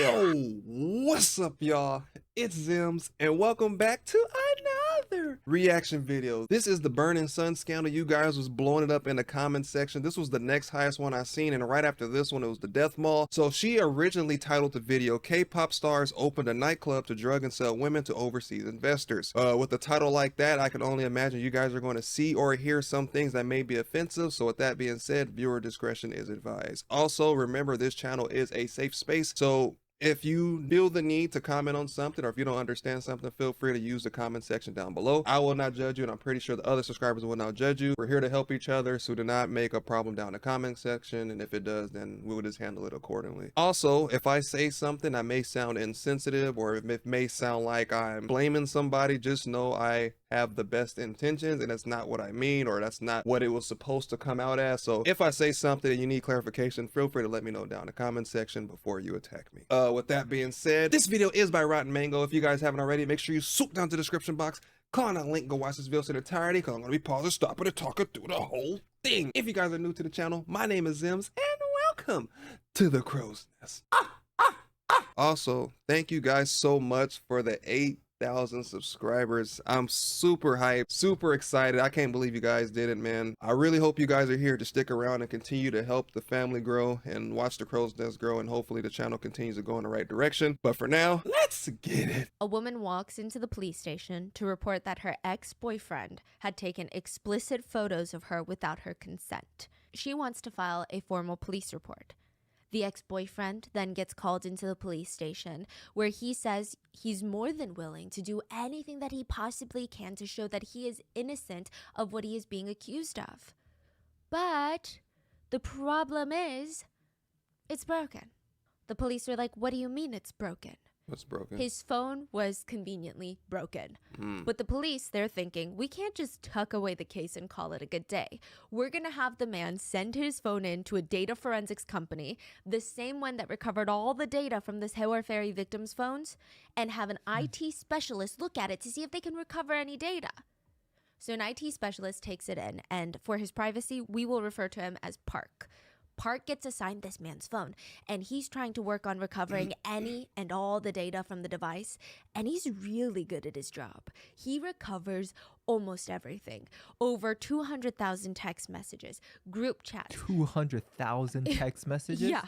Yo, what's up, y'all? It's Zems, and welcome back to another reaction video. This is the Burning Sun scandal. You guys was blowing it up in the comment section. This was the next highest one I seen, and right after this one, it was the Death Mall. So she originally titled the video, "K-pop stars opened a nightclub to drug and sell women to overseas investors." With a title like that, I can only imagine you guys are going to see or hear some things that may be offensive. So with that being said, viewer discretion is advised. Also, remember this channel is a safe space, so if you feel the need to comment on something, or if you don't understand something, feel free to use the comment section down below. I will not judge you, and I'm pretty sure the other subscribers will not judge you. We're here to help each other, so do not make a problem down in the comment section, and if it does, then we will just handle it accordingly. Also, if I say something that may sound insensitive, or if it may sound like I'm blaming somebody, just know I have the best intentions, and that's not what I mean, or that's not what it was supposed to come out as. So if I say something and you need clarification, feel free to let me know down in the comment section before you attack me. With that being said, this video is by Rotten Mango. If you guys haven't already, make sure you swoop down to the description box, click on that link, go watch this video in entirety, because I'm going to be pausing, stopping, and talking through the whole thing. If you guys are new to the channel, my name is Zems, and welcome to the Crow's Nest. Also, thank you guys so much for the 8,000 subscribers. I'm super hyped, super excited. I can't believe you guys did it, man. I really hope you guys are here to stick around and continue to help the family grow and watch the Crow's Nest grow, and hopefully the channel continues to go in the right direction. But for now, let's get it. A woman walks into the police station to report that her ex-boyfriend had taken explicit photos of her without her consent. She wants to file a formal police report. The ex-boyfriend then gets called into the police station, where he says he's more than willing to do anything that he possibly can to show that he is innocent of what he is being accused of. But the problem is, it's broken. The police are like, "What do you mean it's broken?" What's broken? His phone was conveniently broken. But the police, they're thinking, we can't just tuck away the case and call it a good day. We're going to have the man send his phone in to a data forensics company, the same one that recovered all the data from this Hayward Ferry victims' phones, and have an IT specialist look at it to see if they can recover any data. So an IT specialist takes it in, and for his privacy, we will refer to him as Park. Park gets assigned this man's phone, and he's trying to work on recovering any and all the data from the device, and he's really good at his job. He recovers almost everything. Over 200,000 text messages, group chats. 200,000 text messages? Yeah,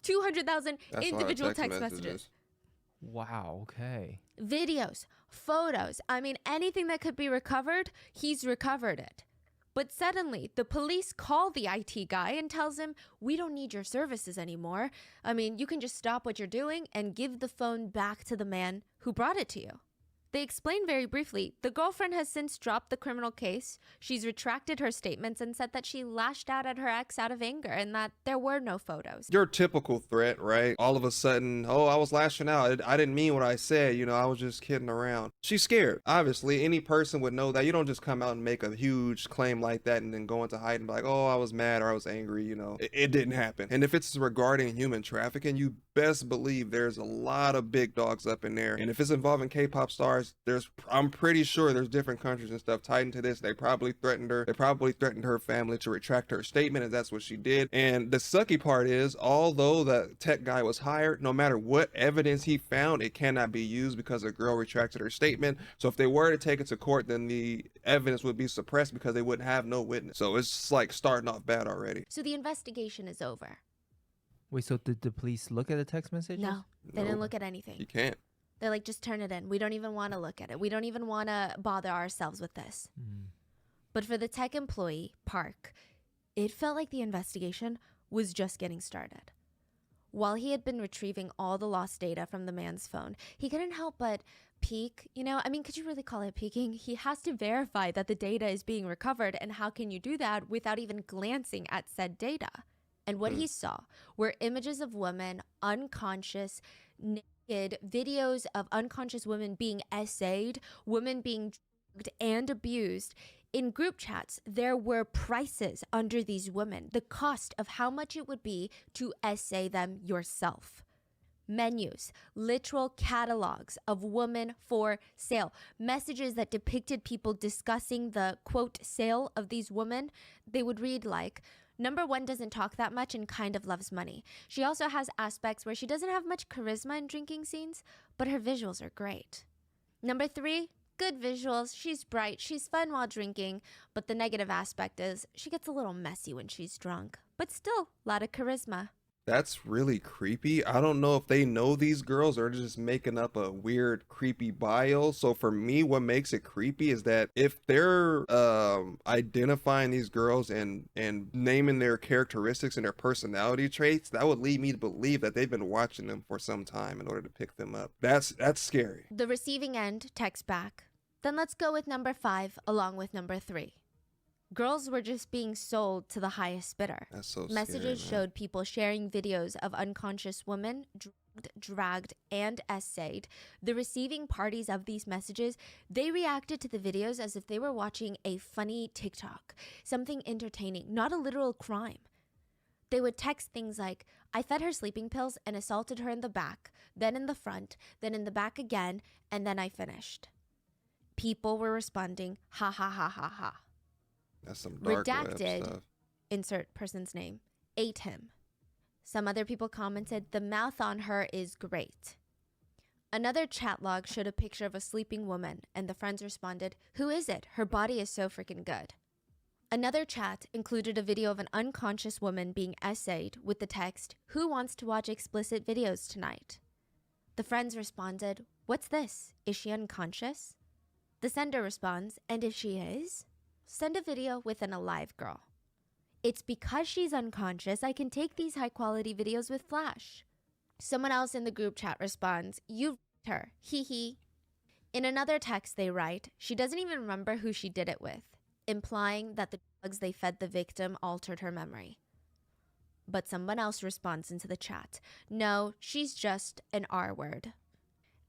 200,000 That's individual text messages. Wow, okay. Videos, photos, I mean, anything that could be recovered, he's recovered it. But suddenly, the police call the IT guy and tells him, "We don't need your services anymore. I mean, you can just stop what you're doing and give the phone back to the man who brought it to you." They explain very briefly, the girlfriend has since dropped the criminal case. She's retracted her statements and said that she lashed out at her ex out of anger and that there were no photos. Your typical threat, right? All of a sudden, "Oh, I was lashing out. I didn't mean what I said. You know, I was just kidding around." She's scared. Obviously, any person would know that. You don't just come out and make a huge claim like that and then go into hiding like, "Oh, I was mad or I was angry." You know, it didn't happen. And if it's regarding human trafficking, you best believe there's a lot of big dogs up in there. And if it's involving K-pop stars, I'm pretty sure there's different countries and stuff tied into this. They probably threatened her. They probably threatened her family to retract her statement, and that's what she did. And the sucky part is, although the tech guy was hired, no matter what evidence he found, it cannot be used because the girl retracted her statement. So if they were to take it to court, then the evidence would be suppressed because they wouldn't have no witness. So it's just like starting off bad already. So the investigation is over. Wait, so did the police look at the text messages? No, they didn't look at anything. You can't. They're like, just turn it in. We don't even want to look at it. We don't even want to bother ourselves with this. But for the tech employee, Park, it felt like the investigation was just getting started. While he had been retrieving all the lost data from the man's phone, he couldn't help but peek. You know, I mean, could you really call it peeking? He has to verify that the data is being recovered, and how can you do that without even glancing at said data? And what he saw were images of women unconscious, naked, videos of unconscious women being essayed, women being drugged and abused. In group chats, there were prices under these women, the cost of how much it would be to essay them yourself. Menus, literal catalogs of women for sale, messages that depicted people discussing the, quote, sale of these women. They would read like, Number 1 doesn't talk that much and kind of loves money. She also has aspects where she doesn't have much charisma in drinking scenes, but her visuals are great. Number 3, good visuals. She's bright. She's fun while drinking, but the negative aspect is she gets a little messy when she's drunk, but still a lot of charisma. That's really creepy. I don't know if they know these girls or they're just making up a weird creepy bio. So for me, what makes it creepy is that if they're identifying these girls and naming their characteristics and their personality traits, that would lead me to believe that they've been watching them for some time in order to pick them up. That's scary. The receiving end texts back. Then let's go with number 5 along with number 3. Girls were just being sold to the highest bidder. That's so Messages scary, man. showed people sharing videos of unconscious women dragged, and essayed. The receiving parties of these messages, they reacted to the videos as if they were watching a funny TikTok, something entertaining, not a literal crime. They would text things like, I fed her sleeping pills and assaulted her in the back, then in the front, then in the back again, and then I finished. People were responding, ha ha ha ha ha. That's some dark web Redacted, stuff. insert person's name, ate him. Some other people commented, the mouth on her is great. Another chat log showed a picture of a sleeping woman, and the friends responded, who is it? Her body is so freaking good. Another chat included a video of an unconscious woman being essayed with the text, who wants to watch explicit videos tonight? The friends responded, what's this? Is she unconscious? The sender responds, and if she is, send a video with an alive girl. It's because she's unconscious I can take these high quality videos with flash. Someone else in the group chat responds, you her, hee hee. In another text they write, she doesn't even remember who she did it with, implying that the drugs they fed the victim altered her memory. But someone else responds into the chat, no, she's just an R word.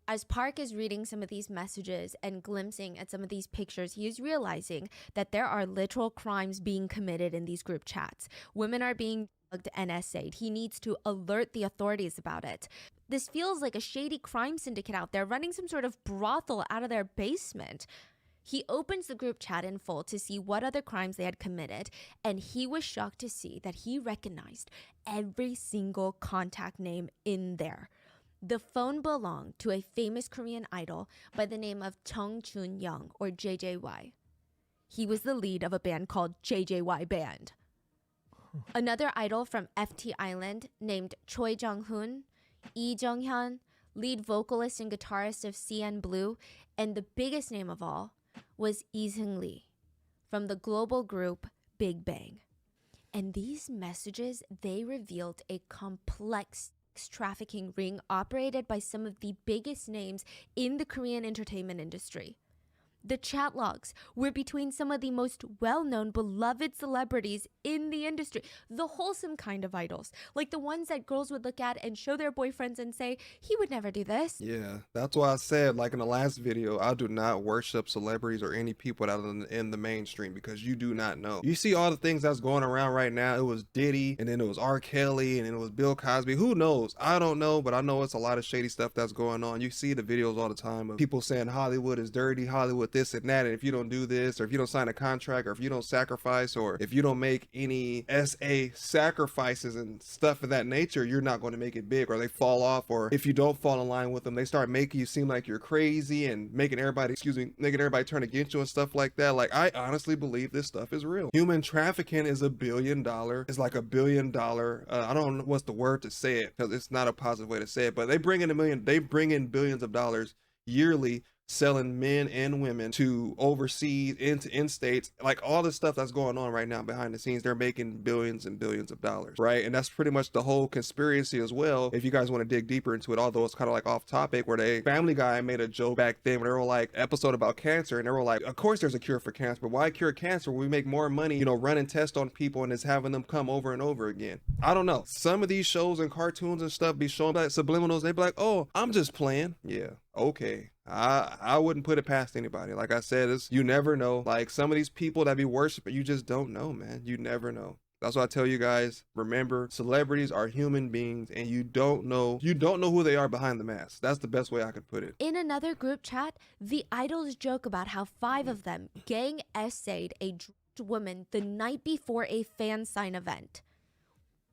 As Park is reading some of these messages and glimpsing at some of these pictures, he is realizing that there are literal crimes being committed in these group chats. Women are being drugged and essayed. He needs to alert the authorities about it. This feels like a shady crime syndicate out there running some sort of brothel out of their basement. He opens the group chat in full to see what other crimes they had committed, and he was shocked to see that he recognized every single contact name in there. The phone belonged to a famous Korean idol by the name of Chung Chun-young, or JJY. He was the lead of a band called JJY Band. Another idol from FT Island named Choi Jong-hoon, Lee Jung-hyun, lead vocalist and guitarist of CN Blue, and the biggest name of all was Lee Seung-lee from the global group Big Bang. And these messages, they revealed a complex trafficking ring operated by some of the biggest names in the Korean entertainment industry. The chat logs were between some of the most well-known, beloved celebrities in the industry, the wholesome kind of idols, like the ones that girls would look at and show their boyfriends and say, he would never do this. Yeah, that's why I said, like in the last video, I do not worship celebrities or any people that are in the mainstream, because you do not know. You see all the things that's going around right now. It was Diddy, and then it was R. Kelly, and then it was Bill Cosby. Who knows? I don't know, but I know it's a lot of shady stuff that's going on. You see the videos all the time of people saying Hollywood is dirty, Hollywood this and that, and if you don't do this, or if you don't sign a contract, or if you don't sacrifice, or if you don't make any SA sacrifices and stuff of that nature, you're not going to make it big, or they fall off, or if you don't fall in line with them, they start making you seem like you're crazy and making everybody turn against you and stuff like that. Like, I honestly believe this stuff is real. Human trafficking is $1 billion. It's like $1 billion. I don't know what's the word to say it, because it's not a positive way to say it, but they bring in billions of dollars yearly, selling men and women to overseas, into in states, like all the stuff that's going on right now behind the scenes. They're making billions and billions of dollars, right? And that's pretty much the whole conspiracy as well, if you guys want to dig deeper into it, although it's kind of like off topic, where Family Guy made a joke back then where they were like, episode about cancer, and they were like, of course there's a cure for cancer, but why cure cancer when we make more money, running tests on people and it's having them come over and over again? I don't know. Some of these shows and cartoons and stuff be showing like subliminals. They be like, oh, I'm just playing. Yeah, okay. I wouldn't put it past anybody. Like I said, you never know. Like some of these people that be worshiping, you just don't know, man. You never know. That's why I tell you guys, remember, celebrities are human beings, and you don't know who they are behind the mask. That's the best way I could put it. In another group chat, the idols joke about how 5 of them gang essayed a woman the night before a fan sign event.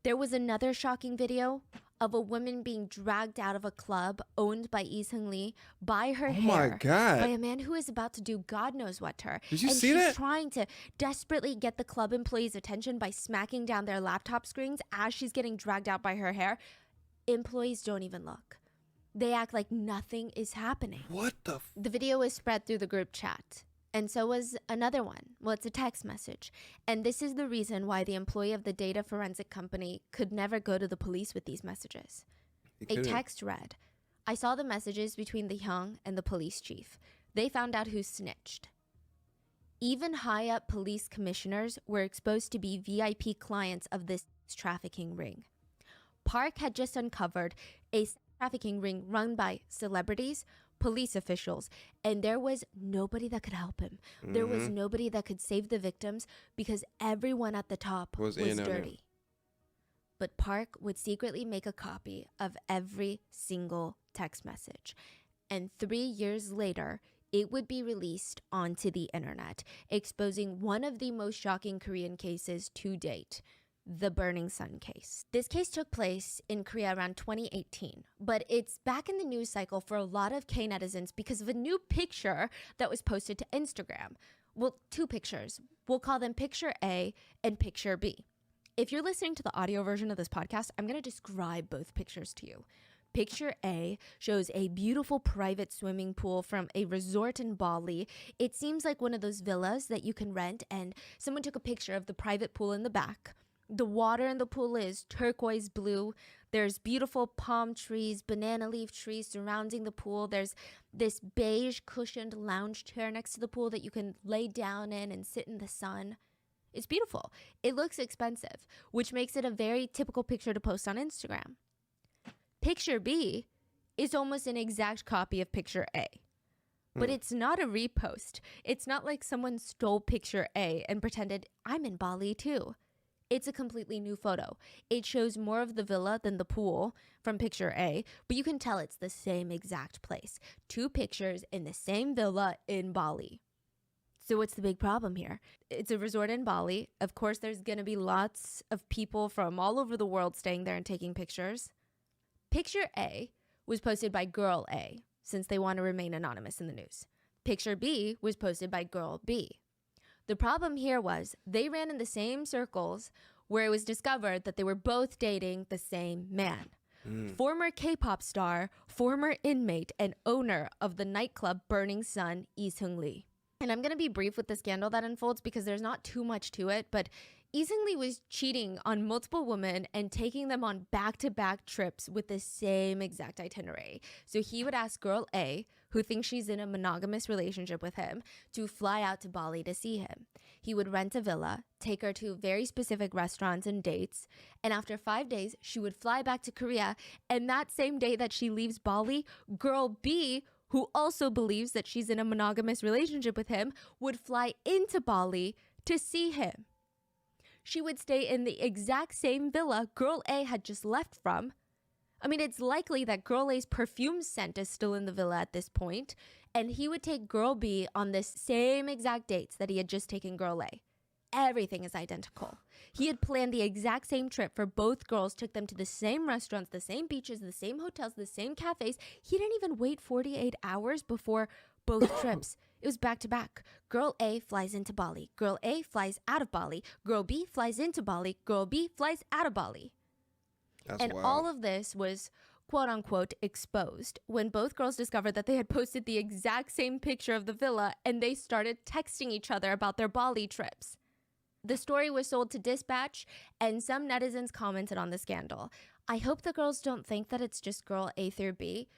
There was another shocking video of a woman being dragged out of a club owned by Lee Seung-lee by her Oh hair my by God. a man who is about to do God knows what to her. Did you and see she's that? trying to desperately get the club employees' attention by smacking down their laptop screens as she's getting dragged out by her hair. Employees don't even look. They act like nothing is happening. What the? The video was spread through the group chat. And so was another one. Well, it's a text message. And this is the reason why the employee of the data forensic company could never go to the police with these messages. A text read, "I saw the messages between the Hyung and the police chief. They found out who snitched. Even high up police commissioners were exposed to be VIP clients of this trafficking ring. Park had just uncovered a trafficking ring run by celebrities, police officials, and there was nobody that could help him. There was nobody that could save the victims because everyone at the top was in on it. dirty. But Park would secretly make a copy of every single text message. And 3 years later, it would be released onto the internet, exposing one of the most shocking Korean cases to date, the Burning Sun case. This case took place in Korea around 2018, but it's back in the news cycle for a lot of K-netizens because of a new picture that was posted to Instagram. Well, two pictures. We'll call them Picture A and Picture B. If you're listening to the audio version of this podcast, I'm going to describe both pictures to you. Picture A shows a beautiful private swimming pool from a resort in Bali. It seems like one of those villas that you can rent, and someone took a picture of the private pool in the back. The water in the pool is turquoise blue. There's beautiful palm trees, banana leaf trees surrounding the pool. There's this beige cushioned lounge chair next to the pool that you can lay down in and sit in the sun. It's beautiful. It looks expensive, which makes it a very typical picture to post on Instagram. Picture B is almost an exact copy of Picture A. But it's not a repost. It's not like someone stole Picture A and pretended, I'm in Bali too. It's a completely new photo. It shows more of the villa than the pool from Picture A, but you can tell it's the same exact place. Two pictures in the same villa in Bali. So what's the big problem here? It's a resort in Bali. Of course, there's going to be lots of people from all over the world staying there and taking pictures. Picture A was posted by Girl A, since they want to remain anonymous in the news. Picture B was posted by Girl B. The problem here was they ran in the same circles where it was discovered that they were both dating the same man. Former K-pop star, former inmate, and owner of the nightclub Burning Sun, Lee Seung-lee. And I'm going to be brief with the scandal that unfolds because there's not too much to it, but Lee Seung-lee was cheating on multiple women and taking them on back-to-back trips with the same exact itinerary. So he would ask Girl A, who thinks she's in a monogamous relationship with him, to fly out to Bali to see him. He would rent a villa, take her to very specific restaurants and dates, and after 5 days, she would fly back to Korea, and that same day that she leaves Bali, Girl B, who also believes that she's in a monogamous relationship with him, would fly into Bali to see him. She would stay in the exact same villa Girl A had just left from. I mean, it's likely that Girl A's perfume scent is still in the villa at this point, and he would take Girl B on this same exact dates that he had just taken Girl A. Everything is identical. He had planned the exact same trip for both girls, took them to the same restaurants, the same beaches, the same hotels, the same cafes. He didn't even wait 48 hours before both trips. It was back to back. Girl A flies into Bali. Girl A flies out of Bali. Girl B flies into Bali. Girl B flies out of Bali. That's and wild. all of this was quote unquote exposed when both girls discovered that they had posted the exact same picture of the villa and they started texting each other about their Bali trips. The story was sold to Dispatch, and some netizens commented on the scandal. I hope the girls don't think that it's just girl A through B.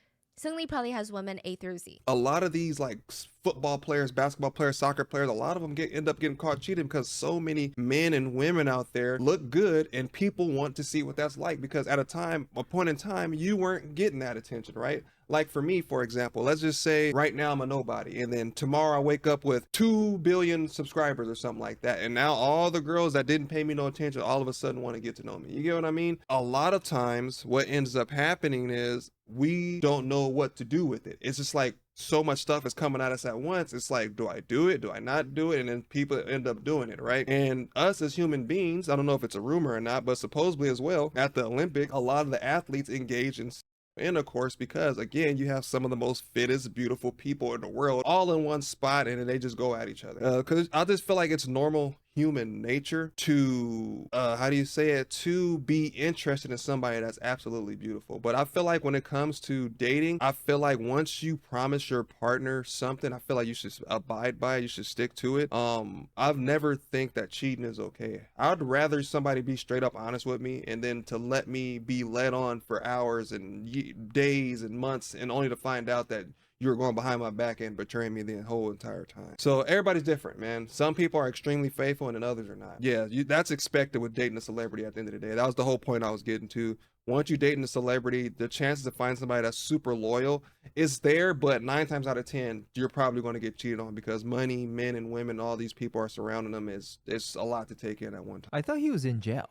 Seung-lee probably has women A through Z. A lot of these like football players, basketball players, soccer players, a lot of them end up getting caught cheating because so many men and women out there look good and people want to see what that's like because at a point in time, you weren't getting that attention, right? Like for me, for example, let's just say right now I'm a nobody and then tomorrow I wake up with 2 billion subscribers or something like that. And now all the girls that didn't pay me no attention all of a sudden want to get to know me. You get what I mean? A lot of times what ends up happening is we don't know what to do with it. It's just like so much stuff is coming at us at once. It's like, do I do it? Do I not do it? And then people end up doing it, right? And us as human beings, I don't know if it's a rumor or not, but supposedly as well, at the Olympics, a lot of the athletes engage in intercourse because, again, you have some of the most fittest, beautiful people in the world all in one spot, and then they just go at each other. Because I just feel like it's normal human nature to how do you say it, to be interested in somebody that's absolutely beautiful. But I feel like when it comes to dating, I feel like once you promise your partner something, I feel like you should abide by it, you should stick to it. I've never think that cheating is okay. I'd rather somebody be straight up honest with me and then to let me be led on for hours and days and months and only to find out that you were going behind my back and betraying me the whole entire time. So everybody's different, man. Some people are extremely faithful and then others are not. Yeah, that's expected with dating a celebrity at the end of the day. That was the whole point I was getting to. Once you dating a celebrity, the chances to find somebody that's super loyal is there, but 9 times out of 10, you're probably going to get cheated on because money, men and women, all these people are surrounding them. It's a lot to take in at one time. I thought he was in jail.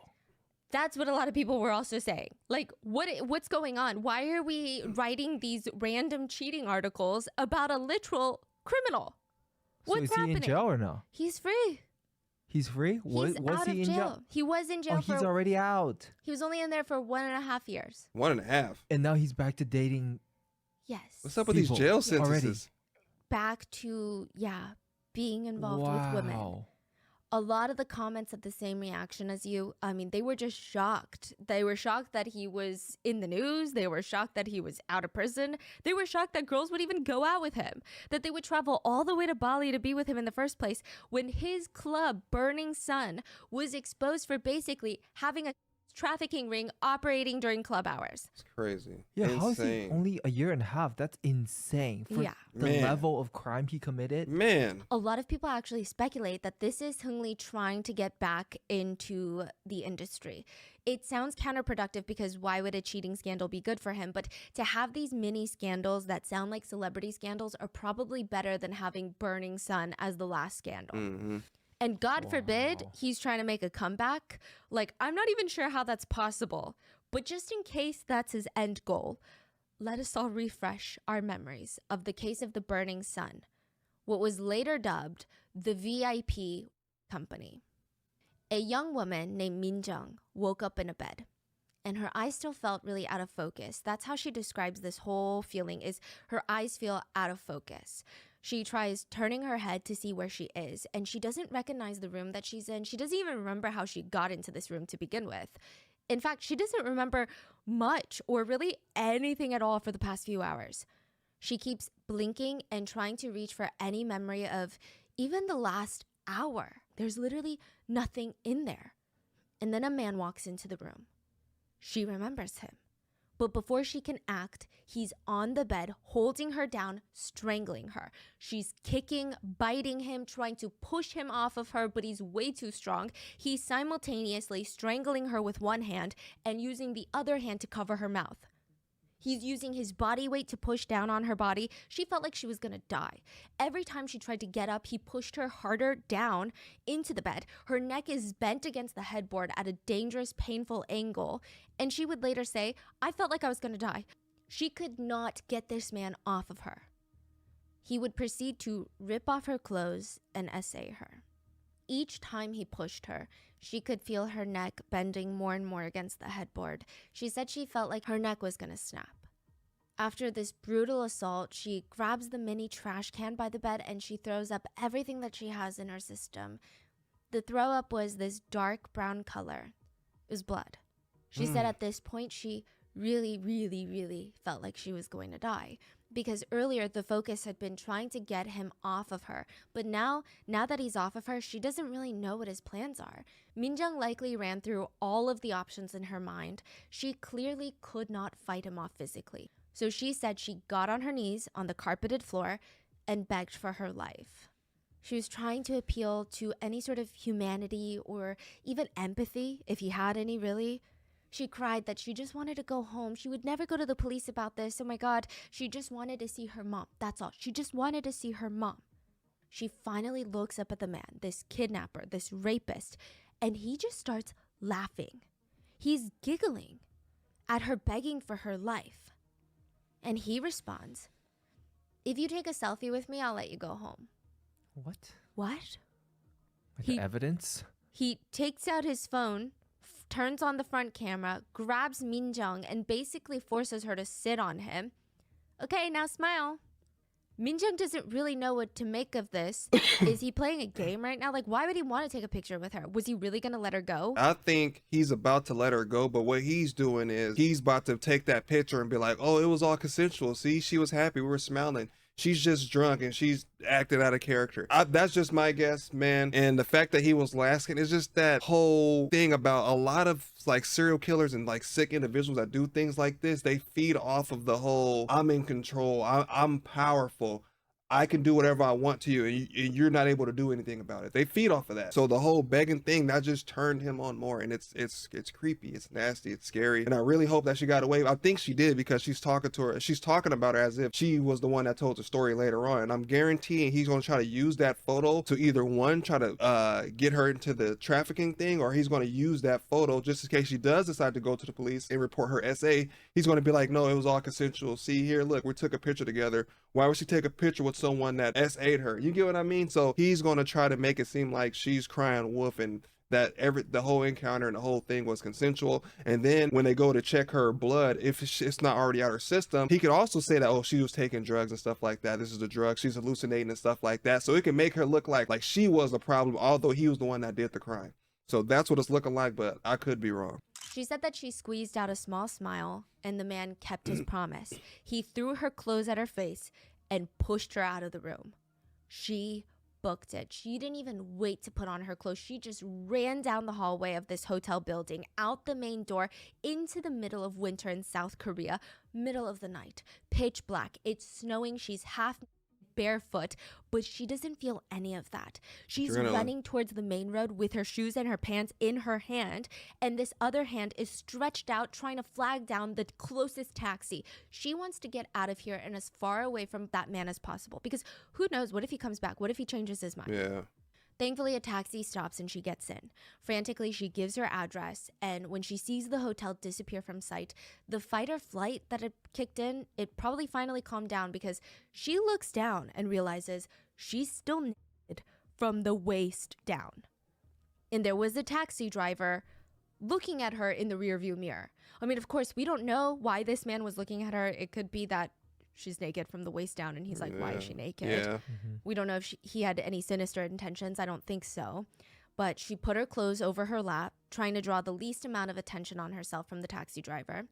That's what a lot of people were also saying. Like, what's going on? Why are we writing these random cheating articles about a literal criminal? So is he in jail or no? He's free. He's free? He's Was out he of in jail. He was in jail Oh, he's already out. He was only in there for 1.5 years. 1.5. And now he's back to dating. Yes. What's up with these jail sentences? Back to, being involved with women. A lot of the comments had the same reaction as you. I mean, they were just shocked. They were shocked that he was in the news. They were shocked that he was out of prison. They were shocked that girls would even go out with him, that they would travel all the way to Bali to be with him in the first place when his club, Burning Sun, was exposed for basically having a trafficking ring operating during club hours. It's crazy. Yeah, insane. how is he only a year and a half? That's insane. For the level of crime he committed. Man. A lot of people actually speculate that this is Hung Lee trying to get back into the industry. It sounds counterproductive because why would a cheating scandal be good for him? But to have these mini scandals that sound like celebrity scandals are probably better than having Burning Sun as the last scandal. Mm-hmm. And God forbid he's trying to make a comeback. Like, I'm not even sure how that's possible. But just in case that's his end goal, let us all refresh our memories of the case of the Burning Sun, what was later dubbed the VIP company. A young woman named Min Jung woke up in a bed, and her eyes still felt really out of focus. That's how she describes this whole feeling, is her eyes feel out of focus. She tries turning her head to see where she is, and she doesn't recognize the room that she's in. She doesn't even remember how she got into this room to begin with. In fact, she doesn't remember much or really anything at all for the past few hours. She keeps blinking and trying to reach for any memory of even the last hour. There's literally nothing in there. And then a man walks into the room. She remembers him. But before she can act, he's on the bed, holding her down, strangling her. She's kicking, biting him, trying to push him off of her, but he's way too strong. He's simultaneously strangling her with one hand and using the other hand to cover her mouth. He's using his body weight to push down on her body. She felt like she was gonna die. Every time she tried to get up, he pushed her harder down into the bed. Her neck is bent against the headboard at a dangerous, painful angle. And she would later say, I felt like I was gonna die. She could not get this man off of her. He would proceed to rip off her clothes and essay her. Each time he pushed her, she could feel her neck bending more and more against the headboard. She said she felt like her neck was gonna snap. After this brutal assault, she grabs the mini trash can by the bed and she throws up everything that she has in her system. The throw up was this dark brown color. It was blood. She said at this point she really, really, really felt like she was going to die. Because earlier the focus had been trying to get him off of her. But now that he's off of her, she doesn't really know what his plans are. Minjung likely ran through all of the options in her mind. She clearly could not fight him off physically. So she said she got on her knees on the carpeted floor and begged for her life. She was trying to appeal to any sort of humanity or even empathy, if he had any really. She cried that she just wanted to go home. She would never go to the police about this. Oh my God, she just wanted to see her mom. That's all. She just wanted to see her mom. She finally looks up at the man, this kidnapper, this rapist, and he just starts laughing. He's giggling at her begging for her life. And he responds, if you take a selfie with me, I'll let you go home. What? What? Like evidence? He takes out his phone, turns on the front camera, grabs Minjung, and basically forces her to sit on him. Okay, now smile. Minjung doesn't really know what to make of this. Is he playing a game right now? Like, why would he want to take a picture with her? Was he really going to let her go? I think he's about to let her go, but what he's doing is he's about to take that picture and be like, oh, it was all consensual. See, she was happy. We were smiling. She's just drunk and she's acting out of character. That's just my guess, man. And the fact that he was lasting is just that whole thing about a lot of like serial killers and like sick individuals that do things like this. They feed off of the whole, I'm in control. I'm powerful. I can do whatever I want to you, and you're not able to do anything about it. They feed off of that. So the whole begging thing, that just turned him on more, and it's creepy, it's nasty, it's scary. And I really hope that she got away. I think she did, because she's talking to her, she's talking about her as if she was the one that told the story later on. And I'm guaranteeing he's going to try to use that photo to either one, try to get her into the trafficking thing, or he's going to use that photo just in case she does decide to go to the police and report her SA. He's going to be like, no, it was all consensual. See here, look, we took a picture together. Why would she take a picture with someone that SA'd her? You get what I mean? So he's going to try to make it seem like she's crying wolf and that the whole encounter and the whole thing was consensual. And then when they go to check her blood, if it's not already out her system, he could also say that, oh, she was taking drugs and stuff like that. This is a drug. She's hallucinating and stuff like that. So it can make her look like she was the problem, although he was the one that did the crime. So that's what it's looking like, but I could be wrong. She said that she squeezed out a small smile and the man kept his promise. He threw her clothes at her face and pushed her out of the room. She booked it. She didn't even wait to put on her clothes. She just ran down the hallway of this hotel building, out the main door, into the middle of winter in South Korea, middle of the night, pitch black. It's snowing. She's half barefoot, but she doesn't feel any of that. She's running towards the main road with her shoes and her pants in her hand, and this other hand is stretched out trying to flag down the closest taxi. She wants to get out of here and as far away from that man as possible, because who knows, what if he comes back? What if he changes his mind? Yeah. Thankfully, a taxi stops and she gets in. Frantically, she gives her address, and when she sees the hotel disappear from sight, the fight or flight that had kicked in, it probably finally calmed down, because she looks down and realizes she's still naked from the waist down. And there was a taxi driver looking at her in the rearview mirror. I mean, of course, we don't know why this man was looking at her. It could be that she's naked from the waist down and he's like, why is she naked? Yeah. We don't know if he had any sinister intentions. I don't think so. But she put her clothes over her lap, trying to draw the least amount of attention on herself from the taxi driver.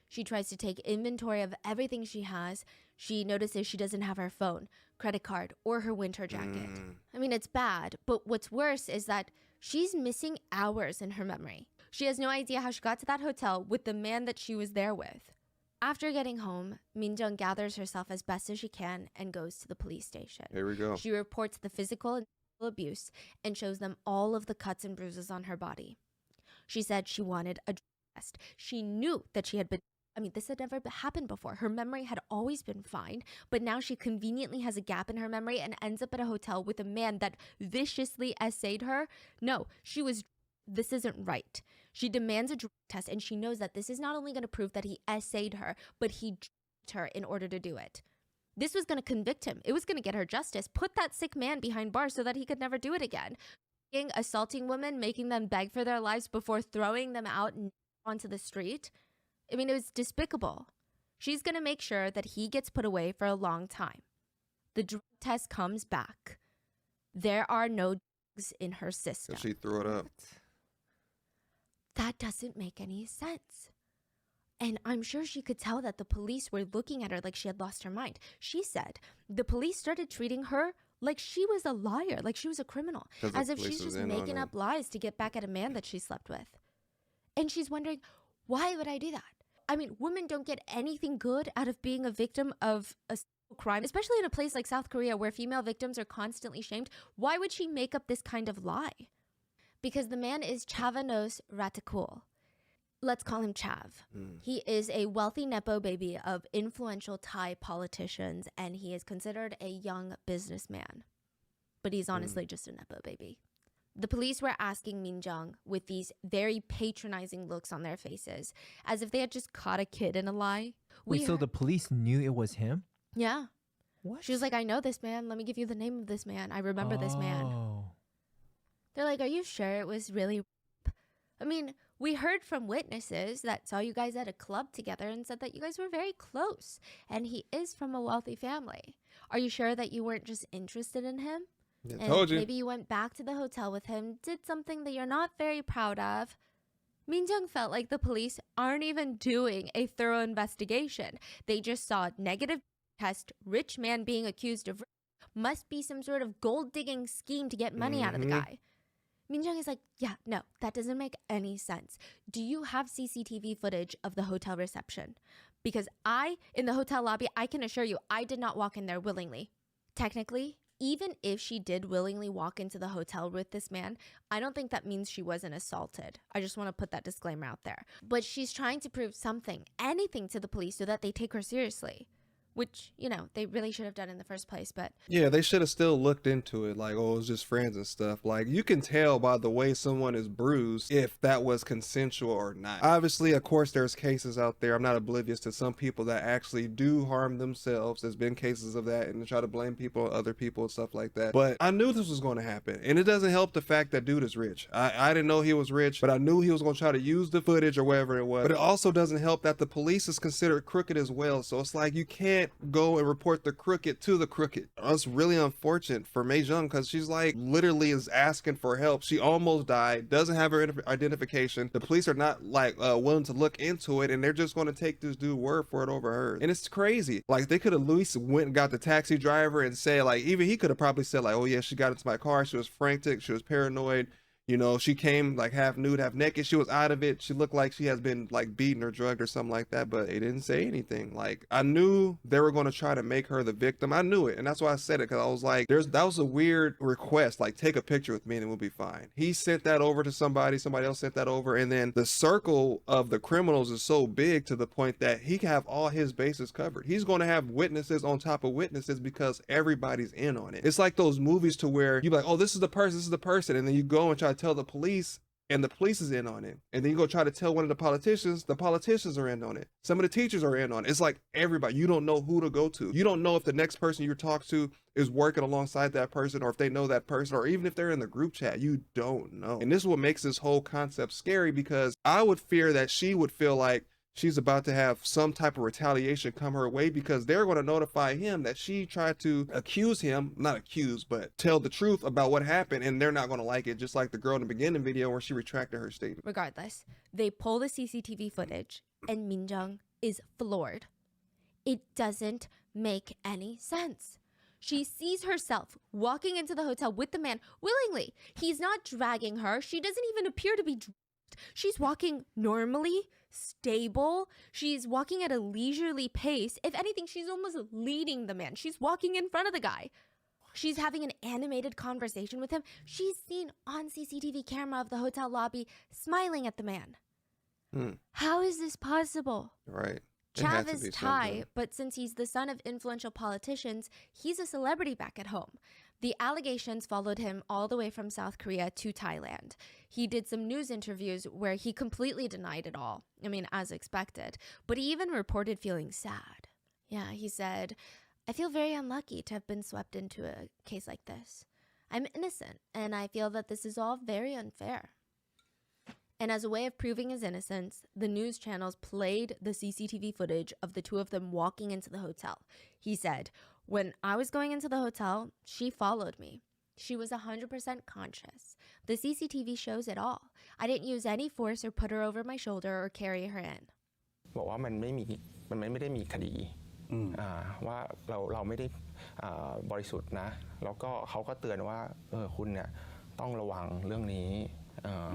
She tries to take inventory of everything she has. She notices she doesn't have her phone, credit card, or her winter jacket. I mean, it's bad, but what's worse is that she's missing hours in her memory. She has no idea how she got to that hotel with the man that she was there with. After getting home, Minjung gathers herself as best as she can and goes to the police station. Here we go. She reports the physical and sexual abuse and shows them all of the cuts and bruises on her body. She said she wanted a drug test. She knew that she had been, this had never happened before. Her memory had always been fine, but now she conveniently has a gap in her memory and ends up at a hotel with a man that viciously essayed her. No, this isn't right. She demands a drug test, and she knows that this is not only going to prove that he essayed her, but he drugged her in order to do it. This was going to convict him. It was going to get her justice, put that sick man behind bars so that he could never do it again. Assaulting women, making them beg for their lives before throwing them out onto the street. It was despicable. She's going to make sure that he gets put away for a long time. The drug test comes back. There are no drugs in her system. She threw it up. That doesn't make any sense. And I'm sure she could tell that the police were looking at her like she had lost her mind. She said the police started treating her like she was a liar, like she was a criminal, as if she's just making up lies to get back at a man that she slept with. And she's wondering, why would I do that? Women don't get anything good out of being a victim of a crime, especially in a place like South Korea where female victims are constantly shamed. Why would she make up this kind of lie? Because the man is Chavanos Ratakul. Let's call him Chav. He is a wealthy Nepo baby of influential Thai politicians, and he is considered a young businessman. But he's honestly just a Nepo baby. The police were asking Minjung with these very patronizing looks on their faces, as if they had just caught a kid in a lie. Wait, so the police knew it was him? Yeah. What? She was like, I know this man. Let me give you the name of this man. I remember this man. They're like, are you sure it was really? I mean, we heard from witnesses that saw you guys at a club together and said that you guys were very close. And he is from a wealthy family. Are you sure that you weren't just interested in him? I And told you. maybe you went back to the hotel with him, did something that you're not very proud of. Minjung felt like the police aren't even doing a thorough investigation. They just saw negative test, rich man being accused of rape. Must be some sort of gold digging scheme to get money out of the guy. Minjung is like, yeah, no, that doesn't make any sense. Do you have CCTV footage of the hotel reception? Because in the hotel lobby, I can assure you, I did not walk in there willingly. Technically, even if she did willingly walk into the hotel with this man, I don't think that means she wasn't assaulted. I just want to put that disclaimer out there. But she's trying to prove something, anything to the police so that they take her seriously. Which, you know, they really should have done in the first place, but... Yeah, they should have still looked into it, like, oh, it was just friends and stuff. Like, you can tell by the way someone is bruised if that was consensual or not. Obviously, of course, there's cases out there. I'm not oblivious to some people that actually do harm themselves. There's been cases of that, and they try to blame people on other people and stuff like that. But I knew this was going to happen, and it doesn't help the fact that dude is rich. I didn't know he was rich, but I knew he was going to try to use the footage or whatever it was. But it also doesn't help that the police is considered crooked as well. So it's like you can't go and report the crooked to the crooked. It's really unfortunate for Mei Jung because she's like literally is asking for help. She almost died, doesn't have her identification. The police are not like willing to look into it, and they're just going to take this dude's word for it over hers. And it's crazy. Like they could have at least went and got the taxi driver and say like, even he could have probably said like, oh yeah, she got into my car. She was frantic. She was paranoid. You know, she came like half nude, half naked. She was out of it. She looked like she has been like beaten or drugged or something like that, but they didn't say anything. Like I knew they were going to try to make her the victim. I knew it. And that's why I said it. Cause I was like, that was a weird request. Like take a picture with me and we'll be fine. He sent that over to somebody else sent that over. And then the circle of the criminals is so big to the point that he can have all his bases covered. He's going to have witnesses on top of witnesses because everybody's in on it. It's like those movies to where you're like, oh, this is the person. And then you go and try to tell the police and the police is in on it. And then you go try to tell one of the politicians are in on it. Some of the teachers are in on it. It's like everybody, you don't know who to go to. You don't know if the next person you talk to is working alongside that person or if they know that person or even if they're in the group chat, you don't know. And this is what makes this whole concept scary because I would fear that she would feel like she's about to have some type of retaliation come her way because they're going to notify him that she tried to accuse him, not accuse, but tell the truth about what happened, and they're not going to like it, just like the girl in the beginning video where she retracted her statement. Regardless, they pull the CCTV footage and Minjung is floored. It doesn't make any sense. She sees herself walking into the hotel with the man willingly. He's not dragging her. She doesn't even appear to be dragged. She's walking normally, stable. She's walking at a leisurely pace. If anything, she's almost leading the man. She's walking in front of the guy. She's having an animated conversation with him. She's seen on CCTV camera of the hotel lobby smiling at the man. How is this possible? Right. Chav is Thai, but since he's the son of influential politicians, he's a celebrity back at home. The allegations followed him all the way from South Korea to Thailand. He did some news interviews where he completely denied it all. I mean, as expected. But he even reported feeling sad. Yeah, he said, I feel very unlucky to have been swept into a case like this. I'm innocent, and I feel that this is all very unfair. And as a way of proving his innocence, the news channels played the CCTV footage of the two of them walking into the hotel. He said, when I was going into the hotel, she followed me. She was 100% conscious. The CCTV shows it all. I didn't use any force or put her over my shoulder or carry her in. บอกว่ามันไม่ได้มีคดีว่าเราไม่ได้บริสุทธิ์นะแล้วก็เขาก็เตือนว่าคุณเนี่ยต้องระวังเรื่องนี้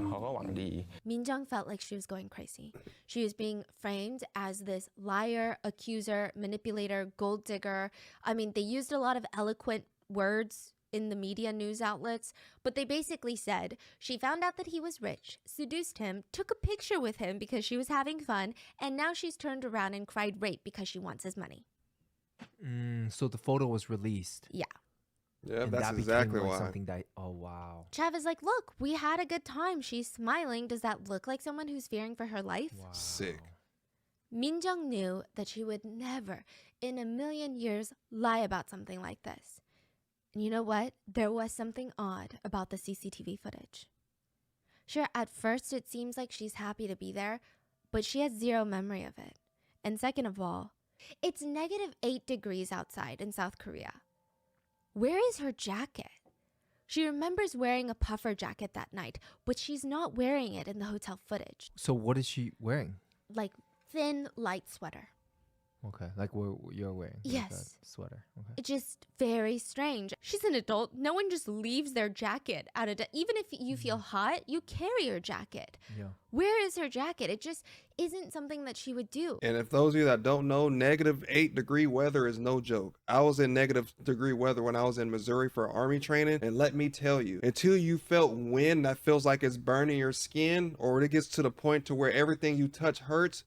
เขาก็หวังดี Minjung felt like she was going crazy. She was being framed as this liar, accuser, manipulator, gold digger. I mean, they used a lot of eloquent words in the media news outlets, but they basically said she found out that he was rich, seduced him, took a picture with him because she was having fun, and now she's turned around and cried rape because she wants his money. So the photo was released. Yeah. Yeah, And that's that became exactly like why. something that, oh wow. Chav is like, look, we had a good time. She's smiling. Does that look like someone who's fearing for her life? Wow. Sick. Minjung knew that she would never in a million years lie about something like this. And you know what? There was something odd about the CCTV footage. Sure, at first it seems like she's happy to be there, but she has zero memory of it. And second of all, it's -8 degrees outside in South Korea. Where is her jacket? She remembers wearing a puffer jacket that night, but she's not wearing it in the hotel footage. So what is she wearing? Like thin, light sweater. Okay, like what you're wearing. like Yes. a sweater. Okay. It's just very strange. She's an adult. No one just leaves their jacket out of even if you feel hot, you carry your jacket. Yeah. Where is her jacket? It just isn't something that she would do. And if those of you that don't know, -8 degree weather is no joke. I was in -degree weather when I was in Missouri for Army training. And let me tell you, until you felt wind that feels like it's burning your skin, or it gets to the point to where everything you touch hurts,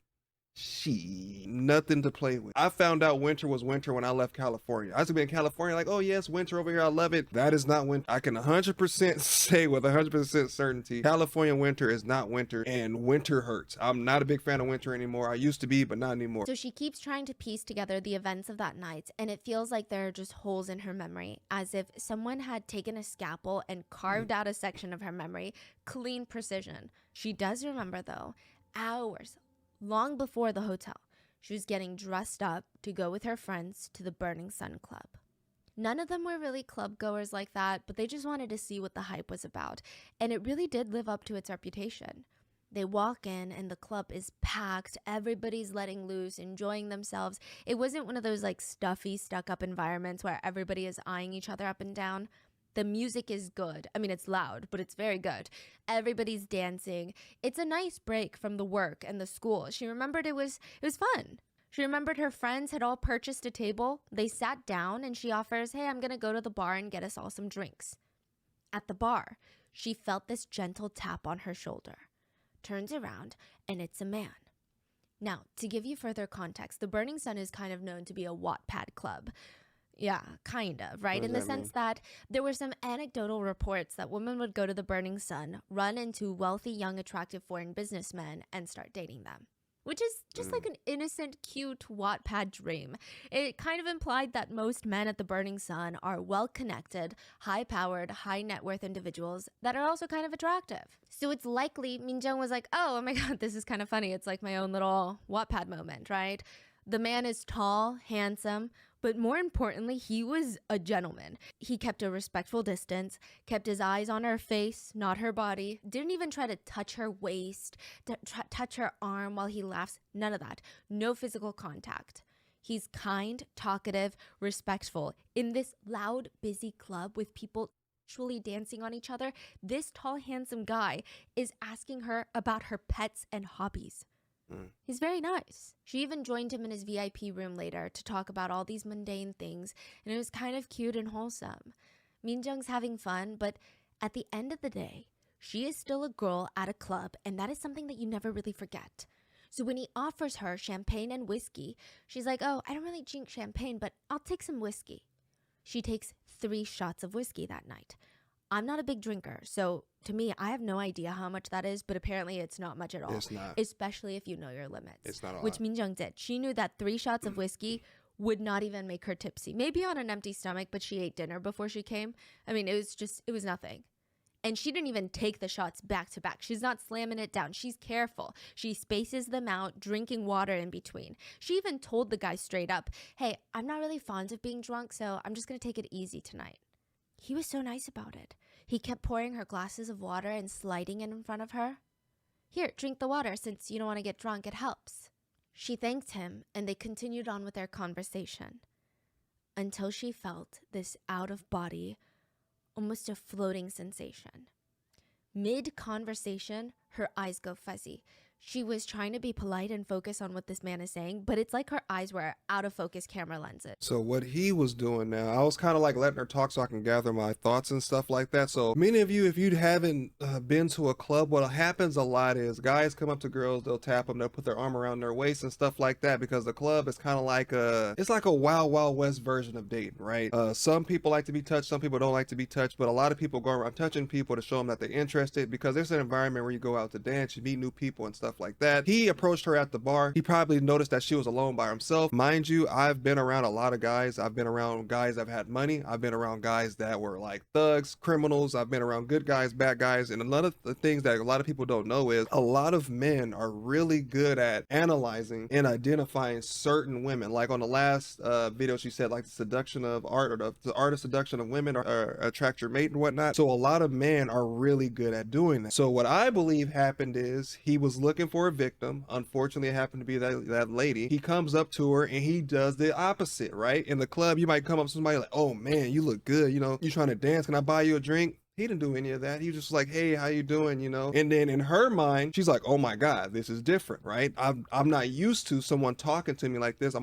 nothing to play with. I found out winter was winter when I left California. I used to be in California like, oh yes, winter over here, I love it. That is not winter. I can 100% say with 100% certainty, California winter is not winter, and winter hurts. I'm not a big fan of winter anymore. I used to be, but not anymore. So she keeps trying to piece together the events of that night, and it feels like there are just holes in her memory, as if someone had taken a scalpel and carved out a section of her memory, clean precision. She does remember, though, hours long before the hotel, she was getting dressed up to go with her friends to the Burning Sun Club. None of them were really club goers like that, but they just wanted to see what the hype was about, and it really did live up to its reputation. They walk in and the club is packed, everybody's letting loose, enjoying themselves. It wasn't one of those like stuffy, stuck-up environments where everybody is eyeing each other up and down. The music is good. I mean, it's loud, but it's very good. Everybody's dancing. It's a nice break from the work and the school. She remembered it was fun. She remembered her friends had all purchased a table. They sat down and she offers, hey, I'm going to go to the bar and get us all some drinks. At the bar, she felt this gentle tap on her shoulder. Turns around and it's a man. Now, to give you further context, the Burning Sun is kind of known to be a Wattpad club. Yeah, kind of, right? In the sense that there were some anecdotal reports that women would go to the Burning Sun, run into wealthy, young, attractive foreign businessmen, and start dating them. Which is just like an innocent, cute Wattpad dream. It kind of implied that most men at the Burning Sun are well-connected, high-powered, high-net-worth individuals that are also kind of attractive. So it's likely Minjung was like, oh my god, this is kind of funny. It's like my own little Wattpad moment, right? The man is tall, handsome, but more importantly, he was a gentleman. He kept a respectful distance, kept his eyes on her face, not her body, didn't even try to touch her waist, touch her arm while he laughs, none of that. No physical contact. He's kind, talkative, respectful. In this loud, busy club with people actually dancing on each other, this tall, handsome guy is asking her about her pets and hobbies. He's very nice. She even joined him in his VIP room later to talk about all these mundane things, and it was kind of cute and wholesome. Minjung's having fun, but at the end of the day, she is still a girl at a club, and that is something that you never really forget. So when he offers her champagne and whiskey, she's like, oh, I don't really drink champagne, but I'll take some whiskey. She takes 3 shots of whiskey that night. I'm not a big drinker, so to me, I have no idea how much that is, but apparently it's not much at all. It's not. Especially if you know your limits. It's not a Which lot. Minjung did. She knew that 3 shots of whiskey would not even make her tipsy. Maybe on an empty stomach, but she ate dinner before she came. I mean, it was nothing. And she didn't even take the shots back to back. She's not slamming it down. She's careful. She spaces them out, drinking water in between. She even told the guy straight up, hey, I'm not really fond of being drunk, so I'm just going to take it easy tonight. He was so nice about it. He kept pouring her glasses of water and sliding it in front of her. Here, drink the water since you don't want to get drunk. It helps. She thanked him and they continued on with their conversation until she felt this out-of-body, almost a floating sensation. Mid-conversation, her eyes go fuzzy. She was trying to be polite and focus on what this man is saying, but it's like her eyes were out of focus camera lenses. So what he was doing now, I was kind of like letting her talk so I can gather my thoughts and stuff like that. So many of you, if you haven't been to a club, what happens a lot is guys come up to girls, they'll tap them, they'll put their arm around their waist and stuff like that, because the club is kind of like it's like a wild, wild west version of dating, right? Some people like to be touched, some people don't like to be touched, but a lot of people go around touching people to show them that they're interested, because it's an environment where you go out to dance, you meet new people and stuff stuff like that. He approached her at the bar. He probably noticed that she was alone by himself. Mind you, I've been around a lot of guys. I've been around guys that have had money. I've been around guys that were like thugs, criminals. I've been around good guys, bad guys. And a lot of the things that a lot of people don't know is a lot of men are really good at analyzing and identifying certain women. Like on the last video, she said like the seduction of art, or the art of seduction of women, or attract your mate and whatnot. So a lot of men are really good at doing that. So what I believe happened is he was looking for a victim. Unfortunately, it happened to be that lady. He comes up to her and he does the opposite, right? In the club, you might come up to somebody like, oh man, you look good. You know, you trying to dance? Can I buy you a drink? He didn't do any of that. He was just like, hey, how you doing? You know? And then in her mind, she's like, oh my God, this is different, right? I'm not used to someone talking to me like this.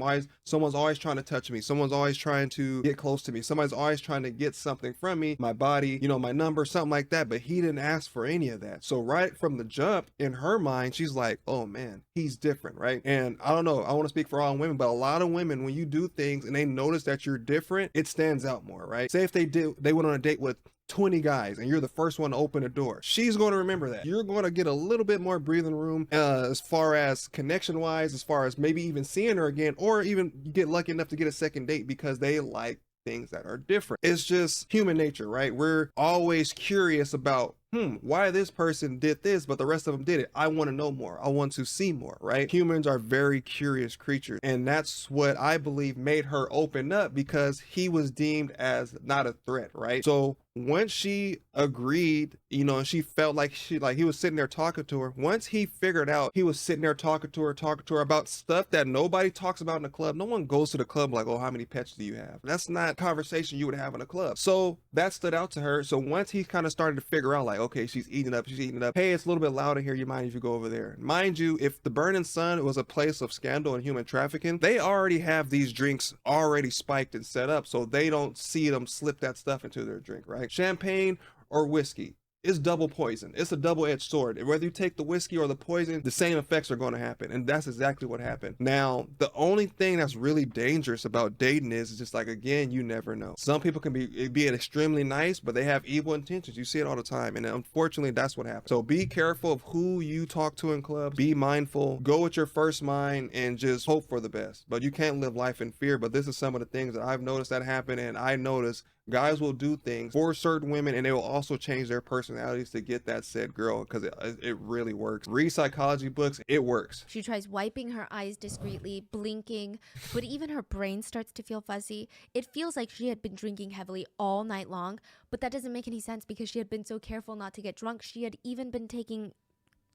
Someone's always trying to touch me. Someone's always trying to get close to me. Somebody's always trying to get something from me, my body, you know, my number, something like that. But he didn't ask for any of that. So right from the jump, in her mind, she's like, oh man, he's different, right? And I don't know, I want to speak for all women, but a lot of women, when you do things and they notice that you're different, it stands out more, right? Say if they went on a date with 20 guys and you're the first one to open a door, she's going to remember that. You're going to get a little bit more breathing room as far as connection wise, as far as maybe even seeing her again, or even get lucky enough to get a second date because they like things that are different. It's just human nature, right? We're always curious about why this person did this, but the rest of them did it. I want to know more. I want to see more, right? Humans are very curious creatures. And that's what I believe made her open up, because he was deemed as not a threat, right? So once she agreed, you know, and she felt like he was sitting there talking to her, once he figured out he was sitting there talking to her about stuff that nobody talks about in the club. No one goes to the club like, oh, how many pets do you have? That's not a conversation you would have in a club. So that stood out to her. So once he kind of started to figure out like, okay, she's eating up. Hey, it's a little bit loud in here. You mind if you go over there? Mind you, if the Burning Sun was a place of scandal and human trafficking, they already have these drinks already spiked and set up, so they don't see them slip that stuff into their drink, right? Champagne or whiskey, it's double poison. It's a double-edged sword. Whether you take the whiskey or the poison, the same effects are going to happen. And that's exactly what happened. Now, the only thing that's really dangerous about dating is just like, again, you never know. Some people can be extremely nice, but they have evil intentions. You see it all the time. And unfortunately, that's what happens. So be careful of who you talk to in clubs. Be mindful. Go with your first mind and just hope for the best. But you can't live life in fear. But this is some of the things that I've noticed that happen. And I notice guys will do things for certain women, and they will also change their personalities to get that said girl, because it really works. Read psychology books, it works. She tries wiping her eyes discreetly, blinking, but even her brain starts to feel fuzzy. It feels like she had been drinking heavily all night long, but that doesn't make any sense because she had been so careful not to get drunk. She had even been taking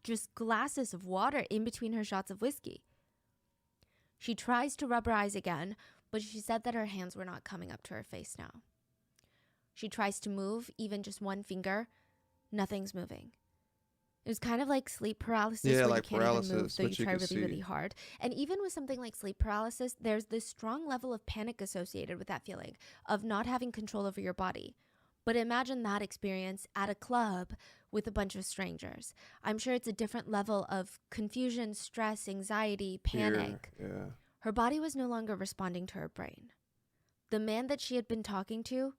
just glasses of water in between her shots of whiskey. She tries to rub her eyes again, but she said that her hands were not coming up to her face now. She tries to move, even just one finger. Nothing's moving. It was kind of like sleep paralysis, where like you can't even move, paralysis, so you but you try can really, see. really hard. And even with something like sleep paralysis, there's this strong level of panic associated with that feeling of not having control over your body. But imagine that experience at a club with a bunch of strangers. I'm sure it's a different level of confusion, stress, anxiety, panic. Yeah. Her body was no longer responding to her brain. The man that she had been talking to,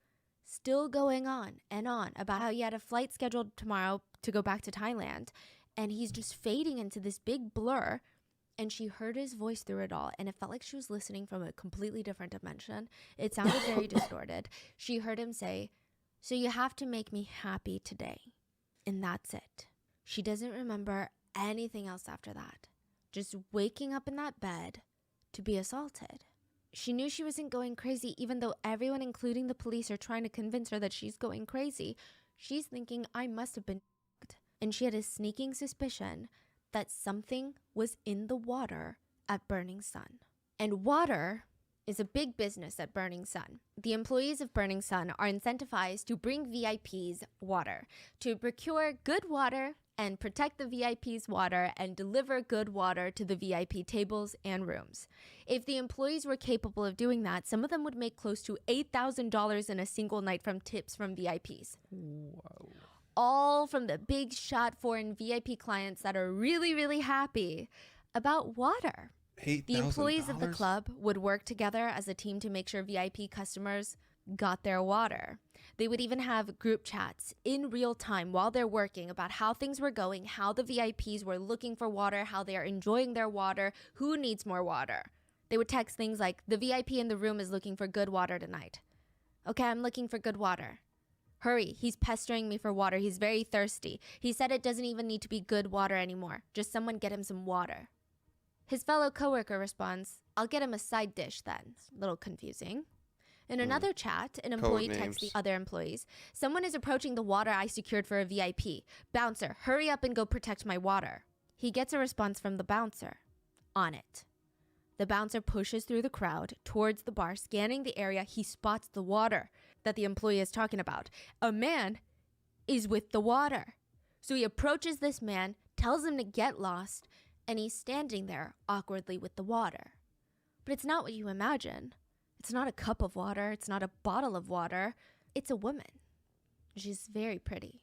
still going on and on about how he had a flight scheduled tomorrow to go back to Thailand, and he's just fading into this big blur, and she heard his voice through it all, and it felt like she was listening from a completely different dimension. It sounded very distorted. She heard him say, "So you have to make me happy today." And that's it. She doesn't remember anything else after that. Just waking up in that bed to be assaulted. She knew she wasn't going crazy, even though everyone, including the police, are trying to convince her that she's going crazy. She's thinking, I must have been f***ed. And she had a sneaking suspicion that something was in the water at Burning Sun. And water is a big business at Burning Sun. The employees of Burning Sun are incentivized to bring VIPs water, to procure good water and protect the VIP's water and deliver good water to the VIP tables and rooms. If the employees were capable of doing that, some of them would make close to $8,000 in a single night from tips from VIPs. Wow. All from the big shot foreign VIP clients that are really, really happy about water. $8,000? The employees of the club would work together as a team to make sure VIP customers got their water. They would even have group chats in real time while they're working about how things were going, how the VIPs were looking for water, how they are enjoying their water, who needs more water. They would text things like, the VIP in the room is looking for good water tonight. Okay, I'm looking for good water. Hurry, he's pestering me for water. He's very thirsty. He said it doesn't even need to be good water anymore. Just someone get him some water. His fellow coworker responds, I'll get him a side dish then. A little confusing. In another chat, an employee texts the other employees, someone is approaching the water I secured for a VIP. Bouncer, hurry up and go protect my water. He gets a response from the bouncer. On it. The bouncer pushes through the crowd towards the bar, scanning the area. He spots the water that the employee is talking about. A man is with the water. So he approaches this man, tells him to get lost, and he's standing there awkwardly with the water. But it's not what you imagine. It's not a cup of water. It's not a bottle of water. It's a woman. She's very pretty.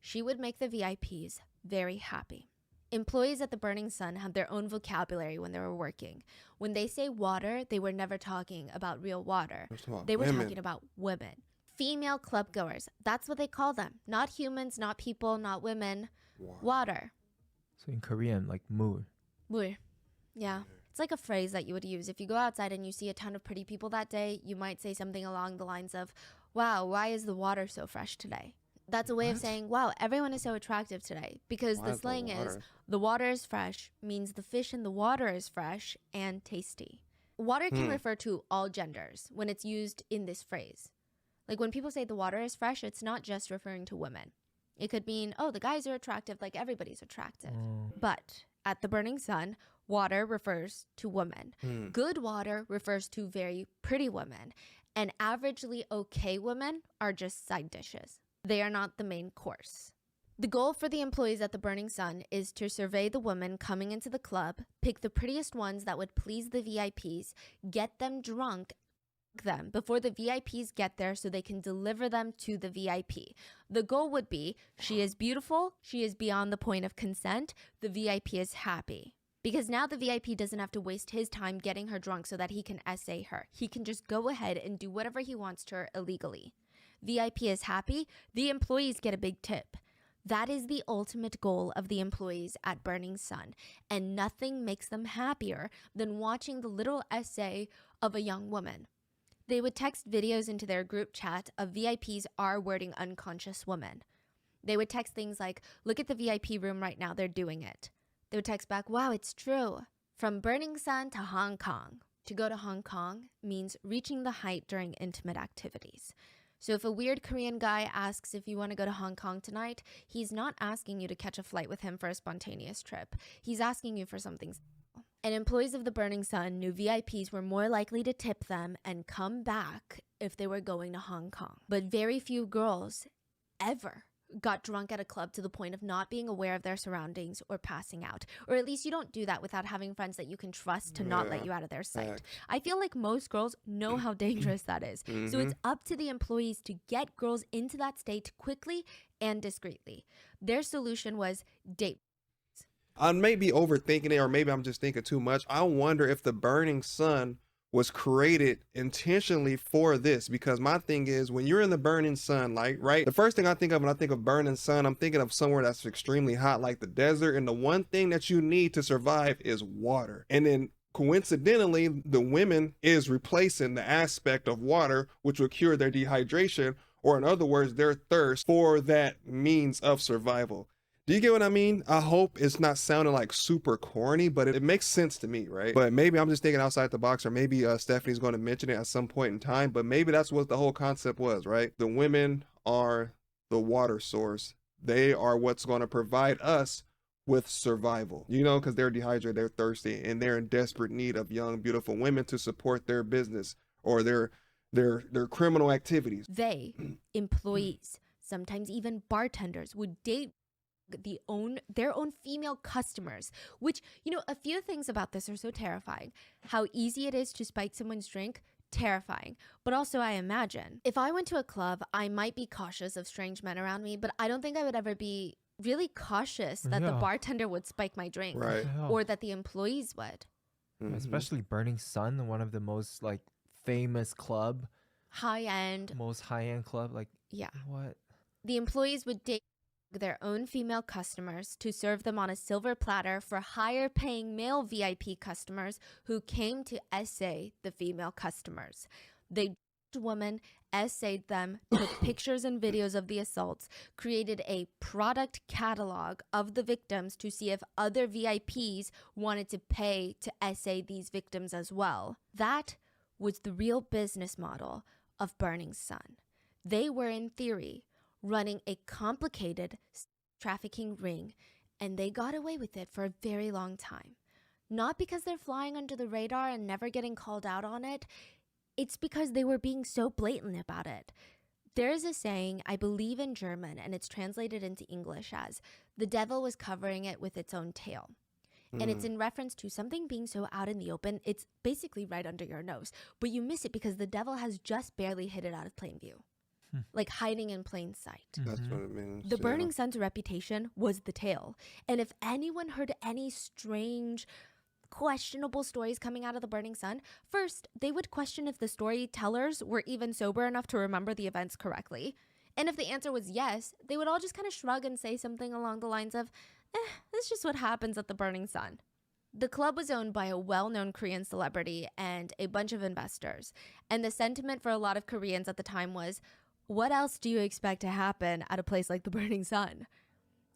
She would make the VIPs very happy. Employees at the Burning Sun had their own vocabulary when they were working. When they say water, they were never talking about real water. They were talking about women. Female club goers. That's what they call them. Not humans, not people, not women. Water. So in Korean, like 물. 물. Yeah. It's like a phrase that you would use. If you go outside and you see a ton of pretty people that day, you might say something along the lines of, wow, why is the water so fresh today? That's a way of saying, wow, everyone is so attractive today. Because the slang is, the water is fresh means the fish in the water is fresh and tasty. Water can refer to all genders when it's used in this phrase. Like when people say the water is fresh, it's not just referring to women. It could mean, oh, the guys are attractive, like everybody's attractive. But at the Burning Sun, water refers to women. Good water refers to very pretty women. And averagely okay women are just side dishes. They are not the main course. The goal for the employees at the Burning Sun is to survey the women coming into the club, pick the prettiest ones that would please the VIPs, get them drunk, them before the VIPs get there so they can deliver them to the VIP. The goal would be, she is beautiful, she is beyond the point of consent, the VIP is happy. Because now the VIP doesn't have to waste his time getting her drunk so that he can essay her. He can just go ahead and do whatever he wants to her illegally. VIP is happy, the employees get a big tip. That is the ultimate goal of the employees at Burning Sun, and nothing makes them happier than watching the little essay of a young woman. They would text videos into their group chat of VIPs R-wording unconscious women. They would text things like, look at the VIP room right now, they're doing it. They would text back, wow, it's true. From Burning Sun to Hong Kong. To go to Hong Kong means reaching the height during intimate activities. So if a weird Korean guy asks if you want to go to Hong Kong tonight, he's not asking you to catch a flight with him for a spontaneous trip. He's asking you for something. And employees of the Burning Sun knew VIPs were more likely to tip them and come back if they were going to Hong Kong. But very few girls ever got drunk at a club to the point of not being aware of their surroundings or passing out. Or at least you don't do that without having friends that you can trust to not let you out of their sight. I feel like most girls know how dangerous that is. So it's up to the employees to get girls into that state quickly and discreetly. Their solution was date. I may be overthinking it, or maybe I'm just thinking too much. I wonder if the Burning Sun was created intentionally for this, because my thing is, when you're in the Burning Sun, like, right, the first thing I think of when I think of Burning Sun, I'm thinking of somewhere that's extremely hot, like the desert, and the one thing that you need to survive is water. And then coincidentally, the women is replacing the aspect of water, which will cure their dehydration, or in other words, their thirst for that means of survival. Do you get what I mean? I hope it's not sounding like super corny, but it makes sense to me, right? But maybe I'm just thinking outside the box, or maybe Stephanie's going to mention it at some point in time, but maybe that's what the whole concept was, right? The women are the water source. They are what's going to provide us with survival, you know, because they're dehydrated, they're thirsty, and they're in desperate need of young, beautiful women to support their business or their criminal activities. They, employees, sometimes even bartenders, would date their own female customers, which, you know, a few things about this are so terrifying. How easy it is to spike someone's drink, terrifying. But also, I imagine if I went to a club, I might be cautious of strange men around me, but I don't think I would ever be really cautious that the bartender would spike my drink, right, or that the employees would. Especially Burning Sun, one of the most like famous club high-end. Most high-end club, like Yeah. what? The employees would date their own female customers to serve them on a silver platter for higher-paying male VIP customers who came to essay the female customers. They women, essayed them, took pictures and videos of the assaults, created a product catalog of the victims to see if other VIPs wanted to pay to essay these victims as well. That was the real business model of Burning Sun. They were, in theory, running a complicated trafficking ring, and they got away with it for a very long time. Not because they're flying under the radar and never getting called out on it. It's because they were being so blatant about it. There is a saying, I believe in German, and it's translated into English as, the devil was covering it with its own tail. And it's in reference to something being so out in the open, it's basically right under your nose. But you miss it because the devil has just barely hit it out of plain view. Like hiding in plain sight. That's what it means. The Burning Sun's reputation was the tail. And if anyone heard any strange, questionable stories coming out of the Burning Sun, first, they would question if the storytellers were even sober enough to remember the events correctly. And if the answer was yes, they would all just kind of shrug and say something along the lines of, that's just what happens at the Burning Sun. The club was owned by a well-known Korean celebrity and a bunch of investors. And the sentiment for a lot of Koreans at the time was, what else do you expect to happen at a place like the Burning Sun?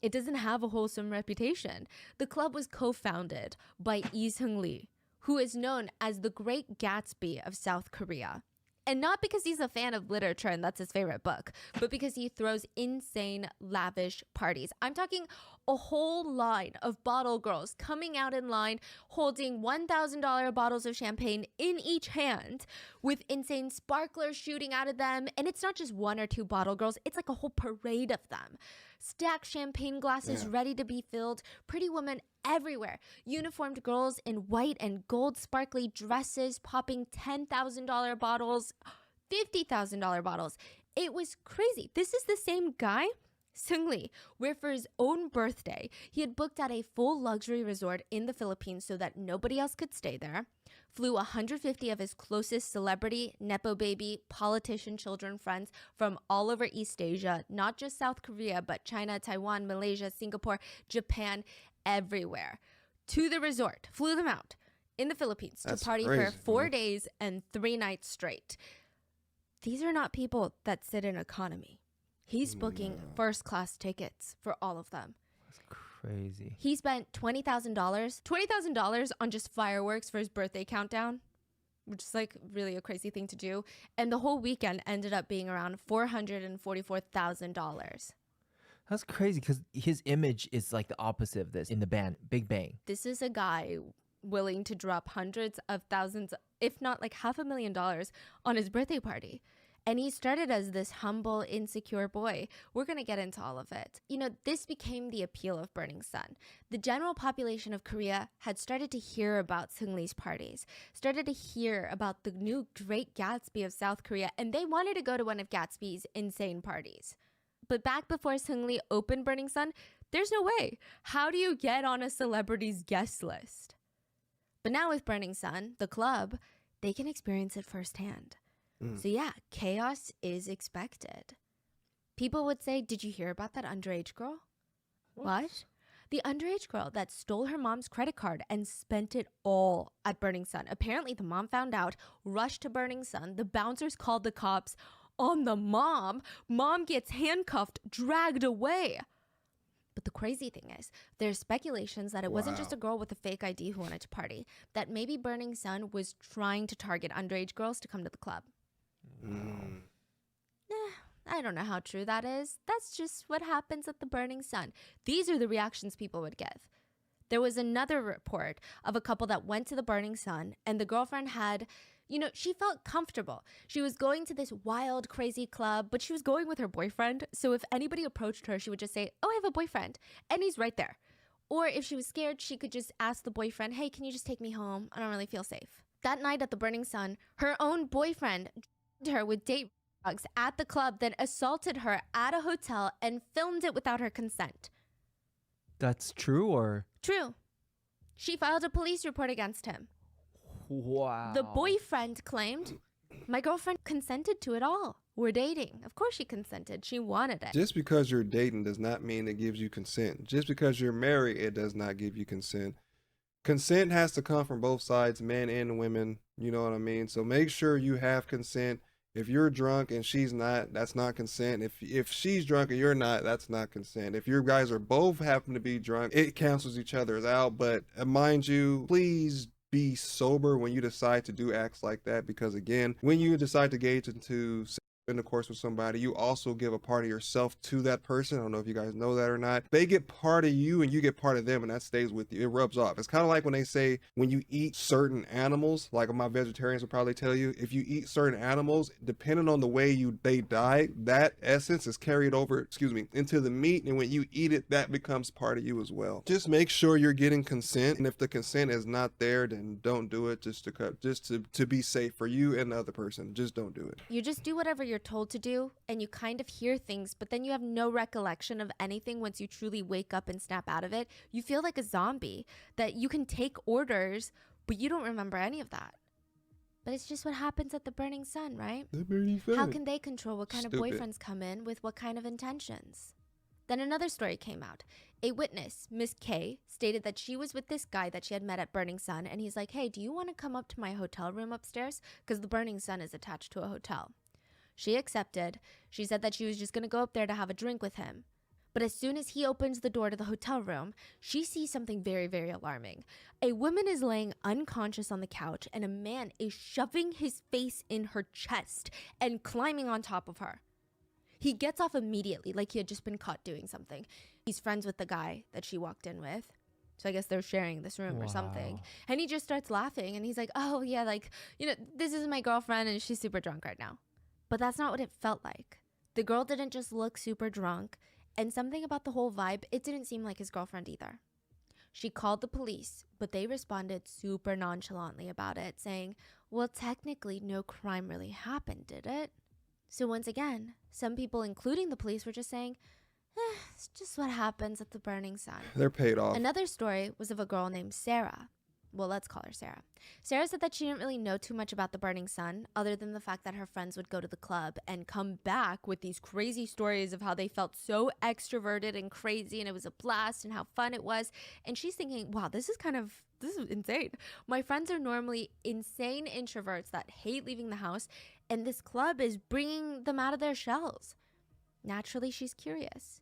It doesn't have a wholesome reputation. The club was co-founded by Lee Seung-lee, who is known as the Great Gatsby of South Korea. And not because he's a fan of literature and that's his favorite book, but because he throws insane, lavish parties. I'm talking a whole line of bottle girls coming out in line, holding $1,000 bottles of champagne in each hand, with insane sparklers shooting out of them. And it's not just one or two bottle girls, it's like a whole parade of them. Stacked champagne glasses ready to be filled, pretty women everywhere, uniformed girls in white and gold sparkly dresses popping $10,000 bottles, $50,000 bottles. It was crazy. This is the same guy, Seung-lee, where for his own birthday, he had booked out a full luxury resort in the Philippines so that nobody else could stay there, flew 150 of his closest celebrity, nepo baby, politician children friends from all over East Asia, not just South Korea, but China, Taiwan, Malaysia, Singapore, Japan, everywhere, to the resort, flew them out in the Philippines to party for 4 days and 3 nights straight. These are not people that sit in economy. He's booking first-class tickets for all of them. That's crazy. He spent $20,000 on just fireworks for his birthday countdown, which is like really a crazy thing to do. And the whole weekend ended up being around $444,000. That's crazy because his image is like the opposite of this in the band, Big Bang. This is a guy willing to drop hundreds of thousands, if not like $500,000 on his birthday party. And he started as this humble, insecure boy. We're going to get into all of it. You know, this became the appeal of Burning Sun. The general population of Korea had started to hear about Seung-lee's parties, started to hear about the new Great Gatsby of South Korea, and they wanted to go to one of Gatsby's insane parties. But back before Seung-lee opened Burning Sun, there's no way. How do you get on a celebrity's guest list? But now with Burning Sun, the club, they can experience it firsthand. So yeah, chaos is expected. People would say, did you hear about that underage girl? What? The underage girl that stole her mom's credit card and spent it all at Burning Sun. Apparently the mom found out, rushed to Burning Sun. The bouncers called the cops on the mom. Mom gets handcuffed, dragged away. But the crazy thing is, there's speculations that it wasn't just a girl with a fake ID who wanted to party, that maybe Burning Sun was trying to target underage girls to come to the club. I don't know how true that is. That's just what happens at the Burning Sun. These are the reactions people would give. There was another report of a couple that went to the Burning Sun, and the girlfriend had, you know, she felt comfortable. She was going to this wild, crazy club, but she was going with her boyfriend. So if anybody approached her, she would just say, oh, I have a boyfriend, and he's right there. Or if she was scared, she could just ask the boyfriend, hey, can you just take me home? I don't really feel safe. That night at the Burning Sun, her own boyfriend her with date drugs at the club, then assaulted her at a hotel and filmed it without her consent. That's true or? True. She filed a police report against him. Wow. The boyfriend claimed My girlfriend consented to it all. We're dating. Of course she consented. She wanted it. Just because you're dating does not mean it gives you consent. Just because you're married, it does not give you consent. Consent has to come from both sides, men and women. You know what I mean? So make sure you have consent. If you're drunk and she's not, that's not consent. If she's drunk and you're not, that's not consent. If you guys are both happen to be drunk, it cancels each other's out. But mind you, please be sober when you decide to do acts like that, because again, when you decide to engage into intercourse with somebody, you also give a part of yourself to that person. I don't know if you guys know that or not. They get part of you and you get part of them, and that stays with you. It rubs off. It's kind of like when they say when you eat certain animals, like my vegetarians will probably tell you, if you eat certain animals, depending on the way they die, that essence is carried over, into the meat, and when you eat it, that becomes part of you as well. Just make sure you're getting consent, and if the consent is not there, then don't do it, just to be safe for you and the other person. Just don't do it. You just do whatever you're told to do, and you kind of hear things, but then you have no recollection of anything once you truly wake up and snap out of it. You feel like a zombie, that you can take orders, but you don't remember any of that. But it's just what happens at the Burning Sun, right? The Burning Sun. How can they control what kind of Stupid. boyfriends come in with what kind of intentions? Then another story came out. A witness, Miss K, stated that she was with this guy that she had met at Burning Sun, and he's like, hey, do you want to come up to my hotel room upstairs? Because the Burning Sun is attached to a hotel. She accepted. She said that she was just going to go up there to have a drink with him. But as soon as he opens the door to the hotel room, she sees something very, very alarming. A woman is laying unconscious on the couch, and a man is shoving his face in her chest and climbing on top of her. He gets off immediately, like he had just been caught doing something. He's friends with the guy that she walked in with. So I guess they're sharing this room or something. And he just starts laughing, and he's like, oh yeah, like, this is my girlfriend and she's super drunk right now. But that's not what it felt like. The girl didn't just look super drunk, and something about the whole vibe, it didn't seem like his girlfriend either. She called the police, but they responded super nonchalantly about it, saying, well, technically no crime really happened, did it? So once again, some people, including the police, were just saying, it's just what happens at the Burning Sun. They're paid off. Another story was of a girl named Sarah. Well, let's call her Sarah. Sarah said that she didn't really know too much about the Burning Sun, other than the fact that her friends would go to the club and come back with these crazy stories of how they felt so extroverted and crazy, and it was a blast and how fun it was. And she's thinking, wow, this is insane. My friends are normally insane introverts that hate leaving the house, and this club is bringing them out of their shells. Naturally, she's curious.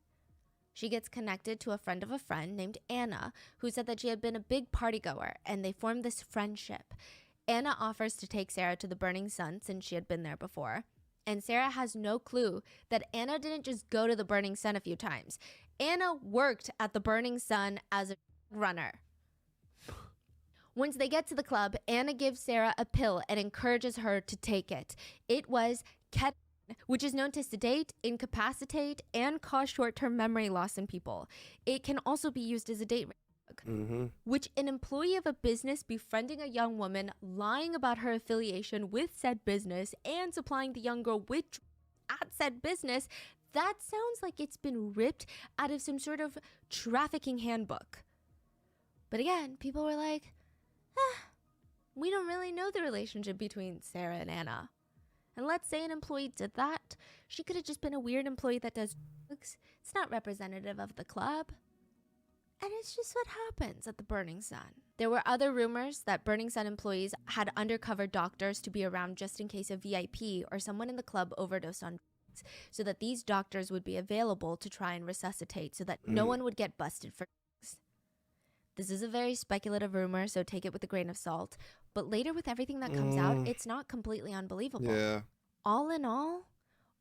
She gets connected to a friend of a friend named Anna, who said that she had been a big party goer, and they formed this friendship. Anna offers to take Sarah to the Burning Sun since she had been there before. And Sarah has no clue that Anna didn't just go to the Burning Sun a few times. Anna worked at the Burning Sun as a runner. Once they get to the club, Anna gives Sarah a pill and encourages her to take it. It was ketamine, which is known to sedate, incapacitate, and cause short-term memory loss in people. It can also be used as a date drug, which an employee of a business befriending a young woman, lying about her affiliation with said business, and supplying the young girl with drugs at said business, that sounds like it's been ripped out of some sort of trafficking handbook. But again, people were like, we don't really know the relationship between Sarah and Anna. And let's say an employee did that. She could have just been a weird employee that does drugs. It's not representative of the club. And it's just what happens at the Burning Sun. There were other rumors that Burning Sun employees had undercover doctors to be around just in case a VIP or someone in the club overdosed on drugs, so that these doctors would be available to try and resuscitate so that no one would get busted for drugs. This is a very speculative rumor, so take it with a grain of salt. But later, with everything that comes out, it's not completely unbelievable. Yeah. All in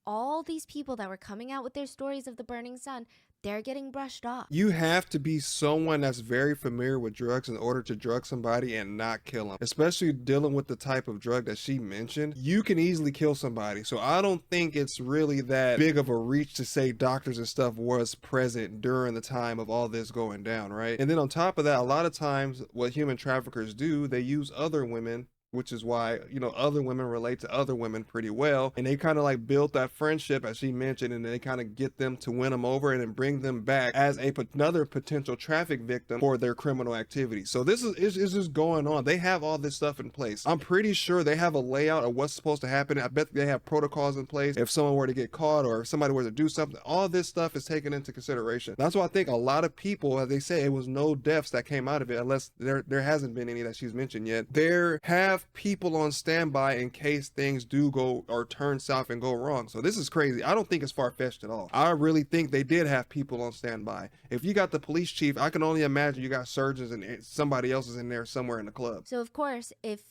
all these people that were coming out with their stories of the Burning Sun, they're getting brushed off. You have to be someone that's very familiar with drugs in order to drug somebody and not kill them. Especially dealing with the type of drug that she mentioned. You can easily kill somebody. So I don't think it's really that big of a reach to say doctors and stuff was present during the time of all this going down, right? And then on top of that, a lot of times what human traffickers do, they use other women which is why, other women relate to other women pretty well. And they kind of like built that friendship, as she mentioned, and they kind of get them to win them over and then bring them back as another potential traffic victim for their criminal activity. So this is just going on. They have all this stuff in place. I'm pretty sure they have a layout of what's supposed to happen. I bet they have protocols in place if someone were to get caught or if somebody were to do something. All this stuff is taken into consideration. That's why I think a lot of people, as they say, it was no deaths that came out of it, unless there hasn't been any that she's mentioned yet. There have people on standby in case things do go or turn south and go wrong. So this is crazy. I don't think it's far-fetched at all. I really think they did have people on standby. If you got the police chief, I can only imagine you got surgeons and somebody else is in there somewhere in the club. So of course, if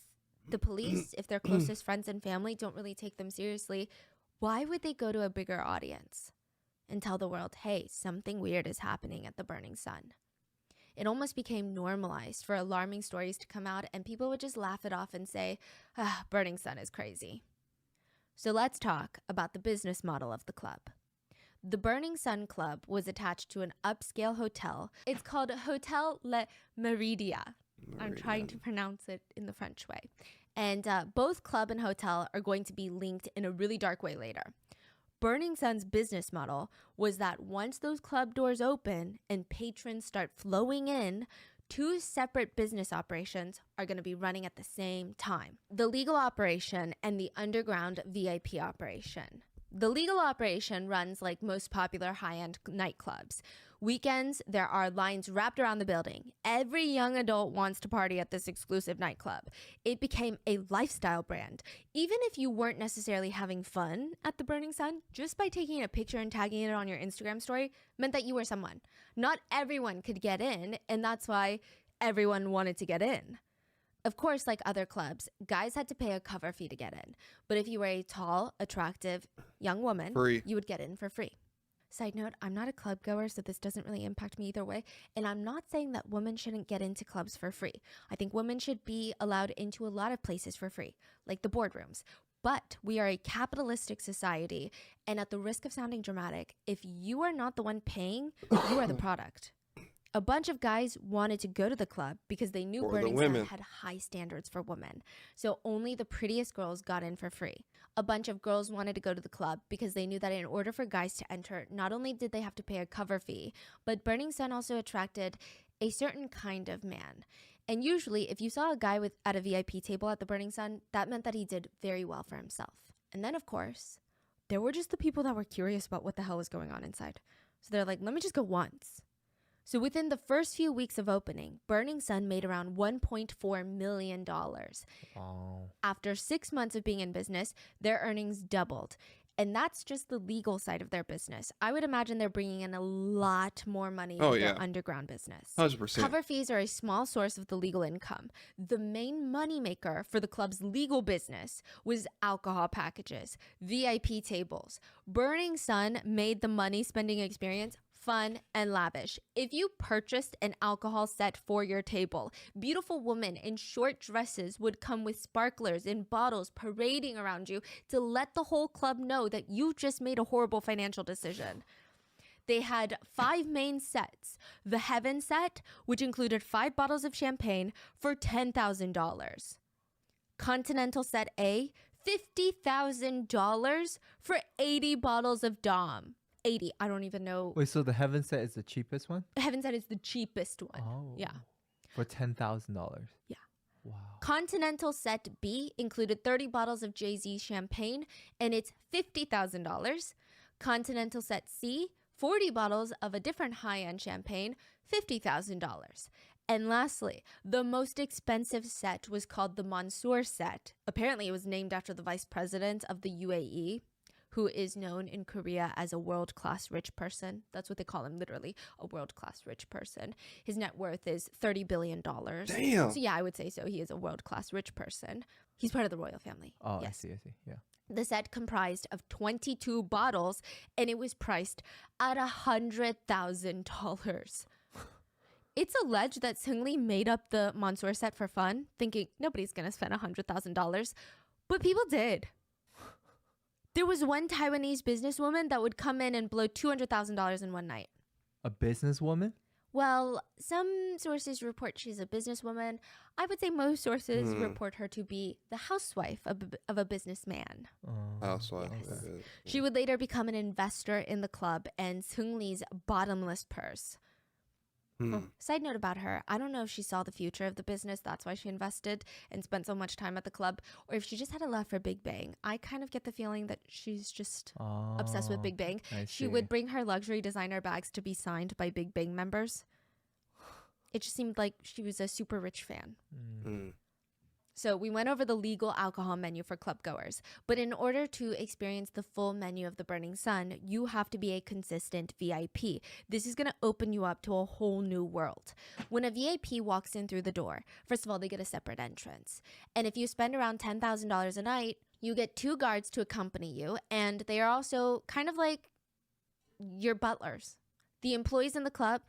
the police, if their closest friends and family don't really take them seriously, why would they go to a bigger audience and tell the world, hey, something weird is happening at the Burning Sun? It almost became normalized for alarming stories to come out, and people would just laugh it off and say, Burning Sun is crazy. So let's talk about the business model of the club. The Burning Sun Club was attached to an upscale hotel. It's called Hotel Le Meridia. I'm trying to pronounce it in the French way. And both club and hotel are going to be linked in a really dark way later. Burning Sun's business model was that once those club doors open and patrons start flowing in, two separate business operations are going to be running at the same time. The legal operation and the underground VIP operation. The legal operation runs like most popular high-end nightclubs. Weekends, there are lines wrapped around the building. Every young adult wants to party at this exclusive nightclub. It became a lifestyle brand. Even if you weren't necessarily having fun at the Burning Sun, just by taking a picture and tagging it on your Instagram story meant that you were someone. Not everyone could get in, and that's why everyone wanted to get in. Of course, like other clubs, guys had to pay a cover fee to get in. But if you were a tall, attractive young woman, you would get in for free. Side note, I'm not a club goer, so this doesn't really impact me either way. And I'm not saying that women shouldn't get into clubs for free. I think women should be allowed into a lot of places for free, like the boardrooms. But we are a capitalistic society, and at the risk of sounding dramatic, if you are not the one paying, you are the product. A bunch of guys wanted to go to the club because they knew Burning Sun had high standards for women. So only the prettiest girls got in for free. A bunch of girls wanted to go to the club because they knew that in order for guys to enter, not only did they have to pay a cover fee, but Burning Sun also attracted a certain kind of man. And usually, if you saw a guy at a VIP table at the Burning Sun, that meant that he did very well for himself. And then, of course, there were just the people that were curious about what the hell was going on inside. So they're like, let me just go once. So within the first few weeks of opening, Burning Sun made around $1.4 million. Wow. After 6 months of being in business, their earnings doubled. And that's just the legal side of their business. I would imagine they're bringing in a lot more money with their underground business. 100%. Cover fees are a small source of the legal income. The main moneymaker for the club's legal business was alcohol packages, VIP tables. Burning Sun made the money spending experience fun and lavish. If you purchased an alcohol set for your table, beautiful women in short dresses would come with sparklers in bottles parading around you to let the whole club know that you just made a horrible financial decision. They had 5 main sets. The Heaven set, which included 5 bottles of champagne for $10,000. Continental set A, $50,000 for 80 bottles of Dom. 80. I don't even know. Wait, so the Heaven set is the cheapest one? Heaven set is the cheapest one. Oh. Yeah. For $10,000. Yeah. Wow. Continental set B included 30 bottles of Jay-Z champagne, and it's $50,000. Continental set C, 40 bottles of a different high-end champagne, $50,000. And lastly, the most expensive set was called the Mansour set. Apparently, it was named after the vice president of the UAE, who is known in Korea as a world-class rich person. That's what they call him, literally, a world-class rich person. His net worth is $30 billion. Damn. So yeah, I would say so. He is a world-class rich person. He's part of the royal family. Oh, yes. I see, yeah. The set comprised of 22 bottles, and it was priced at $100,000. It's alleged that Seungri made up the Mansour set for fun, thinking nobody's going to spend $100,000. But people did. There was one Taiwanese businesswoman that would come in and blow $200,000 in one night. A businesswoman? Well, some sources report she's a businesswoman. I would say most sources report her to be the housewife of a businessman. Housewife. Yes. Okay. She would later become an investor in the club and Seung Lee's bottomless purse. Oh, side note about her, I don't know if she saw the future of the business, that's why she invested and spent so much time at the club, or if she just had a love for Big Bang. I kind of get the feeling that she's just obsessed with Big Bang. She would bring her luxury designer bags to be signed by Big Bang members. It just seemed like she was a super rich fan. So we went over the legal alcohol menu for club goers, but in order to experience the full menu of the Burning Sun, you have to be a consistent VIP. This is going to open you up to a whole new world. When a VIP walks in through the door, first of all, they get a separate entrance. And if you spend around $10,000 a night, you get 2 guards to accompany you, and they are also kind of like your butlers. The employees in the club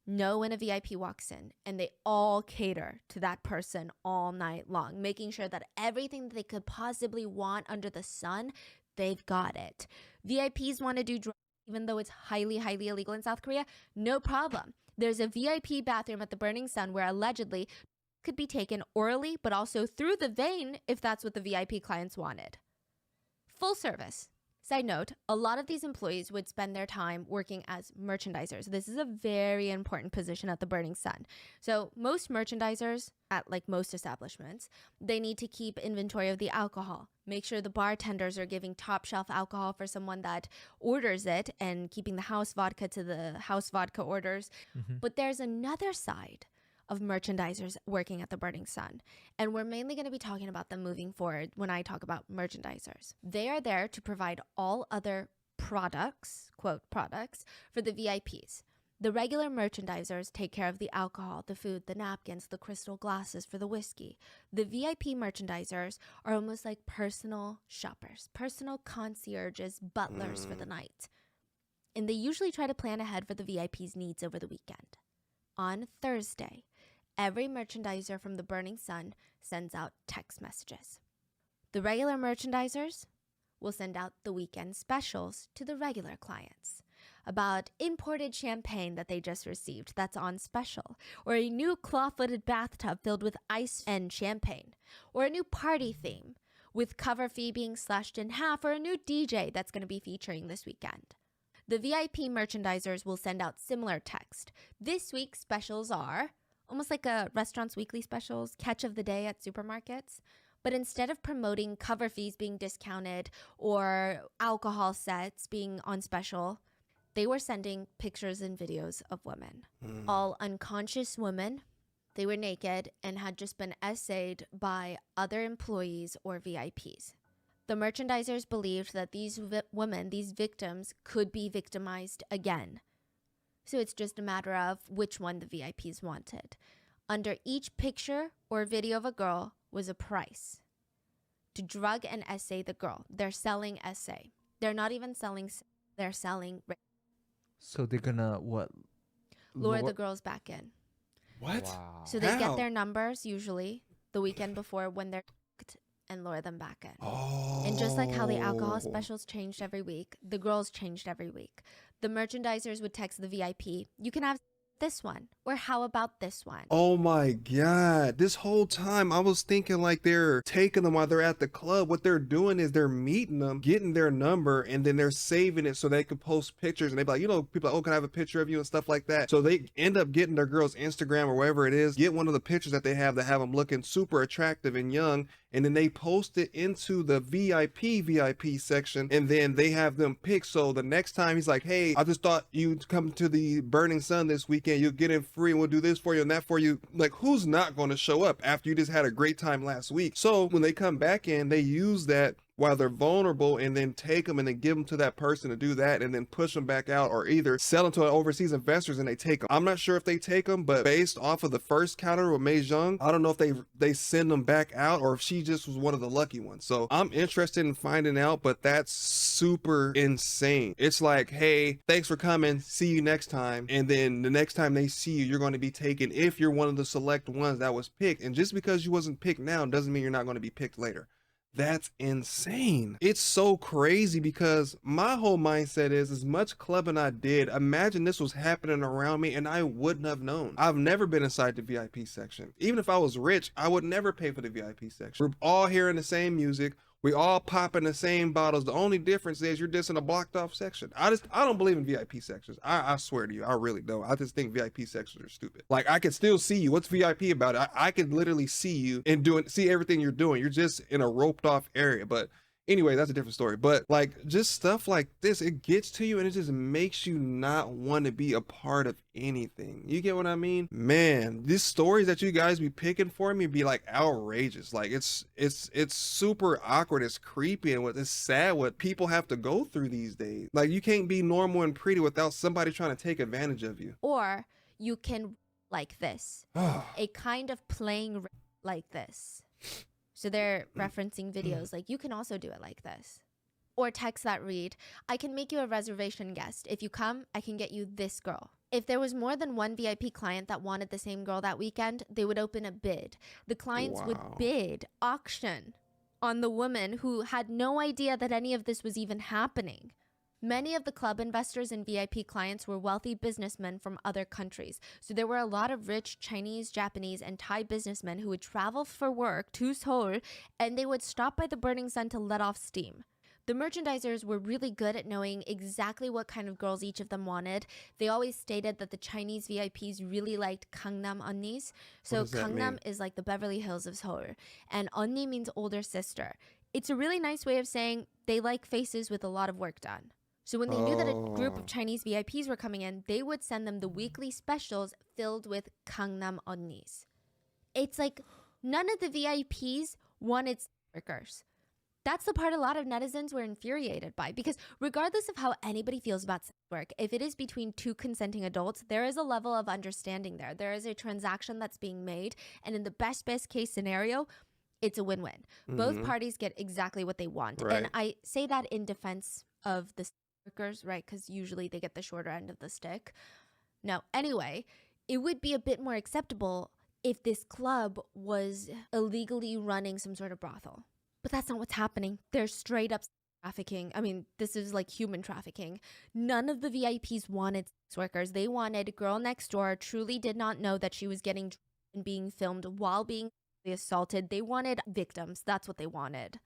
know when a VIP walks in, and they all cater to that person all night long, making sure that everything that they could possibly want under the sun, they've got it. VIPs want to do drugs, even though it's highly, highly illegal in South Korea, no problem. There's a VIP bathroom at the Burning Sun where allegedly could be taken orally, but also through the vein if that's what the VIP clients wanted. Full service. Side note, a lot of these employees would spend their time working as merchandisers. This is a very important position at the Burning Sun. So most merchandisers at like most establishments, they need to keep inventory of the alcohol, make sure the bartenders are giving top shelf alcohol for someone that orders it and keeping the house vodka to the house vodka orders. But there's another side of merchandisers working at the Burning Sun. And we're mainly going to be talking about them moving forward when I talk about merchandisers. They are there to provide all other products, quote, products, for the VIPs. The regular merchandisers take care of the alcohol, the food, the napkins, the crystal glasses for the whiskey. The VIP merchandisers are almost like personal shoppers, personal concierges, butlers for the night. And they usually try to plan ahead for the VIPs' needs over the weekend. On Thursday, every merchandiser from the Burning Sun sends out text messages. The regular merchandisers will send out the weekend specials to the regular clients about imported champagne that they just received that's on special, or a new claw-footed bathtub filled with ice and champagne, or a new party theme with cover fee being slashed in half, or a new DJ that's going to be featuring this weekend. The VIP merchandisers will send out similar text. This week's specials are almost like a restaurant's weekly specials, catch of the day at supermarkets. But instead of promoting cover fees being discounted or alcohol sets being on special, they were sending pictures and videos of women. All unconscious women. They were naked and had just been essayed by other employees or VIPs. The merchandisers believed that these women, these victims, could be victimized again. So it's just a matter of which one the VIPs wanted. Under each picture or video of a girl was a price. To drug and essay the girl. They're selling essay. They're not even selling, they're selling. So they're gonna what? Lure the girls back in. What? Wow. So they How? get their numbers usually the weekend before when they're and lure them back in. Oh. And just like how the alcohol specials changed every week, the girls changed every week. The merchandisers would text the VIP, you can have this one, or how about this one? Oh my God. This whole time I was thinking like they're taking them while they're at the club. What they're doing is they're meeting them, getting their number, and then they're saving it so they can post pictures. And they be like, you know, people are like, oh, can I have a picture of you and stuff like that. So they end up getting their girl's Instagram or wherever it is, get one of the pictures that they have that have them looking super attractive and young. And then they post it into the VIP section, and then they have them pick. So the next time he's like, hey, I just thought you'd come to the Burning Sun this weekend. You'll get in free and we'll do this for you and that for you. Like, who's not going to show up after you just had a great time last week? So when they come back in, they use that while they're vulnerable and then take them and then give them to that person to do that and then push them back out, or either sell them to overseas investors and they take them. I'm not sure if they take them, but based off of the first counter with Mei Zhang, I don't know if they send them back out or if she just was one of the lucky ones. So I'm interested in finding out, but that's super insane. It's like, hey, thanks for coming. See you next time. And then the next time they see you, you're going to be taken if you're one of the select ones that was picked. And just because you wasn't picked now doesn't mean you're not going to be picked later. That's insane. It's so crazy because my whole mindset is as much clubbing I did, imagine this was happening around me and I wouldn't have known. I've never been inside the VIP section. Even if I was rich, I would never pay for the VIP section. We're all hearing the same music. We all popping the same bottles. The only difference is you're just in a blocked off section. I don't believe in VIP sections. I swear to you, I really don't. I just think VIP sections are stupid. Like I could still see you. What's VIP about it? I could literally see you and see everything you're doing. You're just in a roped off area. But anyway, that's a different story. But like just stuff like this, it gets to you and it just makes you not want to be a part of anything. You get what I mean? Man, these stories that you guys be picking for me be like outrageous. Like it's super awkward. It's creepy and it's sad what people have to go through these days. Like you can't be normal and pretty without somebody trying to take advantage of you. Or you can like this, a kind of playing like this. So they're referencing videos like you can also do it like this. Or text that read, I can make you a reservation guest. If you come, I can get you this girl. If there was more than one VIP client that wanted the same girl that weekend, they would open a bid. The clients would bid, auction on the woman who had no idea that any of this was even happening. Many of the club investors and VIP clients were wealthy businessmen from other countries. So there were a lot of rich Chinese, Japanese, and Thai businessmen who would travel for work to Seoul, and they would stop by the Burning Sun to let off steam. The merchandisers were really good at knowing exactly what kind of girls each of them wanted. They always stated that the Chinese VIPs really liked Gangnam Onnis. So Gangnam is like the Beverly Hills of Seoul, and Onni means older sister. It's a really nice way of saying they like faces with a lot of work done. So when they knew that a group of Chinese VIPs were coming in, they would send them the weekly specials filled with Gangnam Onnis. It's like none of the VIPs wanted workers. That's the part a lot of netizens were infuriated by, because regardless of how anybody feels about sex work, if it is between two consenting adults, there is a level of understanding there. There is a transaction that's being made, and in the best case scenario, it's a win-win. Both parties get exactly what they want. Right. And I say that in defense of the workers, right? Because usually they get the shorter end of the stick. No, anyway, it would be a bit more acceptable if this club was illegally running some sort of brothel. But that's not what's happening. They're straight up trafficking. I mean, this is like human trafficking. None of the VIPs wanted sex workers. They wanted girl next door, truly did not know that she was getting and being filmed while being assaulted. They wanted victims. That's what they wanted.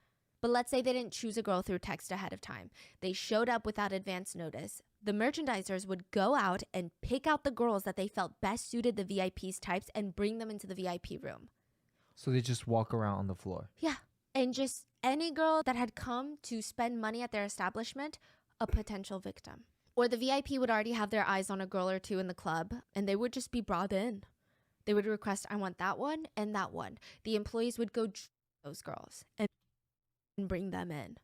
But let's say they didn't choose a girl through text ahead of time. They showed up without advance notice. The merchandisers would go out and pick out the girls that they felt best suited the VIP's types and bring them into the VIP room. So they just walk around on the floor. Yeah. And just any girl that had come to spend money at their establishment, a potential victim. Or the VIP would already have their eyes on a girl or two in the club, and they would just be brought in. They would request, I want that one and that one. The employees would go those girls and bring them in.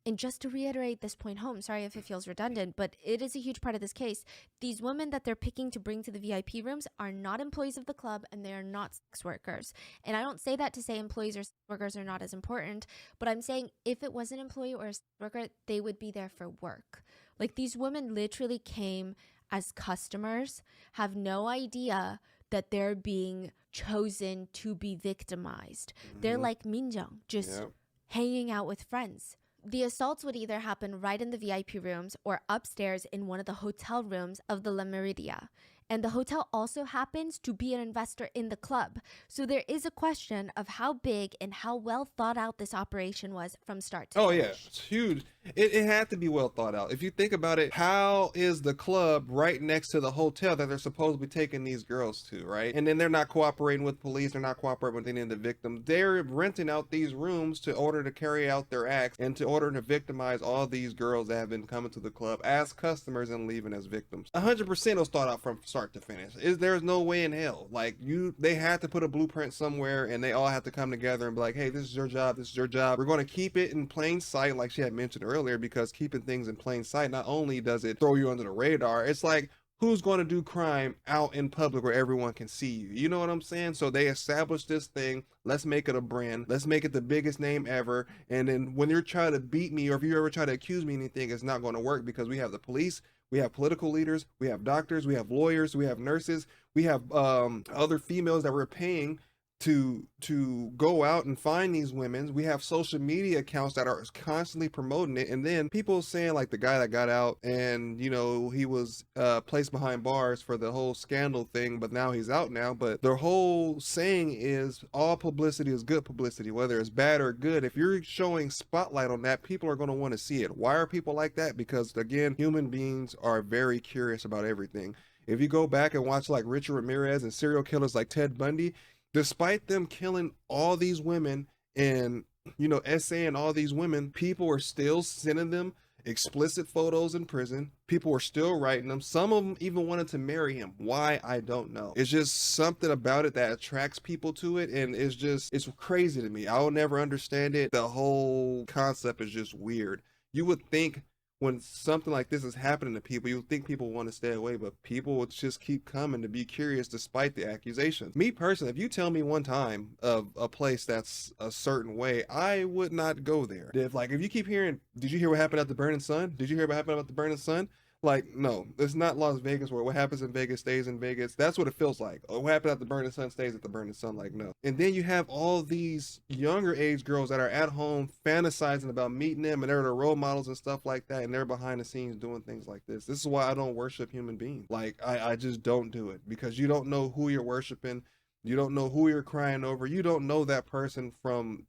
And just to reiterate this point home, sorry if it feels redundant, but it is a huge part of this case. These women that they're picking to bring to the VIP rooms are not employees of the club, and they are not sex workers. And I don't say that to say employees or sex workers are not as important, but I'm saying if it was an employee or a sex worker, they would be there for work. Like, these women literally came as customers, have no idea that they're being chosen to be victimized. They're like Minjeong, just hanging out with friends. The assaults would either happen right in the VIP rooms or upstairs in one of the hotel rooms of the La Meridia. And the hotel also happens to be an investor in the club. So there is a question of how big and how well thought out this operation was from start to finish. Yeah, it's huge. It had to be well thought out. If you think about it, how is the club right next to the hotel that they're supposed to be taking these girls to, right? And then they're not cooperating with police, they're not cooperating with any of the victims. They're renting out these rooms to order to carry out their acts and to order to victimize all these girls that have been coming to the club as customers and leaving as victims. 100% was thought out from start to finish. There's no way in hell. Like, they had to put a blueprint somewhere, and they all have to come together and be like, hey, this is your job, this is your job. We're going to keep it in plain sight, like she had mentioned earlier, because keeping things in plain sight, not only does it throw you under the radar, it's like, who's going to do crime out in public where everyone can see you? You know what I'm saying? So they established this thing. Let's make it a brand. Let's make it the biggest name ever. And then when you're trying to beat me, or if you ever try to accuse me of anything, it's not going to work, because we have the police, we have political leaders, we have doctors, we have lawyers, we have nurses, we have other females that we're paying to go out and find these women. We have social media accounts that are constantly promoting it, and then people saying like the guy that got out and he was placed behind bars for the whole scandal thing, but now he's out now. But their whole saying is all publicity is good publicity, whether it's bad or good. If you're showing spotlight on that, people are going to want to see it. Why are people like that? Because again, human beings are very curious about everything. If you go back and watch like Richard Ramirez and serial killers like Ted Bundy, despite them killing all these women and, essaying all these women, people are still sending them explicit photos in prison. People were still writing them. Some of them even wanted to marry him. Why? I don't know. It's just something about it that attracts people to it. And it's crazy to me. I'll never understand it. The whole concept is just weird. You would think when something like this is happening to people, you would think people want to stay away, but people would just keep coming to be curious despite the accusations. Me personally, if you tell me one time of a place that's a certain way, I would not go there. If you keep hearing, did you hear what happened at the Burning Sun? Did you hear what happened about the Burning Sun? Like, no, it's not Las Vegas where what happens in Vegas stays in Vegas. That's what it feels like. What happened at the Burning Sun stays at the Burning Sun. Like, no. And then you have all these younger age girls that are at home fantasizing about meeting them, and they're their role models and stuff like that, and they're behind the scenes doing things like this. This is why I don't worship human beings. Like, I just don't do it, because you don't know who you're worshiping. You don't know who you're crying over. You don't know that person from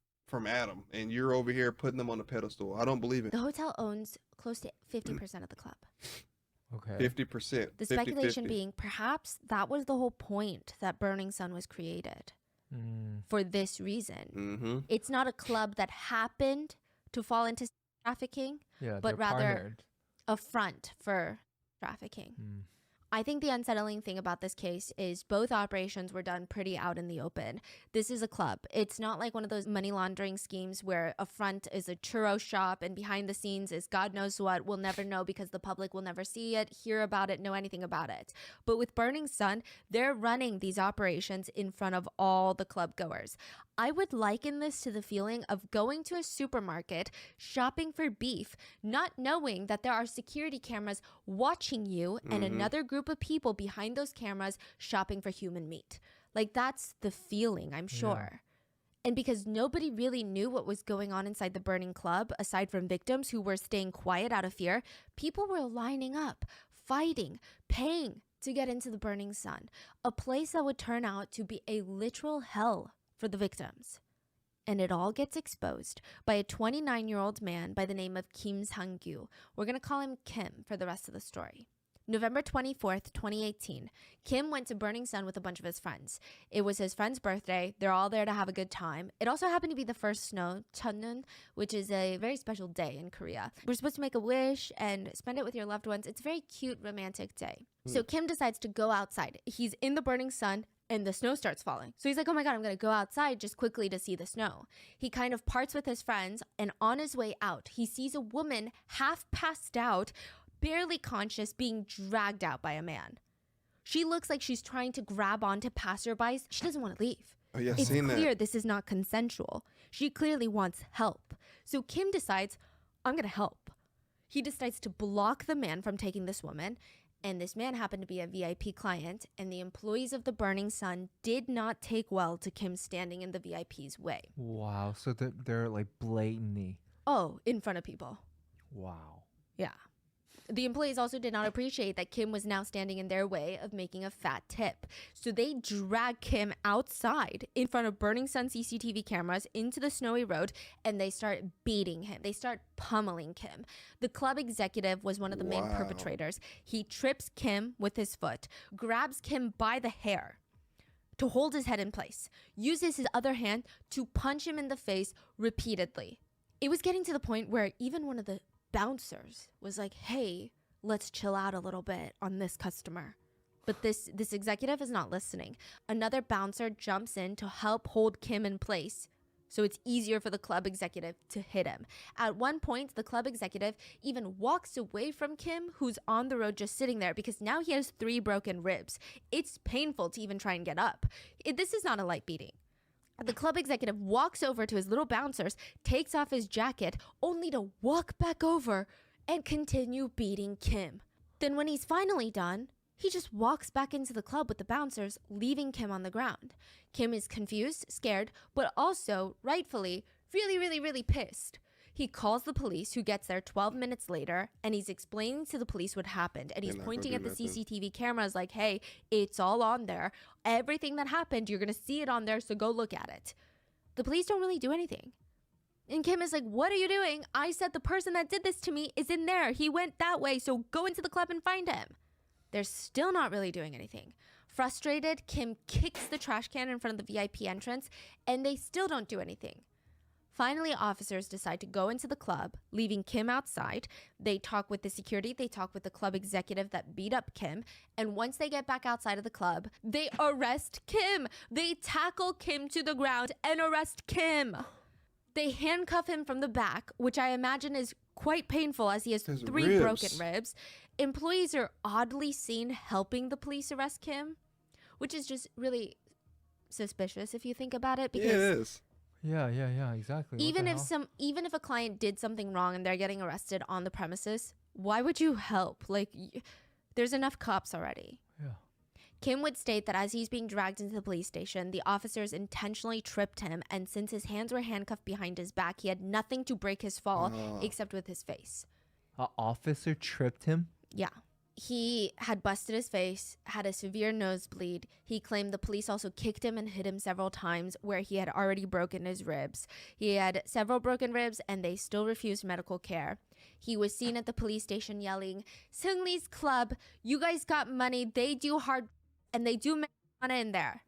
Adam, and you're over here putting them on a pedestal. I don't believe it. The hotel owns close to 50% of the club. Okay. 50%. The speculation being perhaps that was the whole point that Burning Sun was created for this reason. Mm-hmm. It's not a club that happened to fall into trafficking, Yeah, but they're rather partnered. a front for trafficking. I think the unsettling thing about this case is both operations were done pretty out in the open. This is a club. It's not like one of those money laundering schemes where a front is a churro shop and behind the scenes is God knows what. We'll never know because the public will never see it, hear about it, know anything about it. But with Burning Sun, they're running these operations in front of all the club goers. I would liken this to the feeling of going to a supermarket, shopping for beef, not knowing that there are security cameras watching you and another group of people behind those cameras shopping for human meat. Like, that's the feeling, I'm sure. And because nobody really knew what was going on inside the burning club, aside from victims who were staying quiet out of fear, people were lining up, fighting, paying to get into the Burning Sun, a place that would turn out to be a literal hell for the victims. And it all gets exposed by a 29-year-old man by the name of Kim Sang-gyu. We're going to call him Kim for the rest of the story. November 24th, 2018, Kim went to Burning Sun with a bunch of his friends. It was his friend's birthday. They're all there to have a good time. It also happened to be the first snow, Cheonneun, which is a very special day in Korea. We're supposed to make a wish and spend it with your loved ones. It's a very cute, romantic day. So Kim decides to go outside. He's in the Burning Sun, and the snow starts falling. So he's like, oh my God, I'm going to go outside just quickly to see the snow. He kind of parts with his friends, and on his way out, he sees a woman half passed out, barely conscious, being dragged out by a man. She looks like she's trying to grab onto passerbys. She doesn't want to leave. Oh yeah, It's seen clear that. this is not consensual. She clearly wants help. So Kim decides, I'm going to help. He decides to block the man from taking this woman. And this man happened to be a VIP client, and the employees of the Burning Sun did not take well to Kim standing in the VIP's way. Wow. So they're like blatantly. Oh, in front of people. Wow. Yeah. The employees also did not appreciate that Kim was now standing in their way of making a fat tip. So they drag Kim outside in front of Burning Sun CCTV cameras into the snowy road, and they start beating him. They start pummeling Kim. The club executive was one of the main perpetrators. He trips Kim with his foot, grabs Kim by the hair to hold his head in place, uses his other hand to punch him in the face repeatedly. It was getting to the point where even one of the bouncers was like, hey, let's chill out a little bit on this customer. But this executive is not listening. Another bouncer jumps in to help hold Kim in place, so it's easier for the club executive to hit him. At one point, the club executive even walks away from Kim, who's on the road just sitting there, because now he has 3 broken ribs. It's painful to even try and get up. This is not a light beating. The club executive walks over to his little bouncers, takes off his jacket, only to walk back over and continue beating Kim. Then when he's finally done, He just walks back into the club with the bouncers, leaving Kim on the ground. Kim is confused, scared, but also, rightfully, really, really, really pissed. He calls the police, who gets there 12 minutes later, and he's explaining to the police what happened. And he's pointing at the CCTV cameras like, hey, it's all on there. Everything that happened, you're going to see it on there, so go look at it. The police don't really do anything. And Kim is like, what are you doing? I said the person that did this to me is in there. He went that way, so go into the club and find him. They're still not really doing anything. Frustrated, Kim kicks the trash can in front of the VIP entrance, and they still don't do anything. Finally, officers decide to go into the club, leaving Kim outside. They talk with the security, they talk with the club executive that beat up Kim, and once they get back outside of the club, they arrest Kim. They tackle Kim to the ground and arrest Kim. They handcuff him from the back, which I imagine is quite painful as he has three broken ribs. Employees are oddly seen helping the police arrest Kim, which is just really suspicious if you think about it. Because it is. Yeah, exactly. Even if a client did something wrong and they're getting arrested on the premises, why would you help? Like, there's enough cops already. Yeah. Kim would state that as he's being dragged into the police station, the officers intentionally tripped him, and since his hands were handcuffed behind his back, he had nothing to break his fall except with his face. An officer tripped him? Yeah. He had busted his face, had a severe nosebleed. He claimed the police also kicked him and hit him several times where he had already broken his ribs. He had several broken ribs and they still refused medical care. He was seen at the police station yelling, "Seungri's club, you guys got money, they do hard and they do marijuana in there."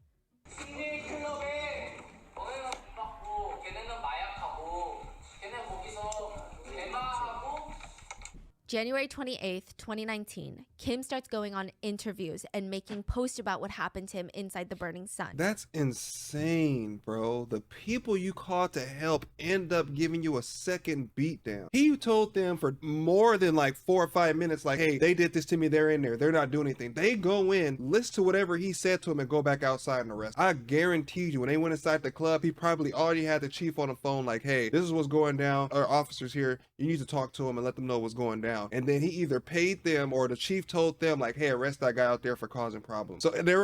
January 28th, 2019, Kim starts going on interviews and making posts about what happened to him inside the Burning Sun. That's insane, bro. The people you called to help end up giving you a second beatdown. He told them for more than like 4 or 5 minutes, like, hey, they did this to me, they're in there, they're not doing anything. They go in, listen to whatever he said to him, and go back outside and arrest. I guarantee you, when they went inside the club, he probably already had the chief on the phone, like, hey, this is what's going down. Our officers here, you need to talk to him and let them know what's going down. And then he either paid them or the chief told them, like, hey, arrest that guy out there for causing problems. So they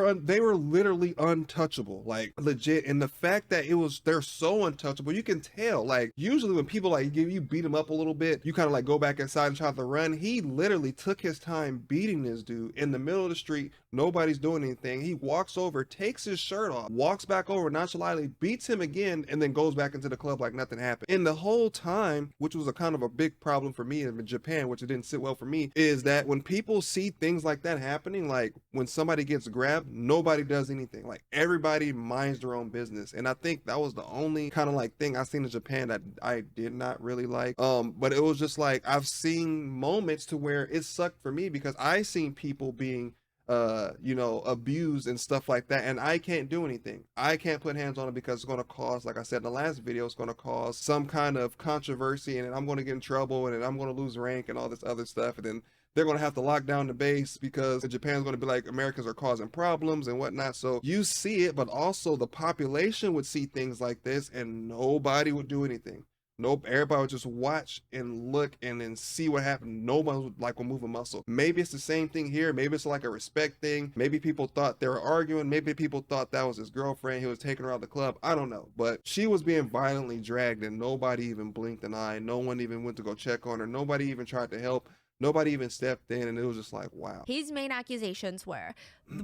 were literally untouchable, like legit. And the fact that they're so untouchable, you can tell. Like, usually when people like you beat him up a little bit, you kind of like go back inside and try to run. He literally took his time beating this dude in the middle of the street. Nobody's doing anything. He walks over, takes his shirt off, walks back over nonchalantly, beats him again, and then goes back into the club like nothing happened. And the whole time, which was a kind of a big problem for me in Japan, which it didn't sit well for me, is that when people see things like that happening, like when somebody gets grabbed, nobody does anything. Like, everybody minds their own business. And I think that was the only kind of like thing I seen in Japan that I did not really like. But it was just like, I've seen moments to where it sucked for me because I seen people being abused and stuff like that, and I can't do anything. I can't put hands on it because it's going to cause, like I said in the last video, it's going to cause some kind of controversy, and I'm going to get in trouble, and then I'm going to lose rank and all this other stuff, and then they're going to have to lock down the base because Japan's going to be like, Americans are causing problems and whatnot. So you see it, but also the population would see things like this and nobody would do anything. Nope, everybody would just watch and look and then see what happened. Nobody would move a muscle. Maybe it's the same thing here. Maybe it's like a respect thing. Maybe people thought they were arguing. Maybe people thought that was his girlfriend. He was taking her out of the club. I don't know. But she was being violently dragged and nobody even blinked an eye. No one even went to go check on her. Nobody even tried to help. Nobody even stepped in, and it was just like, wow. His main accusations were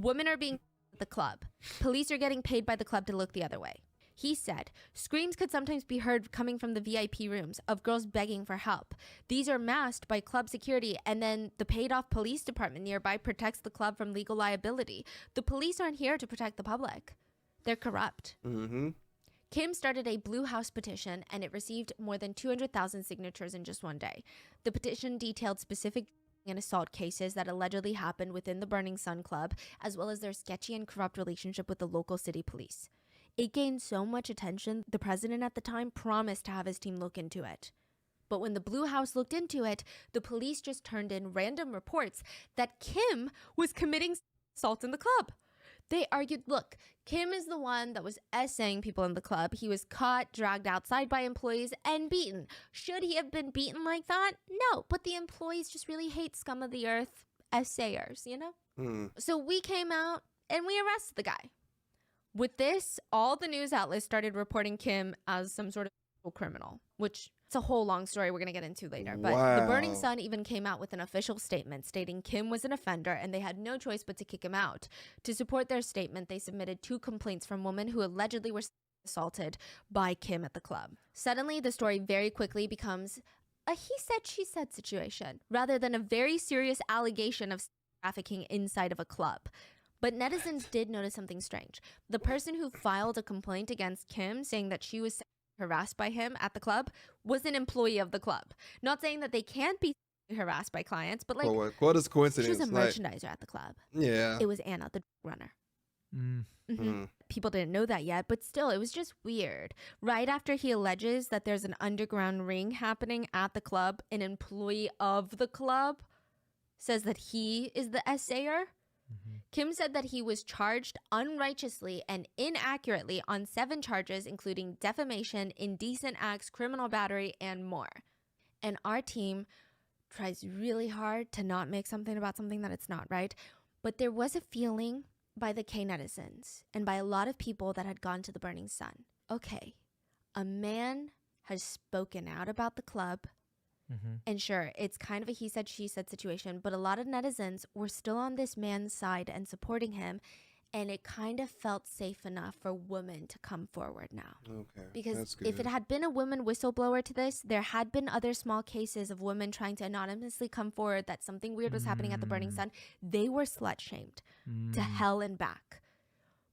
women are being at the club. Police are getting paid by the club to look the other way. He said, screams could sometimes be heard coming from the VIP rooms of girls begging for help. These are masked by club security, and then the paid-off police department nearby protects the club from legal liability. The police aren't here to protect the public. They're corrupt. Mm-hmm. Kim started a Blue House petition, and it received more than 200,000 signatures in just one day. The petition detailed specific and assault cases that allegedly happened within the Burning Sun Club, as well as their sketchy and corrupt relationship with the local city police. It gained so much attention, the president at the time promised to have his team look into it. But when the Blue House looked into it, the police just turned in random reports that Kim was committing assault in the club. They argued, look, Kim is the one that was essaying people in the club. He was caught, dragged outside by employees, and beaten. Should he have been beaten like that? No, but the employees just really hate scum of the earth essayers, you know? So we came out and we arrested the guy. With this, all the news outlets started reporting Kim as some sort of criminal, which it's a whole long story we're going to get into later. But the Burning Wow. Sun even came out with an official statement stating Kim was an offender and they had no choice but to kick him out. To support their statement, they submitted 2 complaints from women who allegedly were assaulted by Kim at the club. Suddenly, the story very quickly becomes a he said, she said situation rather than a very serious allegation of trafficking inside of a club. But netizens did notice something strange. The person who filed a complaint against Kim saying that she was harassed by him at the club was an employee of the club. Not saying that they can't be harassed by clients, but like, what is coincidence? she was a merchandiser at the club. Yeah. It was Anna, the runner. Mm. People didn't know that yet, but still, it was just weird. Right after he alleges that there's an underground ring happening at the club, an employee of the club says that he is the essayer. Kim said that he was charged unrighteously and inaccurately on 7 charges, including defamation, indecent acts, criminal battery, and more. And our team tries really hard to not make something about something that it's not, right? But there was a feeling by the K netizens and by a lot of people that had gone to the Burning Sun. Okay, a man has spoken out about the club. And sure, it's kind of a he said, she said situation, but a lot of netizens were still on this man's side and supporting him. And it kind of felt safe enough for women to come forward now. Okay. Because that's if it good. had been a woman whistleblower to this, there had been other small cases of women trying to anonymously come forward that something weird was happening at the Burning Sun. They were slut shamed to hell and back.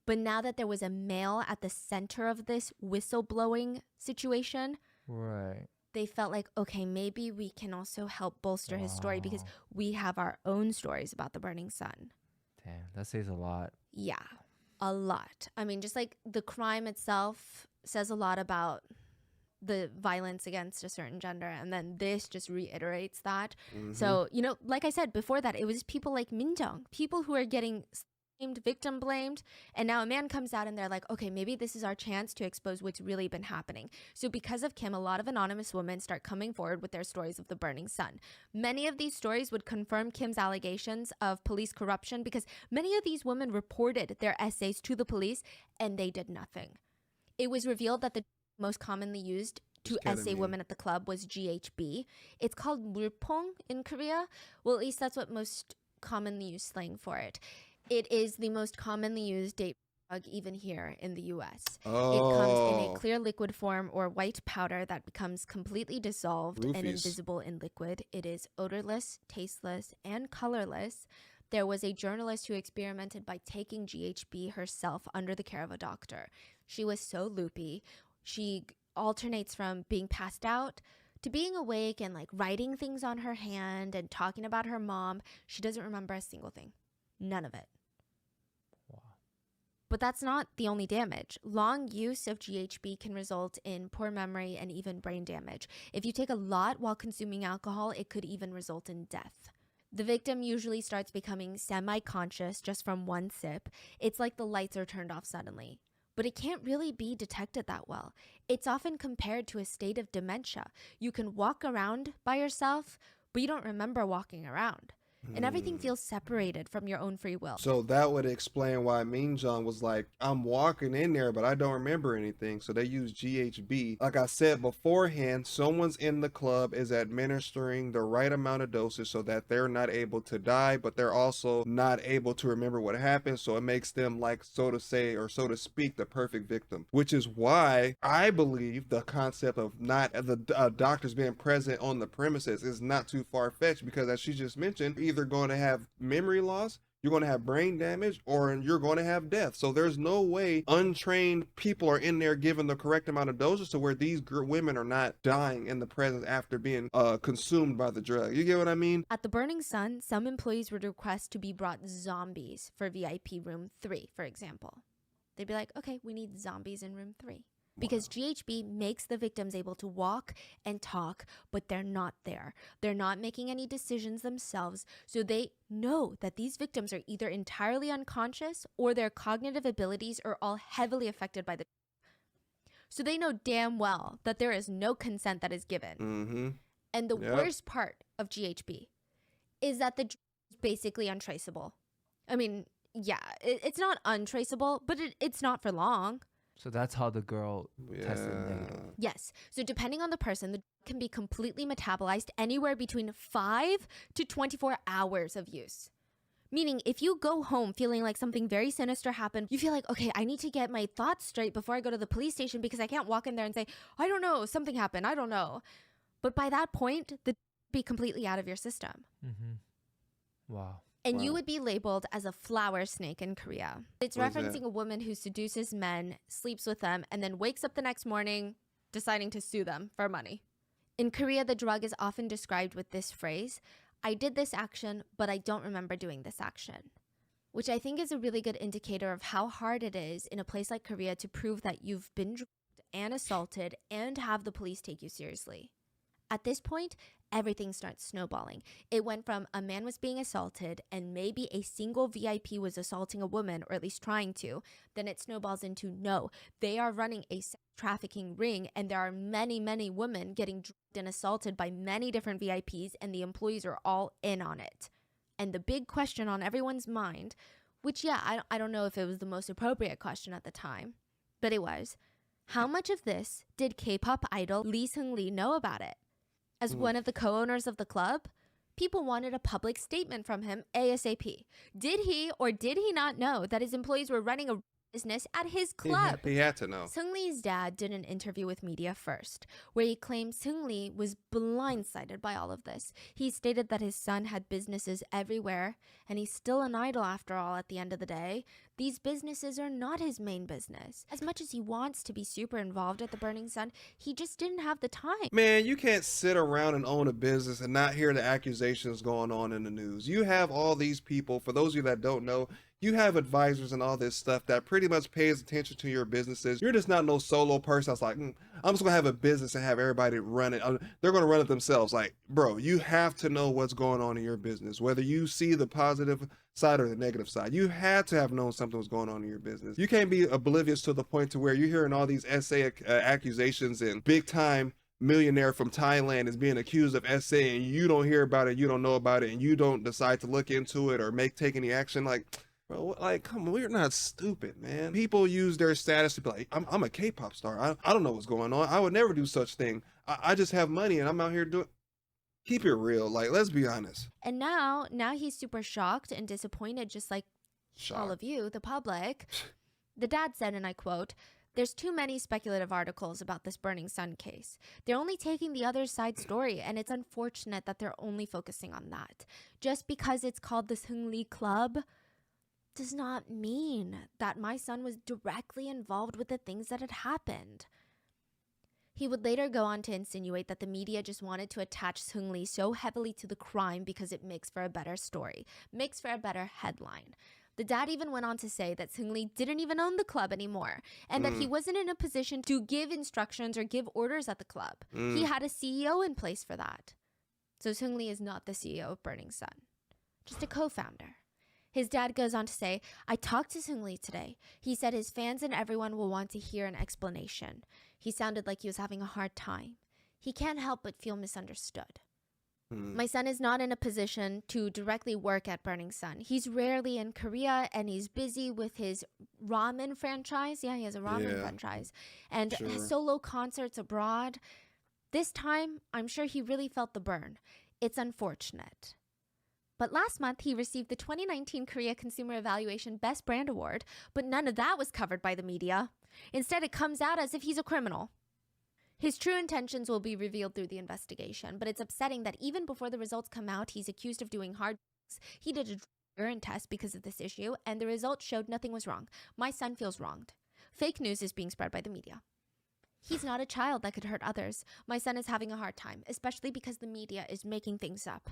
But now that there was a male at the center of this whistleblowing situation, Right. they felt like, okay, maybe we can also help bolster his story because we have our own stories about the Burning Sun. Damn, that says a lot. Yeah, a lot. I mean, just like the crime itself says a lot about the violence against a certain gender. And then this just reiterates that. So, you know, like I said before that, it was people like Minjung, people who are getting blamed, victim blamed. And now a man comes out and they're like, okay, maybe this is our chance to expose what's really been happening. So because of Kim, a lot of anonymous women start coming forward with their stories of the Burning Sun. Many of these stories would confirm Kim's allegations of police corruption because many of these women reported their essays to the police and they did nothing. It was revealed that the most commonly used to essay women at the club was GHB. It's called Murpong in Korea. Well, at least that's what most commonly used slang for it. It is the most commonly used date drug even here in the US. It comes in a clear liquid form or white powder that becomes completely dissolved and invisible in liquid. It is odorless, tasteless, and colorless. There was a journalist who experimented by taking GHB herself under the care of a doctor. She was so loopy. She alternates from being passed out to being awake and like writing things on her hand and talking about her mom. She doesn't remember a single thing. None of it. Wow. But that's not the only damage. Long use of GHB can result in poor memory and even brain damage. If you take a lot while consuming alcohol, it could even result in death. The victim usually starts becoming semi-conscious just from one sip. It's like the lights are turned off suddenly. But it can't really be detected that well. It's often compared to a state of dementia. You can walk around by yourself, but you don't remember walking around. And everything feels separated from your own free will. So that would explain why Minjung was like, I'm walking in there, but I don't remember anything. So they use GHB. Like I said beforehand, someone's in the club is administering the right amount of dosage so that they're not able to die, but they're also not able to remember what happened. So it makes them, like, so to say, or so to speak, the perfect victim, which is why I believe the concept of not the doctors being present on the premises is not too far-fetched, because as she just mentioned, either going to have memory loss, you're going to have brain damage, or you're going to have death. So there's no way untrained people are in there given the correct amount of doses to where these women are not dying in the presence after being consumed by the drug. You get what I mean? At the Burning Sun, some employees would request to be brought zombies for VIP room 3, for example. They'd be like, okay, we need zombies in room 3. Because GHB makes the victims able to walk and talk, but they're not there. They're not making any decisions themselves. So they know that these victims are either entirely unconscious or their cognitive abilities are all heavily affected by the. So they know damn well that there is no consent that is given. And the worst part of GHB is that the drug is basically untraceable. I mean, yeah, it's not untraceable, but it's not for long. So that's how the girl tested negative. Yes. So depending on the person, the can be completely metabolized anywhere between 5 to 24 hours of use. Meaning, if you go home feeling like something very sinister happened, you feel like, okay, I need to get my thoughts straight before I go to the police station because I can't walk in there and say, I don't know, something happened, I don't know. But by that point, the be completely out of your system. Wow. And you would be labeled as a flower snake in Korea. It's referencing a woman who seduces men, sleeps with them, and then wakes up the next morning deciding to sue them for money. In Korea, the drug is often described with this phrase, I did this action, but I don't remember doing this action. Which I think is a really good indicator of how hard it is in a place like Korea to prove that you've been drugged and assaulted and have the police take you seriously. At this point, everything starts snowballing. It went from a man was being assaulted and maybe a single VIP was assaulting a woman, or at least trying to. Then it snowballs into no, they are running a sex trafficking ring and there are many, many women getting drugged and assaulted by many different VIPs and the employees are all in on it. And the big question on everyone's mind, which I don't know if it was the most appropriate question at the time, but it was, how much of this did K-pop idol Lee Seung-lee know about it? As one of the co-owners of the club, people wanted a public statement from him ASAP. Did he or did he not know that his employees were running a business at his club? He had to know. Seung-lee's dad did an interview with media first, where he claimed Seung-lee was blindsided by all of this. He stated that his son had businesses everywhere, and he's still an idol after all at the end of the day. These businesses are not his main business. As much as he wants to be super involved at the Burning Sun, he just didn't have the time. Man, you can't sit around and own a business and not hear the accusations going on in the news. You have all these people, for those of you that don't know, you have advisors and all this stuff that pretty much pays attention to your businesses. You're just not no solo person that's like, I'm just gonna have a business and have everybody run it. They're gonna run it themselves. Like, bro, you have to know what's going on in your business, whether you see the positive side or the negative side. You had to have known something was going on in your business. You can't be oblivious to the point to where you're hearing all these SA accusations and big time millionaire from Thailand is being accused of SA and you don't hear about it, you don't know about it, and you don't decide to look into it or take any action. Like, bro, like, come on, we're not stupid, man. People use their status to be like, I'm a K-pop star. I don't know what's going on. I would never do such thing. I just have money and I'm out here doing. Keep it real. Like, let's be honest. And now he's super shocked and disappointed, just like all of you, the public. The dad said, and I quote, "There's too many speculative articles about this Burning Sun case. They're only taking the other side story, and it's unfortunate that they're only focusing on that. Just because it's called the Seung-lee Club does not mean that my son was directly involved with the things that had happened." He would later go on to insinuate that the media just wanted to attach Seung-lee so heavily to the crime because it makes for a better story, makes for a better headline. The dad even went on to say that Seung-lee didn't even own the club anymore and that he wasn't in a position to give instructions or give orders at the club. He had a CEO in place for that. So Seung-lee is not the CEO of Burning Sun, just a co-founder. His dad goes on to say, "I talked to Seung-lee today. He said his fans and everyone will want to hear an explanation. He sounded like he was having a hard time. He can't help but feel misunderstood. My son is not in a position to directly work at Burning Sun. He's rarely in Korea and he's busy with his ramen franchise." Yeah, he has a ramen franchise. And solo concerts abroad. This time, I'm sure he really felt the burn. It's unfortunate. But last month, he received the 2019 Korea Consumer Evaluation Best Brand Award, but none of that was covered by the media. Instead, it comes out as if he's a criminal. His true intentions will be revealed through the investigation, but it's upsetting that even before the results come out, he's accused of doing hard drugs. He did a urine test because of this issue, and the results showed nothing was wrong. My son feels wronged. Fake news is being spread by the media. He's not a child that could hurt others. My son is having a hard time, especially because the media is making things up.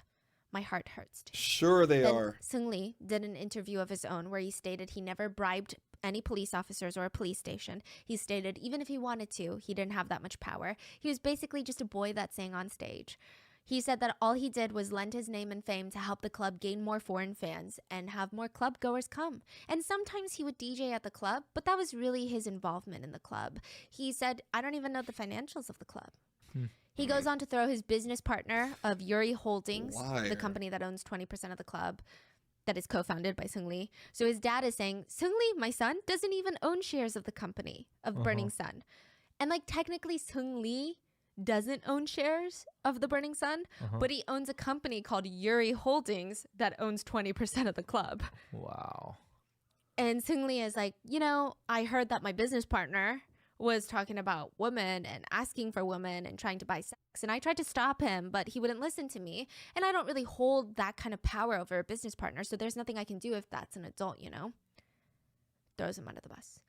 My heart hurts. Sure they are. Seung-lee did an interview of his own where he stated he never bribed any police officers or a police station. He stated even if he wanted to, he didn't have that much power. He was basically just a boy that sang on stage. He said that all he did was lend his name and fame to help the club gain more foreign fans and have more club goers come. And sometimes he would DJ at the club, but that was really his involvement in the club. He said, "I don't even know the financials of the club." He goes on to throw his business partner of Yuri Holdings, the company that owns 20% of the club, that is co-founded by Seungri. So his dad is saying, Seungri, my son, doesn't even own shares of the company of Burning Sun. And like technically Seungri doesn't own shares of the Burning Sun, but he owns a company called Yuri Holdings that owns 20% of the club. Wow. And Seungri is like, I heard that my business partner was talking about women and asking for women and trying to buy sex. And I tried to stop him, but he wouldn't listen to me. And I don't really hold that kind of power over a business partner. So there's nothing I can do if that's an adult, Throws him under the bus.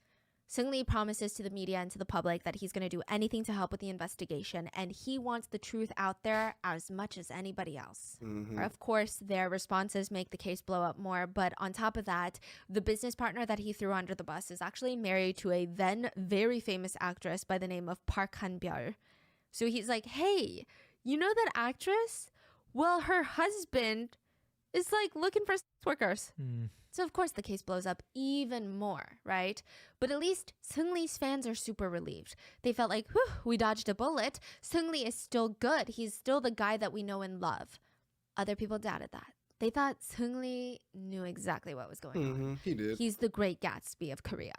Seungri promises to the media and to the public that he's going to do anything to help with the investigation, and he wants the truth out there as much as anybody else. Of course, their responses make the case blow up more, but on top of that, the business partner that he threw under the bus is actually married to a then very famous actress by the name of Park Han-byul. So he's like, hey, you know that actress? Well, her husband is like looking for sex workers. So of course the case blows up even more, right? But at least Seungri's fans are super relieved. They felt like, whew, we dodged a bullet. Seungri is still good. He's still the guy that we know and love. Other people doubted that. They thought Seungri knew exactly what was going on. He did. He's the Great Gatsby of Korea.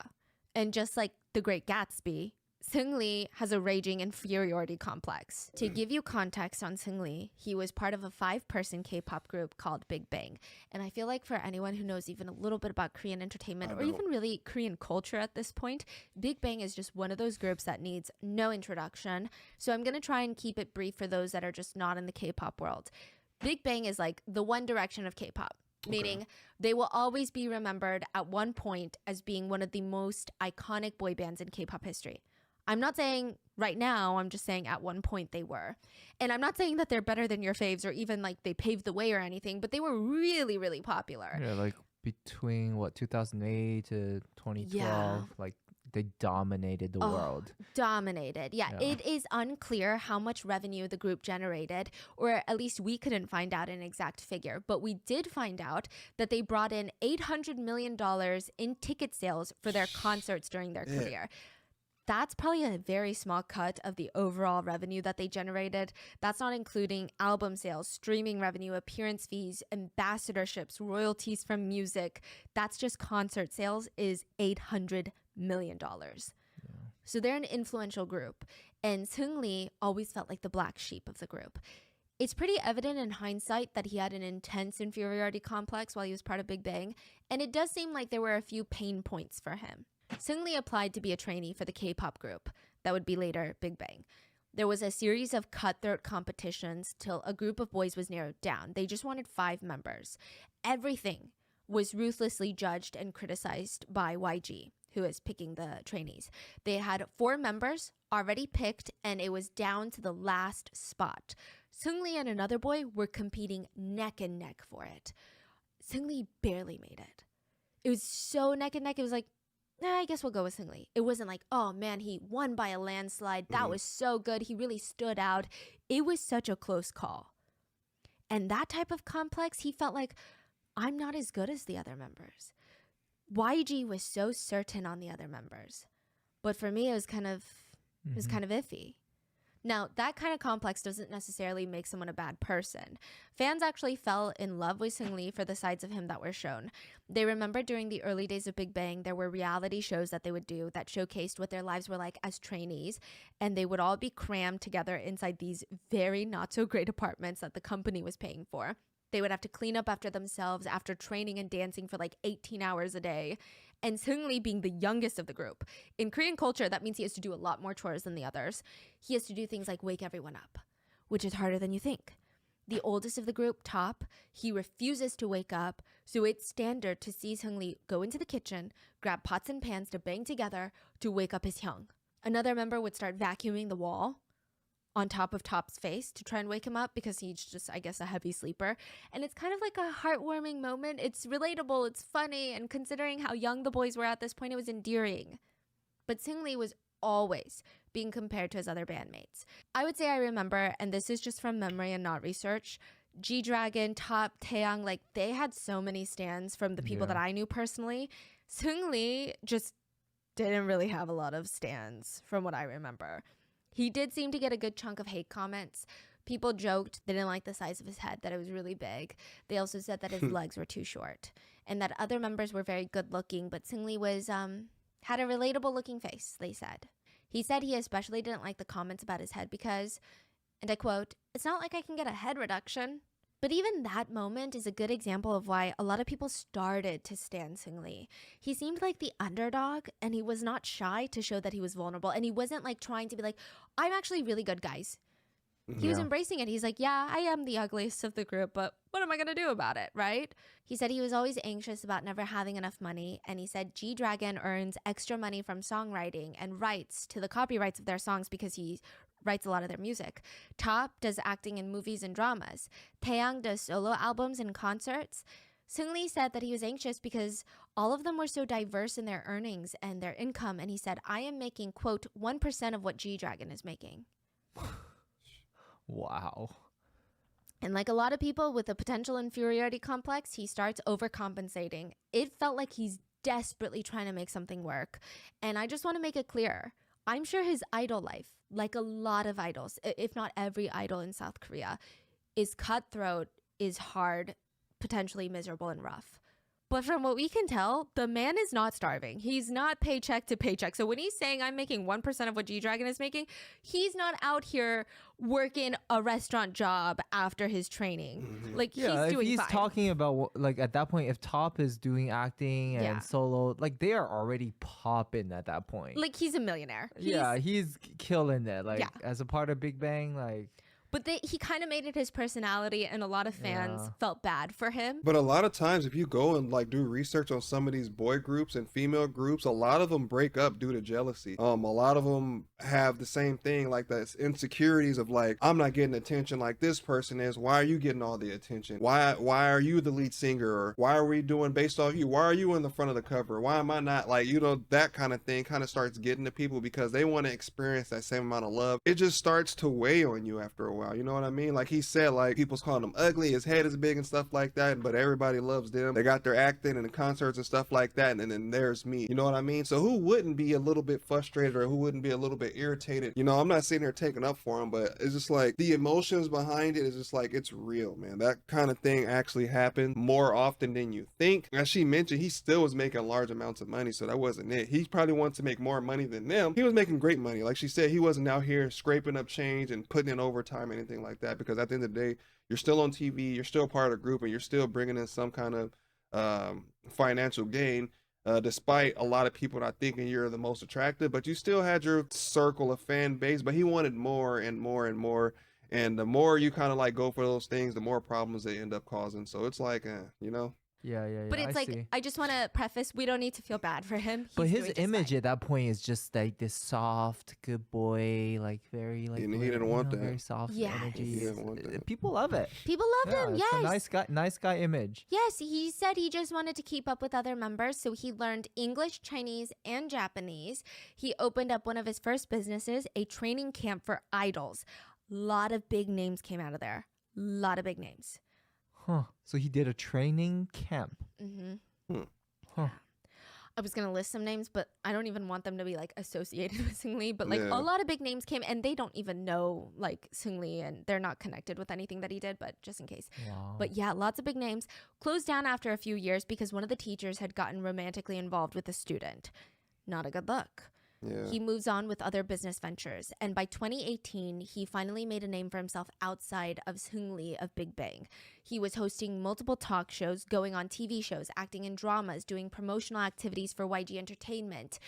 And just like the Great Gatsby, Seungri has a raging inferiority complex. To give you context on Seungri, he was part of a 5-person K-pop group called Big Bang. And I feel like for anyone who knows even a little bit about Korean entertainment or even really Korean culture at this point, Big Bang is just one of those groups that needs no introduction. So I'm going to try and keep it brief for those that are just not in the K-pop world. Big Bang is like the One Direction of K-pop. Meaning they will always be remembered at one point as being one of the most iconic boy bands in K-pop history. I'm not saying right now, I'm just saying at one point they were. And I'm not saying that they're better than your faves or even like they paved the way or anything, but they were really, really popular. Yeah, like between 2008 to 2012, Yeah. like they dominated the world. Dominated. Yeah, Yeah. it is unclear how much revenue the group generated, or at least we couldn't find out an exact figure. But we did find out that they brought in $800 million in ticket sales for their concerts during their career. That's probably a very small cut of the overall revenue that they generated. That's not including album sales, streaming revenue, appearance fees, ambassadorships, royalties from music. That's just concert sales is $800 million. So they're an influential group. And Seungri always felt like the black sheep of the group. It's pretty evident in hindsight that he had an intense inferiority complex while he was part of Big Bang. And it does seem like there were a few pain points for him. Seungri applied to be a trainee for the K-pop group that would be later Big Bang. There was a series of cutthroat competitions till a group of boys was narrowed down. They just wanted 5 members. Everything was ruthlessly judged and criticized by YG, who is picking the trainees. They had 4 members already picked, and it was down to the last spot. Seungri and another boy were competing neck and neck for it. Seungri barely made it. It was so neck and neck. It was like, I guess we'll go with Seungri. It wasn't like, oh man, he won by a landslide. That was so good. He really stood out. It was such a close call. And that type of complex, he felt like, I'm not as good as the other members. YG was so certain on the other members. But for me, it was kind of iffy. Now, that kind of complex doesn't necessarily make someone a bad person. Fans actually fell in love with Seungri for the sides of him that were shown. They remember during the early days of Big Bang, there were reality shows that they would do that showcased what their lives were like as trainees, and they would all be crammed together inside these very not so great apartments that the company was paying for. They would have to clean up after themselves after training and dancing for like 18 hours a day. And Seungri being the youngest of the group. In Korean culture, that means he has to do a lot more chores than the others. He has to do things like wake everyone up, which is harder than you think. The oldest of the group, Top, he refuses to wake up, so it's standard to see Seungri go into the kitchen, grab pots and pans to bang together to wake up his hyung. Another member would start vacuuming the wall on top of Top's face to try and wake him up because he's just, I guess, a heavy sleeper. And it's kind of like a heartwarming moment. It's relatable, it's funny, and considering how young the boys were at this point, it was endearing. But Seungri was always being compared to his other bandmates. I would say I remember, and this is just from memory and not research, G-Dragon, Top, Taeyang, like they had so many stans from the people that I knew personally. Seungri just didn't really have a lot of stans from what I remember. He did seem to get a good chunk of hate comments. People joked they didn't like the size of his head, that it was really big. They also said that his legs were too short and that other members were very good looking, but Seungri was had a relatable looking face, they said. He said he especially didn't like the comments about his head because, and I quote, "It's not like I can get a head reduction." But even that moment is a good example of why a lot of people started to stan Seungri. He seemed like the underdog, and he was not shy to show that he was vulnerable. And he wasn't like trying to be like, "I'm actually really good, guys." He was embracing it. He's like, "Yeah, I am the ugliest of the group, but what am I going to do about it?" Right? He said he was always anxious about never having enough money. And he said G-Dragon earns extra money from songwriting and rights to the copyrights of their songs because he writes a lot of their music. Top does acting in movies and dramas. Taeyang does solo albums and concerts. Seungri said that he was anxious because all of them were so diverse in their earnings and their income. And he said, "I am making, quote, 1% of what G-Dragon is making." Wow. And like a lot of people with a potential inferiority complex, he starts overcompensating. It felt like he's desperately trying to make something work. And I just want to make it clear, I'm sure his idol life, like a lot of idols, if not every idol in South Korea, is cutthroat, is hard, potentially miserable and rough. But from what we can tell, the man is not starving. He's not paycheck to paycheck. So when he's saying I'm making 1% of what G-Dragon is making, he's not out here working a restaurant job after his training. Like he's doing if he's fine. talking about like at that point, if Top is doing acting and solo, like they are already popping at that point. Like he's a millionaire. He's killing it. Like as a part of Big Bang, like. But he kind of made it his personality, and a lot of fans felt bad for him. But a lot of times, if you go and like do research on some of these boy groups and female groups, a lot of them break up due to jealousy. A lot of them have the same thing, like the insecurities of like, I'm not getting attention like this person is. Why are you getting all the attention? Why are you the lead singer? Or why are we doing based off you? Why are you in the front of the cover? Why am I not? Like, you know, that kind of thing kind of starts getting to people because they want to experience that same amount of love. It just starts to weigh on you after a while. You know what I mean? Like he said, like people's calling him ugly, his head is big and stuff like that, but everybody loves them. They got their acting and the concerts and stuff like that, and then there's me. You know what I mean? So who wouldn't be a little bit frustrated or who wouldn't be a little bit irritated? You know, I'm not sitting there taking up for him, but it's just like the emotions behind it is just like, it's real, man. That kind of thing actually happened more often than you think. As she mentioned, he still was making large amounts of money, so that wasn't it. He probably wanted to make more money than them. He was making great money. Like she said, he wasn't out here scraping up change and putting in overtime or anything like that, because at the end of the day, you're still on TV, you're still part of a group, and you're still bringing in some kind of financial gain, despite a lot of people not thinking you're the most attractive, but you still had your circle of fan base. But he wanted more and more and more, and the more you kind of like go for those things, the more problems they end up causing. So it's like, you know. Yeah. But it's I just want to preface, we don't need to feel bad for him. But his image at that point is just like this soft, good boy, like very like. And he didn't want that. Very soft energy. He didn't want that. People love it. People loved him. It's Yes, a nice guy image. yes. He said he just wanted to keep up with other members, so he learned English, Chinese, and Japanese. He opened up one of his first businesses, a training camp for idols. A lot of big names came out of there. A lot of big names. Huh. So he did a training camp. Huh. I was going to list some names, but I don't even want them to be like associated with Seungri. But like a lot of big names came, and they don't even know like Seungri, and they're not connected with anything that he did, but just in case. Wow. But yeah, lots of big names. Closed down after a few years because one of the teachers had gotten romantically involved with a student. Not a good look. Yeah. He moves on with other business ventures, and by 2018, he finally made a name for himself outside of Seungri of Big Bang. He was hosting multiple talk shows, going on TV shows, acting in dramas, doing promotional activities for YG Entertainment.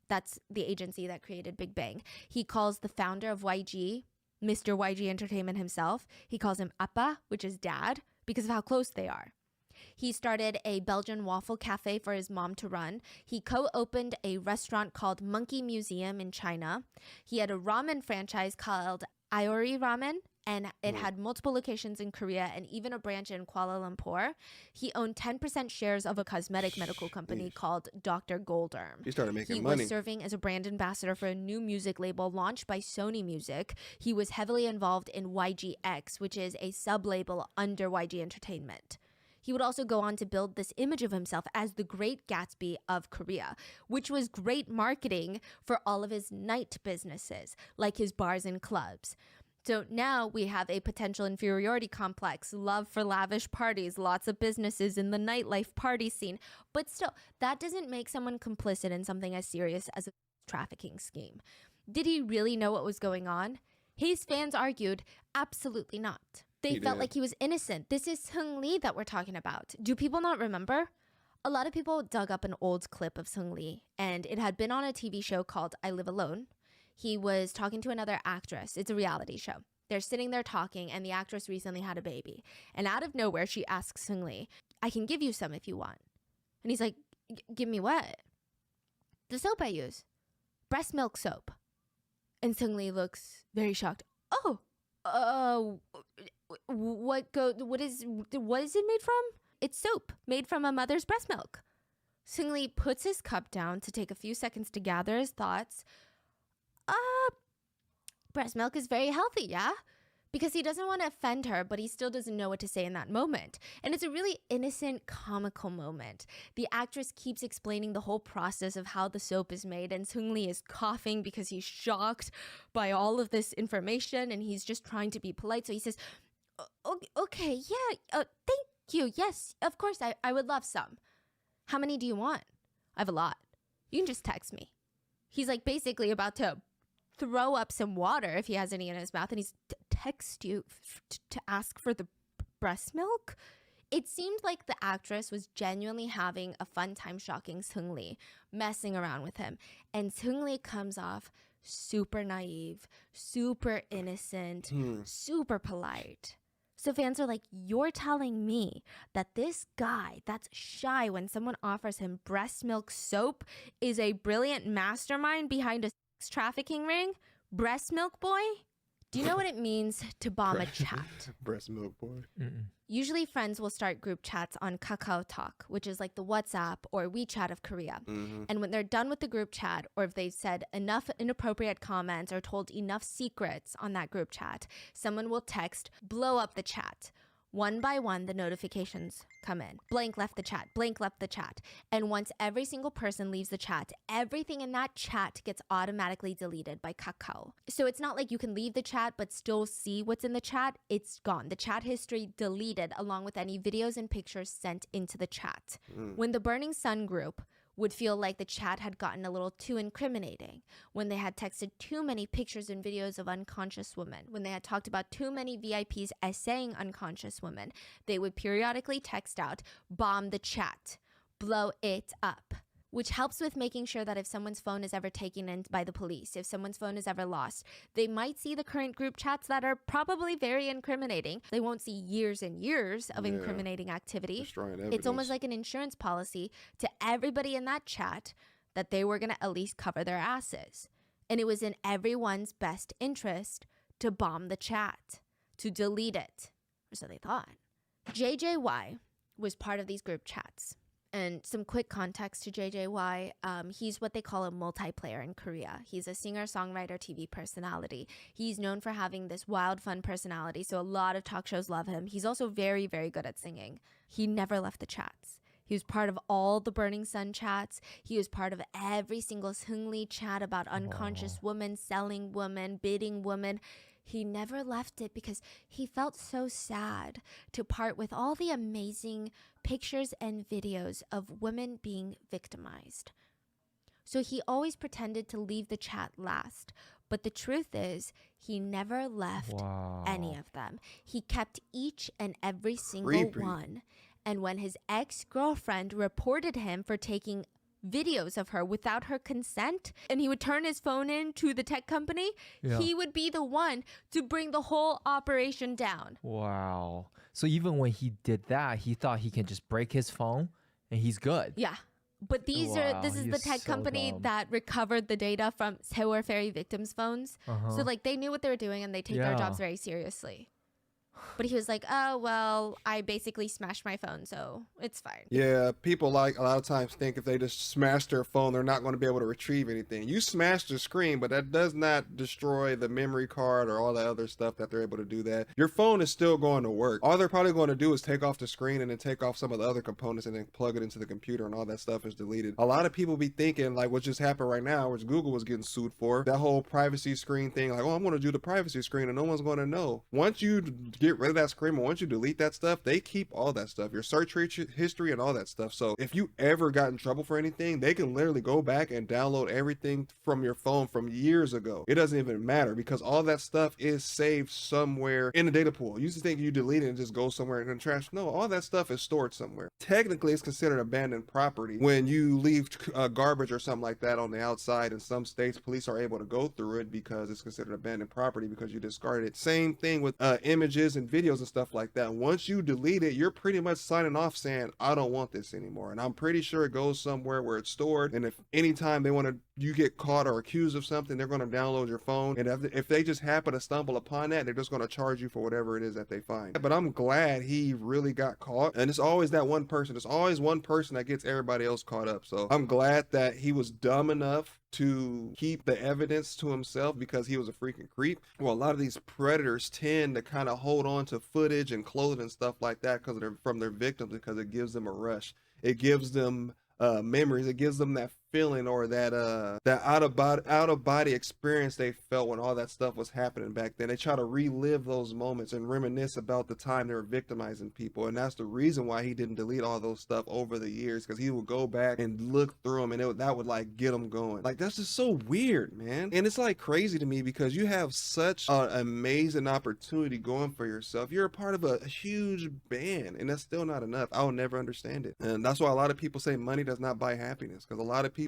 That's the agency that created Big Bang. He calls the founder of YG, Mr. YG Entertainment himself. He calls him Appa, which is dad, because of how close they are. He started a Belgian waffle cafe for his mom to run. He co-opened a restaurant called Monkey Museum in China. He had a ramen franchise called Iori Ramen, and it had multiple locations in Korea and even a branch in Kuala Lumpur. He owned 10% shares of a cosmetic medical company called Dr. Golderm. He started making He money. was serving as a brand ambassador for a new music label launched by Sony Music. He was heavily involved in YGX, which is a sub-label under YG Entertainment. He would also go on to build this image of himself as the Great Gatsby of Korea, which was great marketing for all of his night businesses, like his bars and clubs. So now we have a potential inferiority complex, love for lavish parties, lots of businesses in the nightlife party scene. But still, that doesn't make someone complicit in something as serious as a trafficking scheme. Did he really know what was going on? His fans argued, absolutely not. They felt like he was innocent. This is Seung Lee that we're talking about. Do people not remember? A lot of people dug up an old clip of Seung Lee, and it had been on a TV show called I Live Alone. He was talking to another actress. It's a reality show. They're sitting there talking, and the actress recently had a baby. And out of nowhere, she asks Seung Lee, I can give you some if you want. And he's like, give me what? The soap I use. Breast milk soap. And Seung Lee looks very shocked. What is it made from? It's soap made from a mother's breast milk. Seung Lee puts his cup down to take a few seconds to gather his thoughts. Breast milk is very healthy, yeah? Because he doesn't want to offend her, but he still doesn't know what to say in that moment. And it's a really innocent, comical moment. The actress keeps explaining the whole process of how the soap is made, and Seung Lee is coughing because he's shocked by all of this information, and he's just trying to be polite. So he says, okay, yeah, thank you. Yes, of course, I would love some. How many do you want? I have a lot. You can just text me. He's like basically about to throw up some water if he has any in his mouth, and he's text you to ask for the breast milk. It seemed like the actress was genuinely having a fun time shocking Seung Lee, messing around with him. And Seung Lee comes off super naive, super innocent, super polite. So fans are like, you're telling me that this guy that's shy when someone offers him breast milk soap is a brilliant mastermind behind a sex trafficking ring? Breast milk boy? Do you know what it means to bomb a chat? Breast milk boy. Usually friends will start group chats on Kakao Talk, which is like the WhatsApp or WeChat of Korea. And when they're done with the group chat, or if they've said enough inappropriate comments or told enough secrets on that group chat, someone will text, blow up the chat. One by one, the notifications come in. Blank left the chat, blank left the chat. And once every single person leaves the chat, everything in that chat gets automatically deleted by Kakao. So it's not like you can leave the chat but still see what's in the chat. It's gone. The chat history deleted along with any videos and pictures sent into the chat. When the Burning Sun group would feel like the chat had gotten a little too incriminating, when they had texted too many pictures and videos of unconscious women, when they had talked about too many VIPs essaying unconscious women, they would periodically text out, bomb the chat, blow it up, which helps with making sure that if someone's phone is ever taken in by the police, if someone's phone is ever lost, they might see the current group chats that are probably very incriminating. They won't see years and years of incriminating activity. It's almost like an insurance policy to everybody in that chat that they were going to at least cover their asses. And it was in everyone's best interest to bomb the chat, to delete it, or so they thought. JJY was part of these group chats. And some quick context to JJY, he's what they call a multiplayer in Korea. He's a singer-songwriter TV personality. He's known for having this wild, fun personality, so a lot of talk shows love him. He's also very, very good at singing. He never left the chats. He was part of all the Burning Sun chats. He was part of every single Seung Lee chat about unconscious women, selling women, bidding women. He never left it because he felt so sad to part with all the amazing pictures and videos of women being victimized. So he always pretended to leave the chat last. But the truth is, he never left any of them. He kept each and every single one. And when his ex-girlfriend reported him for taking videos of her without her consent, and he would turn his phone in to the tech company, he would be the one to bring the whole operation down. Wow. So even when he did that, he thought he can just break his phone and he's good. Yeah. But this is the tech company that recovered the data from Sewol Ferry victims' phones. So like they knew what they were doing and they take their jobs very seriously. But he was like, oh, well, I basically smashed my phone, so it's fine. Yeah, people like a lot of times think if they just smash their phone, they're not going to be able to retrieve anything. You smash the screen, but that does not destroy the memory card or all that other stuff that they're able to do that. Your phone is still going to work. All they're probably going to do is take off the screen and then take off some of the other components and then plug it into the computer, and all that stuff is deleted. A lot of people be thinking like what just happened right now, which Google was getting sued for, that whole privacy screen thing, like, oh, I'm going to do the privacy screen and no one's going to know. Once you get rid of that screen, once you delete that stuff, they keep all that stuff, your search history and all that stuff. So if you ever got in trouble for anything, they can literally go back and download everything from your phone from years ago. It doesn't even matter because all that stuff is saved somewhere in the data pool. You used to think you delete it and just go somewhere in the trash. No, all that stuff is stored somewhere. Technically, it's considered abandoned property when you leave garbage or something like that on the outside. In some states, police are able to go through it because it's considered abandoned property because you discarded it. Same thing with images and videos and stuff like that. Once you delete it, you're pretty much signing off saying, I don't want this anymore. And I'm pretty sure it goes somewhere where it's stored. And if anytime you get caught or accused of something, they're going to download your phone. And if they just happen to stumble upon that, they're just going to charge you for whatever it is that they find. But I'm glad he really got caught. And it's always that one person. There's always one person that gets everybody else caught up. So I'm glad that he was dumb enough to keep the evidence to himself because he was a freaking creep. Well, a lot of these predators tend to kind of hold on to footage and clothing and stuff like that because they're from their victims, because it gives them a rush. It gives them memories. It gives them that feeling or that out of body experience they felt when all that stuff was happening back then. They try to relive those moments and reminisce about the time they were victimizing people, and that's the reason why he didn't delete all those stuff over the years, because he would go back and look through them, and that would like get him going. Like, that's just so weird, man. And it's like crazy to me because you have such an amazing opportunity going for yourself. You're a part of a huge band, and that's still not enough. I'll never understand it. And that's why a lot of people say money does not buy happiness, because a lot of people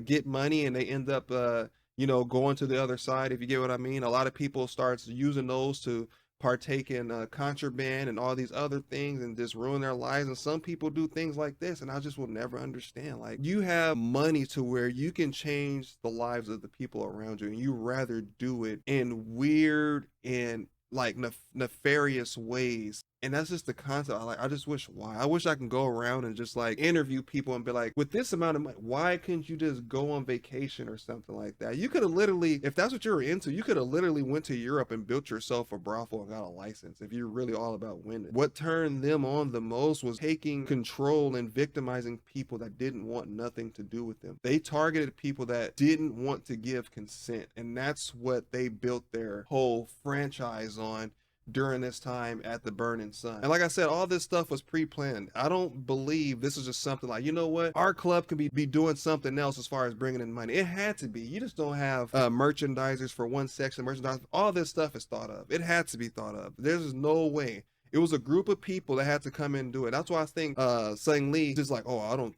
get money and they end up going to the other side, if you get what I mean. A lot of people starts using those to partake in contraband and all these other things and just ruin their lives. And some people do things like this, and I just will never understand. Like, you have money to where you can change the lives of the people around you, and you rather do it in weird and like nefarious ways. And that's just the concept. I just wish I wish I can go around and just like interview people and be like, with this amount of money, why couldn't you just go on vacation or something like that? You could have literally, if that's what you're into, you could have literally went to Europe and built yourself a brothel and got a license if you're really all about winning. What turned them on the most was taking control and victimizing people that didn't want nothing to do with them. They targeted people that didn't want to give consent, and that's what they built their whole franchise on during this time at the Burning Sun. And like I said, all this stuff was pre-planned. I don't believe this is just something like, you know what, our club could be doing something else as far as bringing in money. It had to be. You just don't have merchandisers for one section, merchandise. All this stuff is thought of. It had to be thought of. There's no way. It was a group of people that had to come in and do it. That's why I think Sung Lee just like, oh, I don't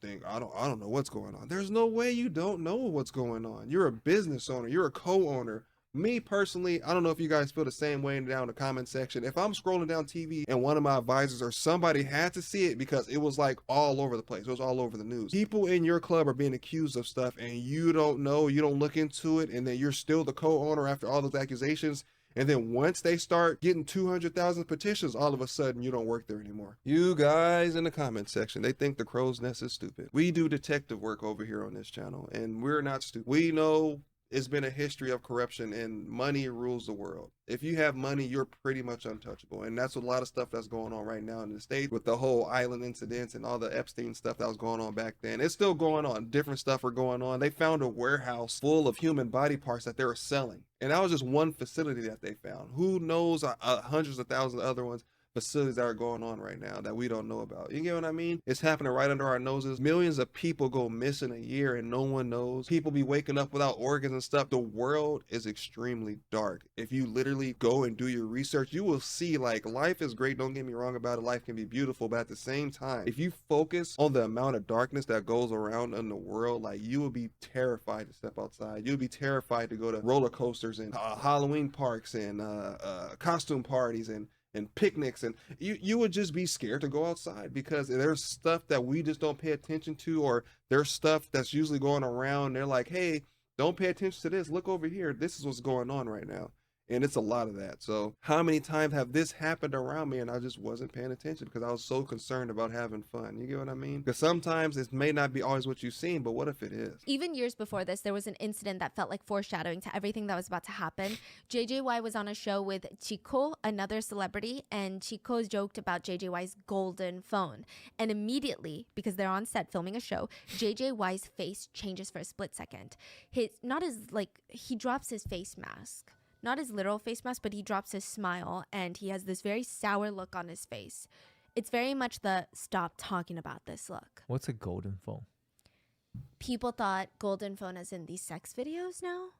know what's going on. There's no way you don't know what's going on. You're a business owner. You're a co-owner. Me personally, I don't know if you guys feel the same way down in the comment section. If I'm scrolling down TV and one of my advisors or somebody had to see it because it was like all over the place, it was all over the news. People in your club are being accused of stuff and you don't know, you don't look into it, and then you're still the co-owner after all those accusations. And then once they start getting 200,000 petitions, all of a sudden you don't work there anymore. You guys in the comment section, they think the crow's nest is stupid. We do detective work over here on this channel, and we're not stupid. We know it's been a history of corruption, and money rules the world. If you have money, you're pretty much untouchable. And that's a lot of stuff that's going on right now in the States with the whole island incidents and all the Epstein stuff that was going on back then. It's still going on. Different stuff are going on. They found a warehouse full of human body parts that they were selling. And that was just one facility that they found. Who knows hundreds of thousands of other ones, facilities that are going on right now that we don't know about. You get what I mean? It's happening right under our noses. Millions of people go missing a year and no one knows. People be waking up without organs and stuff. The world is extremely dark. If you literally go and do your research, you will see, like, life is great. Don't get me wrong about it. Life can be beautiful, but at the same time, if you focus on the amount of darkness that goes around in the world, like, you will be terrified to step outside. You'll be terrified to go to roller coasters and Halloween parks and costume parties and picnics, and you would just be scared to go outside because there's stuff that we just don't pay attention to, or there's stuff that's usually going around. They're like, hey, don't pay attention to this. Look over here. This is what's going on right now. And it's a lot of that. So how many times have this happened around me and I just wasn't paying attention because I was so concerned about having fun? You get what I mean? Because sometimes it may not be always what you've seen, but what if it is? Even years before this, there was an incident that felt like foreshadowing to everything that was about to happen. JJY was on a show with Chico, another celebrity, and Chico joked about JJY's golden phone. And immediately, because they're on set filming a show, JJY's face changes for a split second. He drops his face mask. Not his literal face mask, but he drops his smile and he has this very sour look on his face. It's very much the stop talking about this look. What's a golden phone? People thought golden phone as in these sex videos now.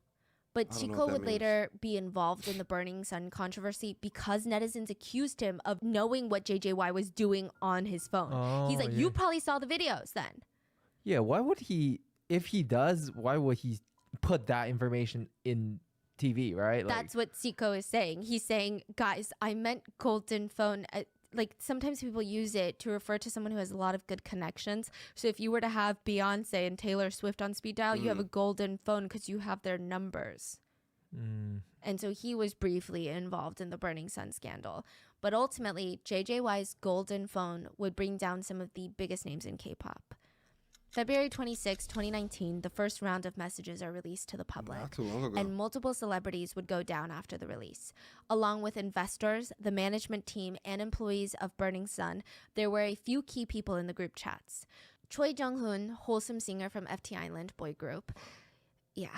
But I don't know Chico what that would means. later be involved in the Burning Sun controversy because netizens accused him of knowing what JJY was doing on his phone. He's like, you probably saw the videos then. Yeah, why would he, if he does, why would he put that information in TV, right? That's what Chico is saying. He's saying, guys, I meant golden phone. Sometimes people use it to refer to someone who has a lot of good connections. So if you were to have Beyonce and Taylor Swift on speed dial, you have a golden phone because you have their numbers. And so he was briefly involved in the Burning Sun scandal. But ultimately, JJY's golden phone would bring down some of the biggest names in K-pop. February 26, 2019, the first round of messages are released to the public. Not too long ago. And multiple celebrities would go down after the release. Along with investors, the management team, and employees of Burning Sun, there were a few key people in the group chats. Choi Jung-hoon, wholesome singer from FT Island boy group. Yeah.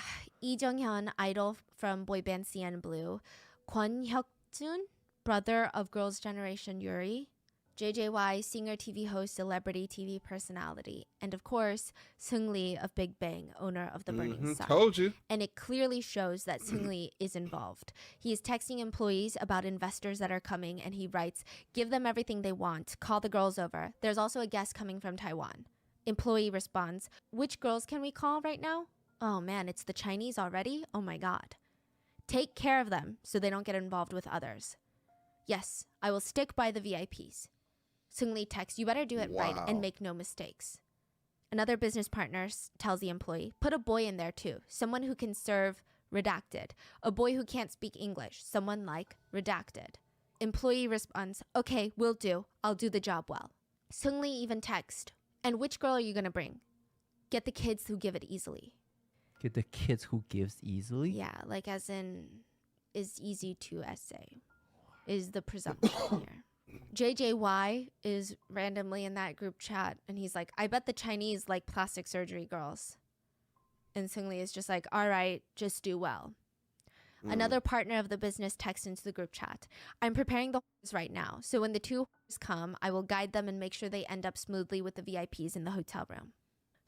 Lee Jung-hyun, idol from boy band CN Blue. Kwon Hyuk-jun, brother of Girls' Generation Yuri. JJY, singer, TV host, celebrity TV personality. And of course, Seung-lee of Big Bang, owner of the Burning Sun. Told you. And it clearly shows that Seung-lee is involved. He is texting employees about investors that are coming, and he writes, give them everything they want. Call the girls over. There's also a guest coming from Taiwan. Employee responds, which girls can we call right now? Oh man, it's the Chinese already? Oh my god. Take care of them so they don't get involved with others. Yes, I will stick by the VIPs. Seung-lee texts, you better do it right and make no mistakes. Another business partner tells the employee, put a boy in there too. Someone who can serve redacted. A boy who can't speak English. Someone like redacted. Employee responds, okay, will do. I'll do the job well. Seung-lee even texts, and which girl are you going to bring? Get the kids who give it easily. Get the kids who gives easily? Yeah, like as in is easy to essay. Is the presumption here. JJY is randomly in that group chat and he's like, I bet the Chinese like plastic surgery girls. And Seung-lee is just like, all right, just do well. Another partner of the business texts into the group chat. I'm preparing the horse right now. So when the two horses come, I will guide them and make sure they end up smoothly with the VIPs in the hotel room.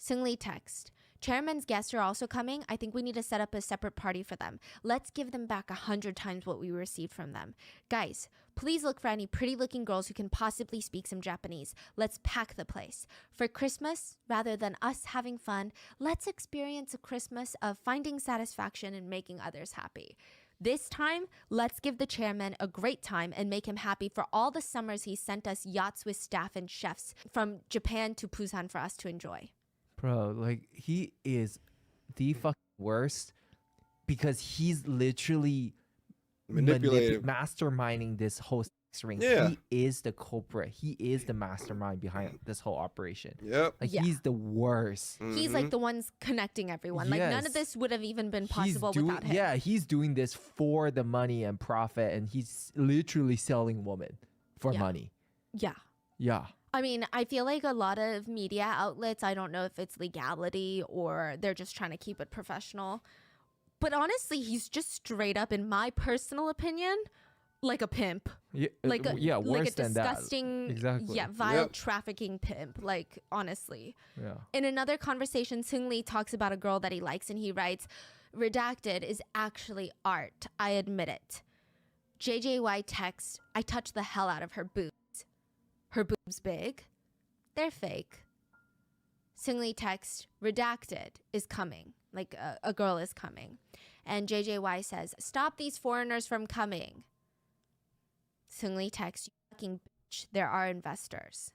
Seung-lee text. Chairman's guests are also coming. I think we need to set up a separate party for them. Let's give them back 100 times what we received from them. Guys, please look for any pretty looking girls who can possibly speak some Japanese. Let's pack the place. For Christmas, rather than us having fun, let's experience a Christmas of finding satisfaction and making others happy. This time, let's give the chairman a great time and make him happy for all the summers he sent us yachts with staff and chefs from Japan to Busan for us to enjoy. Bro, like, he is the fucking worst because he's literally masterminding this whole sex ring. Yeah. He is the culprit. He is the mastermind behind this whole operation. Yep. Like, Yeah. he's the worst. He's like the ones connecting everyone. Like none of Yes. this would have even been He's possible without him. Yeah, he's doing this for the money and profit, and he's literally selling women for Yeah. money. Yeah. Yeah. I mean, I feel like a lot of media outlets, I don't know if it's legality or they're just trying to keep it professional. But honestly, he's just straight up, in my personal opinion, like a pimp. Yeah, Like a, worse like a than that. disgusting, Exactly. vile Yep. trafficking pimp. Like, honestly. Yeah. In another conversation, Seung-lee talks about a girl that he likes and he writes, redacted is actually art. I admit it. JJY texts, I touched the hell out of her boobs. Her boobs big? They're fake. Seung-lee text, redacted is coming. Like a girl is coming. And JJY says, stop these foreigners from coming. Seung-lee text, you fucking bitch, there are investors.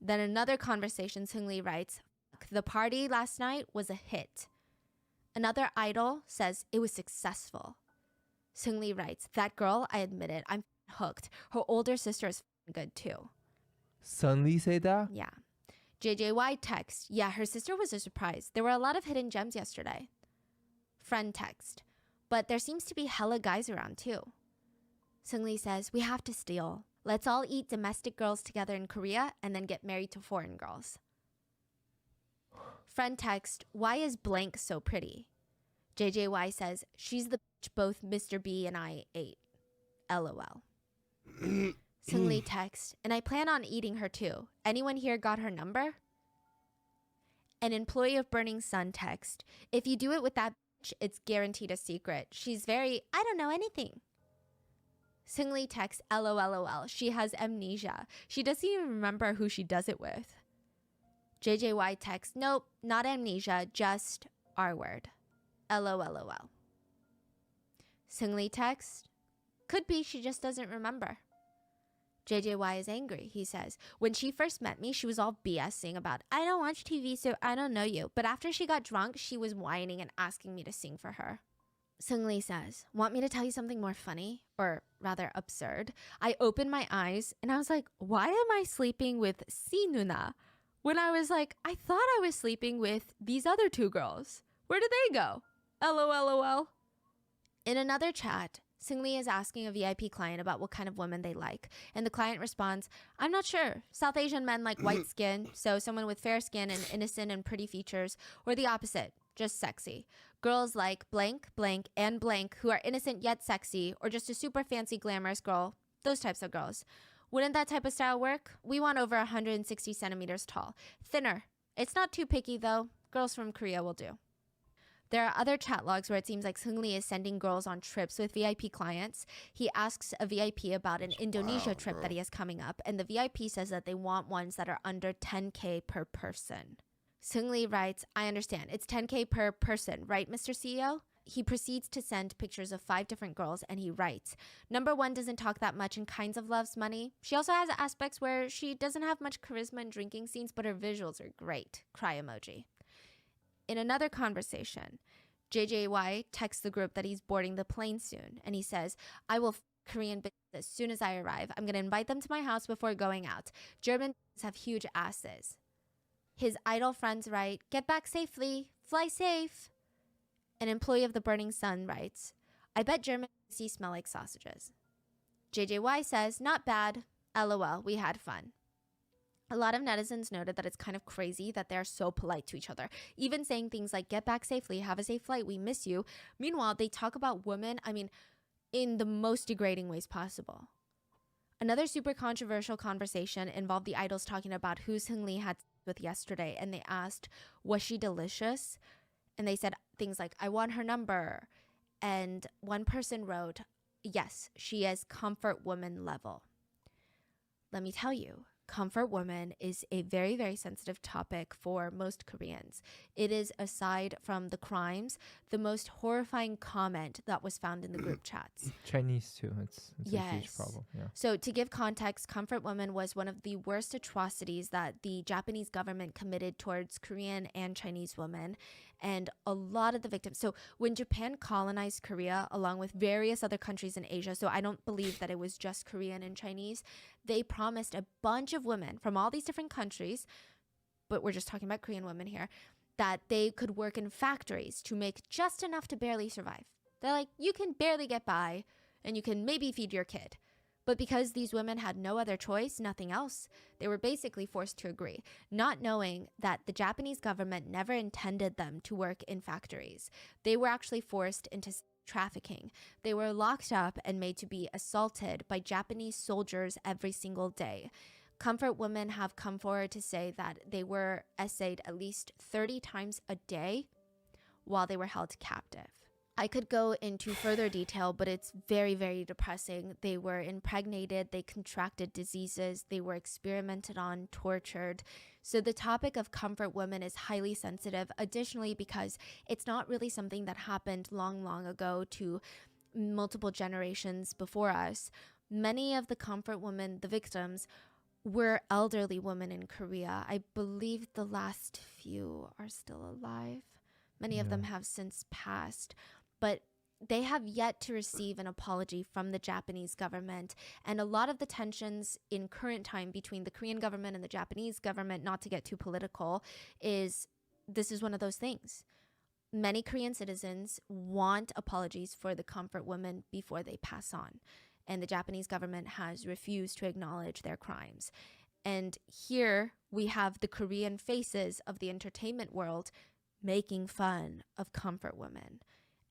Then another conversation, Seung-lee writes, the party last night was a hit. Another idol says it was successful. Seungli writes, that girl, I admit it, I'm hooked. Her older sister is good too. Suddenly say that? Yeah. JJY text, yeah, her sister was a surprise. There were a lot of hidden gems yesterday. Friend text, but there seems to be hella guys around too. Seungli says, we have to steal. Let's all eat domestic girls together in Korea and then get married to foreign girls. Friend text, why is blank so pretty? JJY says, she's the bitch both Mr. B and I ate. LOL. Seungli text, and I plan on eating her too. Anyone here got her number? An employee of Burning Sun text, if you do it with that bitch, it's guaranteed a secret. She's very, I don't know anything. Seungli texts, LOLOL, she has amnesia. She doesn't even remember who she does it with. JJY texts, nope, not amnesia, just R word. LOLOL. Seungli texts, could be she just doesn't remember. JJY is angry. He says, when she first met me, she was all BSing about, I don't watch TV, so I don't know you. But after she got drunk, she was whining and asking me to sing for her. Seungli says, want me to tell you something more funny? Or rather absurd? I opened my eyes and I was like, why am I sleeping with Si Nuna? When I was like, I thought I was sleeping with these other two girls. Where did they go? LOLOL. In another chat, Seungli is asking a VIP client about what kind of women they like. And the client responds, I'm not sure. South Asian men like white skin, so someone with fair skin and innocent and pretty features, or the opposite, just sexy. Girls like blank, blank, and blank who are innocent yet sexy, or just a super fancy glamorous girl. Those types of girls. Wouldn't that type of style work? We want over 160 centimeters tall. Thinner. It's not too picky though. Girls from Korea will do. There are other chat logs where it seems like Seungli is sending girls on trips with VIP clients. He asks a VIP about an Indonesia trip that he has coming up, and the VIP says that they want ones that are under 10K per person. Seungli writes, I understand. It's 10K per person, right, Mr. CEO? He proceeds to send pictures of 5 different girls, and he writes, number 1 doesn't talk that much and kinds of loves money. She also has aspects where she doesn't have much charisma in drinking scenes, but her visuals are great. Cry emoji. In another conversation, JJY texts the group that he's boarding the plane soon, and he says, I will Korean bitches as soon as I arrive. I'm going to invite them to my house before going out. German bitches have huge asses. His idol friends write, get back safely, fly safe. An employee of the Burning Sun writes, I bet German pussy smell like sausages. JJY says, not bad. LOL, we had fun. A lot of netizens noted that it's kind of crazy that they're so polite to each other, even saying things like, get back safely, have a safe flight, we miss you. Meanwhile, they talk about women, in the most degrading ways possible. Another super controversial conversation involved the idols talking about who Seungli had sex with yesterday, and they asked, was she delicious? And they said things like, I want her number. And one person wrote, yes, she is comfort woman level. Let me tell you, comfort woman is a very, very sensitive topic for most Koreans. It is, aside from the crimes, the most horrifying comment that was found in the group chats. Chinese too. It's a huge problem. Yeah. So to give context, comfort woman was one of the worst atrocities that the Japanese government committed towards Korean and Chinese women. And a lot of the victims. So when Japan colonized Korea, along with various other countries in Asia, so I don't believe that it was just Korean and Chinese, they promised a bunch of women from all these different countries, but we're just talking about Korean women here, that they could work in factories to make just enough to barely survive. They're like, you can barely get by and you can maybe feed your kid. But because these women had no other choice, nothing else, they were basically forced to agree, not knowing that the Japanese government never intended them to work in factories. They were actually forced into trafficking. They were locked up and made to be assaulted by Japanese soldiers every single day. Comfort women have come forward to say that they were essayed at least 30 times a day while they were held captive. I could go into further detail, but it's very, very depressing. They were impregnated, they contracted diseases, they were experimented on, tortured. So the topic of comfort women is highly sensitive, additionally because it's not really something that happened long, long ago to multiple generations before us. Many of the comfort women, the victims, were elderly women in Korea. I believe the last few are still alive. Many of them have since passed. But they have yet to receive an apology from the Japanese government. And a lot of the tensions in current time between the Korean government and the Japanese government, not to get too political, is this is one of those things. Many Korean citizens want apologies for the comfort women before they pass on. And the Japanese government has refused to acknowledge their crimes. And here we have the Korean faces of the entertainment world making fun of comfort women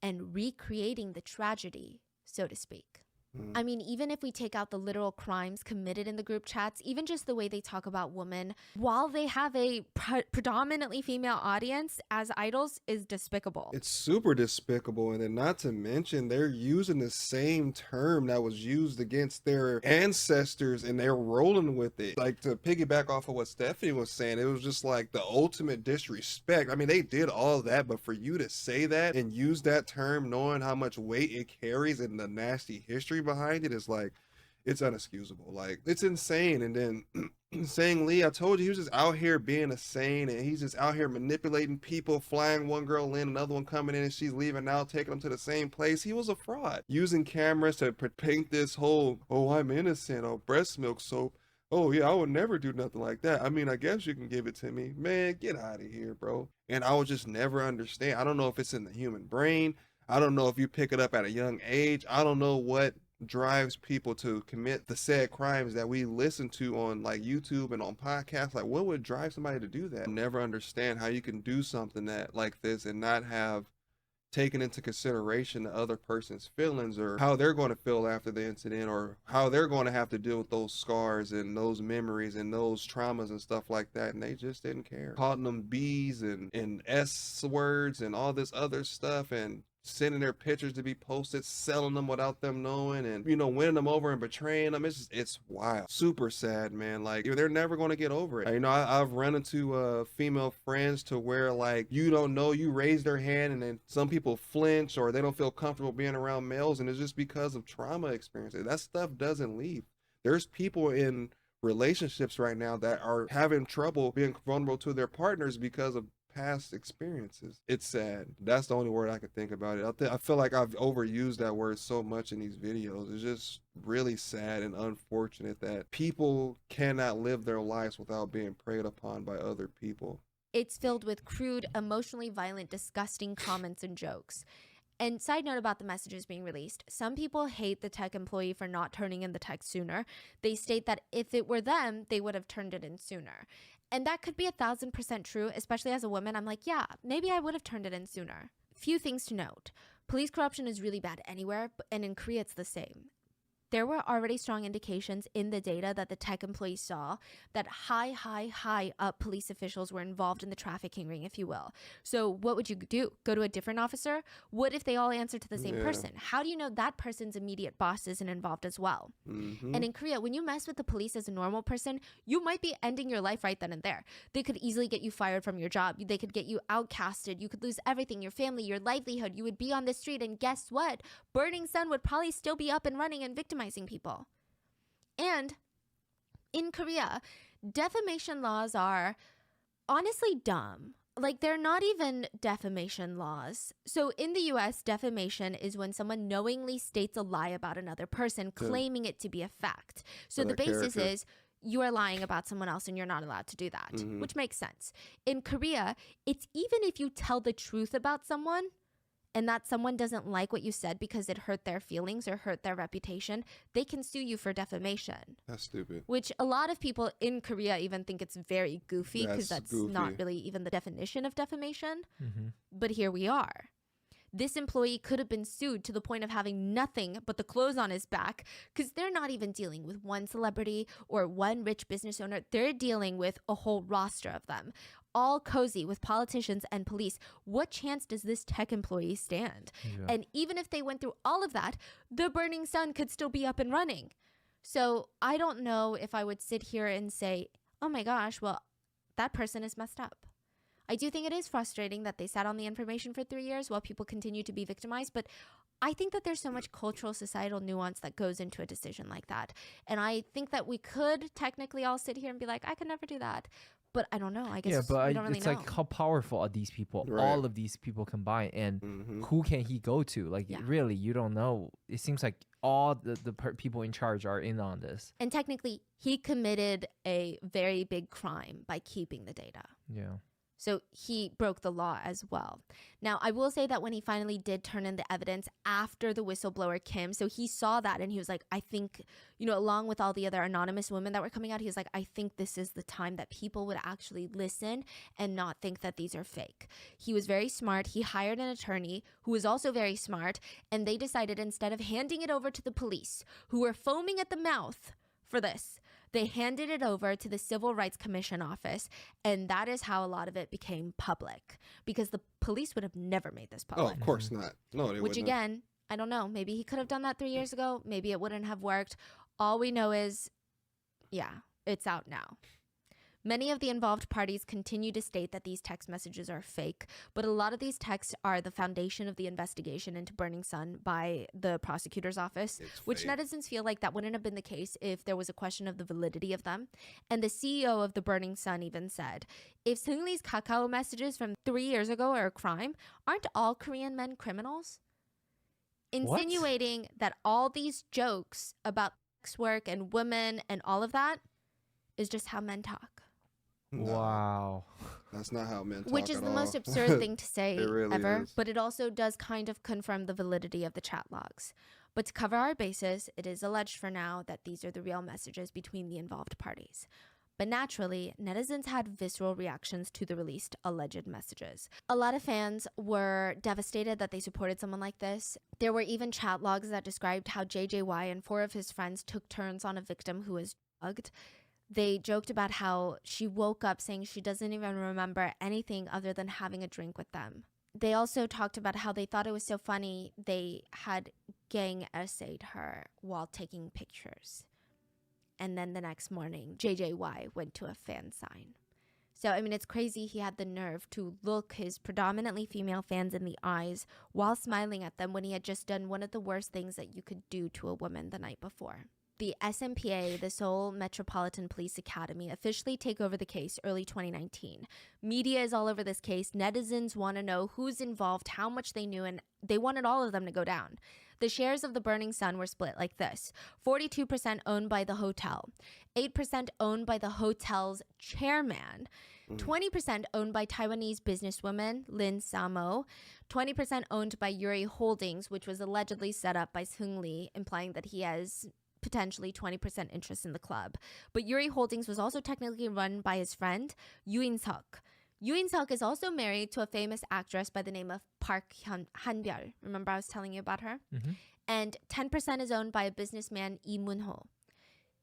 and recreating the tragedy, so to speak. I mean, even if we take out the literal crimes committed in the group chats, even just the way they talk about women, while they have a predominantly female audience as idols, is despicable. It's super despicable. And then not to mention, they're using the same term that was used against their ancestors and they're rolling with it. Like, to piggyback off of what Stephanie was saying, it was just like the ultimate disrespect. I mean, they did all that, but for you to say that and use that term knowing how much weight it carries and the nasty history behind it is like, it's unexcusable. Like, it's insane. And then saying Lee, I told you, he was just out here being a saint and he's just out here manipulating people, flying one girl in, another one coming in, and she's leaving out, taking them to the same place. He was a fraud, using cameras to paint this whole, oh, I'm innocent, oh, breast milk soap, oh yeah, I would never do nothing like that. I mean, I guess you can give it to me. Man, get out of here, bro. And I would just never understand. I don't know if it's in the human brain. I don't know if you pick it up at a young age. I don't know what drives people to commit the said crimes that we listen to on like YouTube and on podcasts. Like, what would drive somebody to do that? I never understand how you can do something that like this and not have taken into consideration the other person's feelings or how they're going to feel after the incident or how they're going to have to deal with those scars and those memories and those traumas and stuff like that. And they just didn't care, calling them B's and S words and all this other stuff and sending their pictures to be posted, selling them without them knowing, and, you know, winning them over and betraying them. It's wild. Super sad, man. Like, they're never going to get over it. You know, I've run into female friends to where, like, you don't know, you raise their hand and then some people flinch or they don't feel comfortable being around males, and it's just because of trauma experiences. That stuff doesn't leave. There's people in relationships right now that are having trouble being vulnerable to their partners because of past experiences. It's sad. That's the only word I could think about it. I feel like I've overused that word so much in these videos. It's just really sad and unfortunate that people cannot live their lives without being preyed upon by other people. It's filled with crude, emotionally violent, disgusting comments and jokes. And side note about the messages being released, some people hate the tech employee for not turning in the text sooner. They state that if it were them, they would have turned it in sooner. And that could be 1,000% true, especially as a woman. I'm like, yeah, maybe I would have turned it in sooner. Few things to note. Police corruption is really bad anywhere, and in Korea it's the same. There were already strong indications in the data that the tech employees saw that high up police officials were involved in the trafficking ring, if you will. So what would you do? Go to a different officer? What if they all answer to the same person? How do you know that person's immediate boss isn't involved as well? And in Korea, when you mess with the police as a normal person, you might be ending your life right then and there. They could easily get you fired from your job. They could get you outcasted. You could lose everything, your family, your livelihood. You would be on the street, and guess what? Burning Sun would probably still be up and running and victimizing people. And in Korea, defamation laws are honestly dumb. Like, they're not even defamation laws. So in the US, defamation is when someone knowingly states a lie about another person, claiming it to be a fact. So the basis is you are lying about someone else and you're not allowed to do that, which makes sense. In Korea, it's even if you tell the truth about someone and that someone doesn't like what you said because it hurt their feelings or hurt their reputation, they can sue you for defamation. That's stupid. Which a lot of people in Korea even think it's very goofy because that's not really even the definition of defamation. But here we are. This employee could have been sued to the point of having nothing but the clothes on his back because they're not even dealing with one celebrity or one rich business owner. They're dealing with a whole roster of them, all cozy with politicians and police. What chance does this tech employee stand? And even if they went through all of that, the Burning Sun could still be up and running. So I don't know if I would sit here and say, oh my gosh, well, that person is messed up. I do think it is frustrating that they sat on the information for 3 years while people continue to be victimized, but I think that there's so much cultural, societal nuance that goes into a decision like that. And I think that we could technically all sit here and be like, I could never do that. But I don't know. I guess Yeah, but we don't really it's know. like how powerful are these people? Right. All of these people combined, and who can he go to? Like, Yeah. really, you don't know. It seems like all the people in charge are in on this. And technically, he committed a very big crime by keeping the data. Yeah. So he broke the law as well. Now, I will say that when he finally did turn in the evidence after the whistleblower Kim, so he saw that and he was like, I think, along with all the other anonymous women that were coming out, he was like, I think this is the time that people would actually listen and not think that these are fake. He was very smart. He hired an attorney who was also very smart. And they decided, instead of handing it over to the police, who were foaming at the mouth for this, they handed it over to the Civil Rights Commission office, and that is how a lot of it became public, because the police would have never made this Oh, public. of course not. No, they Which wouldn't have. again, I don't know. Maybe he could have done that 3 years ago. Maybe it wouldn't have worked. All we know is, yeah, it's out now. Many of the involved parties continue to state that these text messages are fake, but a lot of these texts are the foundation of the investigation into Burning Sun by the prosecutor's office, which fake. netizens feel like that wouldn't have been the case if there was a question of the validity of them. And the CEO of the Burning Sun even said, if Seungri's Kakao messages from 3 years ago are a crime, aren't all Korean men criminals? Insinuating that all these jokes about sex work and women and all of that is just how men talk. No, Wow. that's not how men talk Which is at the all. most absurd thing to say It really ever, is. but it also does kind of confirm the validity of the chat logs. But to cover our bases, it is alleged for now that these are the real messages between the involved parties. But naturally, netizens had visceral reactions to the released alleged messages. A lot of fans were devastated that they supported someone like this. There were even chat logs that described how JJY and 4 of his friends took turns on a victim who was drugged. They joked about how she woke up saying she doesn't even remember anything other than having a drink with them. They also talked about how they thought it was so funny they had gang essayed her while taking pictures. And then the next morning, JJY went to a fan sign. So, I mean, it's crazy he had the nerve to look his predominantly female fans in the eyes while smiling at them when he had just done one of the worst things that you could do to a woman the night before. The SMPA, the Seoul Metropolitan Police Academy, officially take over the case early 2019. Media is all over this case. Netizens want to know who's involved, how much they knew, and they wanted all of them to go down. The shares of the Burning Sun were split like this: 42% owned by the hotel, 8% owned by the hotel's chairman, 20% owned by Taiwanese businesswoman Lin Samo, 20% owned by Yuri Holdings, which was allegedly set up by Seungri, implying that he has potentially 20% interest in the club. But Yuri Holdings was also technically run by his friend, Yoo In-seok. Yoo In-seok is also married to a famous actress by the name of Park Han-byul. Remember I was telling you about her? Mm-hmm. And 10% is owned by a businessman, Lee Moon-ho.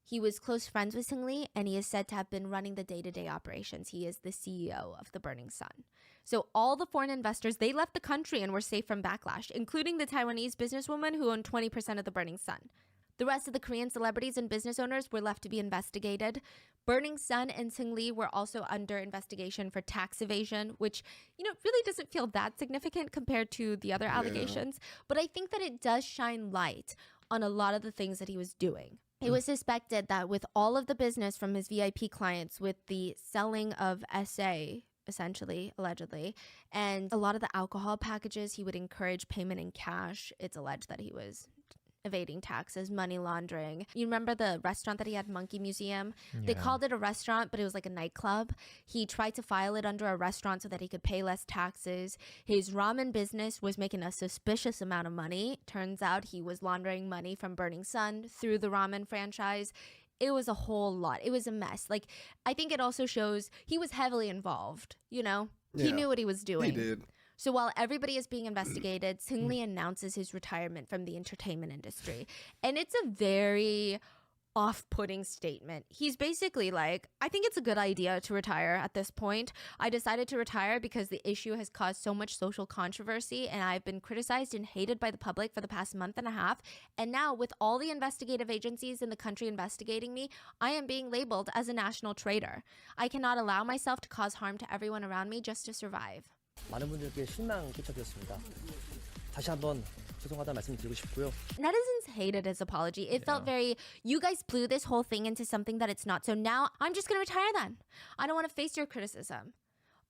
He was close friends with Seungri, and he is said to have been running the day-to-day operations. He is the CEO of the Burning Sun. So all the foreign investors, they left the country and were safe from backlash, including the Taiwanese businesswoman who owned 20% of the Burning Sun. The rest of the Korean celebrities and business owners were left to be investigated. Burning Sun and Seungri were also under investigation for tax evasion, which, really doesn't feel that significant compared to the other allegations. But I think that it does shine light on a lot of the things that he was doing. It was suspected that with all of the business from his VIP clients, with the selling of SA, essentially, allegedly, and a lot of the alcohol packages, he would encourage payment in cash. It's alleged that he was evading taxes, money laundering. You remember the restaurant that he had, Monkey Museum? Yeah. They called it a restaurant, but it was like a nightclub. He tried to file it under a restaurant so that he could pay less taxes. His ramen business was making a suspicious amount of money. Turns out he was laundering money from Burning Sun through the ramen franchise. It was a whole lot. It was a mess. I think it also shows he was heavily involved, He Yeah, knew what he was doing. He did. So while everybody is being investigated, Seungri announces his retirement from the entertainment industry. And it's a very off-putting statement. He's basically like, I think it's a good idea to retire at this point. I decided to retire because the issue has caused so much social controversy and I've been criticized and hated by the public for the past month and a half. And now with all the investigative agencies in the country investigating me, I am being labeled as a national traitor. I cannot allow myself to cause harm to everyone around me just to survive. 많은 분들께 실망 끼쳤겠습니다. 다시 한번 죄송하다 말씀드리고 싶고요. Netizens hated his apology. It felt very, you guys blew this whole thing into something that it's not. So now I'm just going to retire then. I don't want to face your criticism.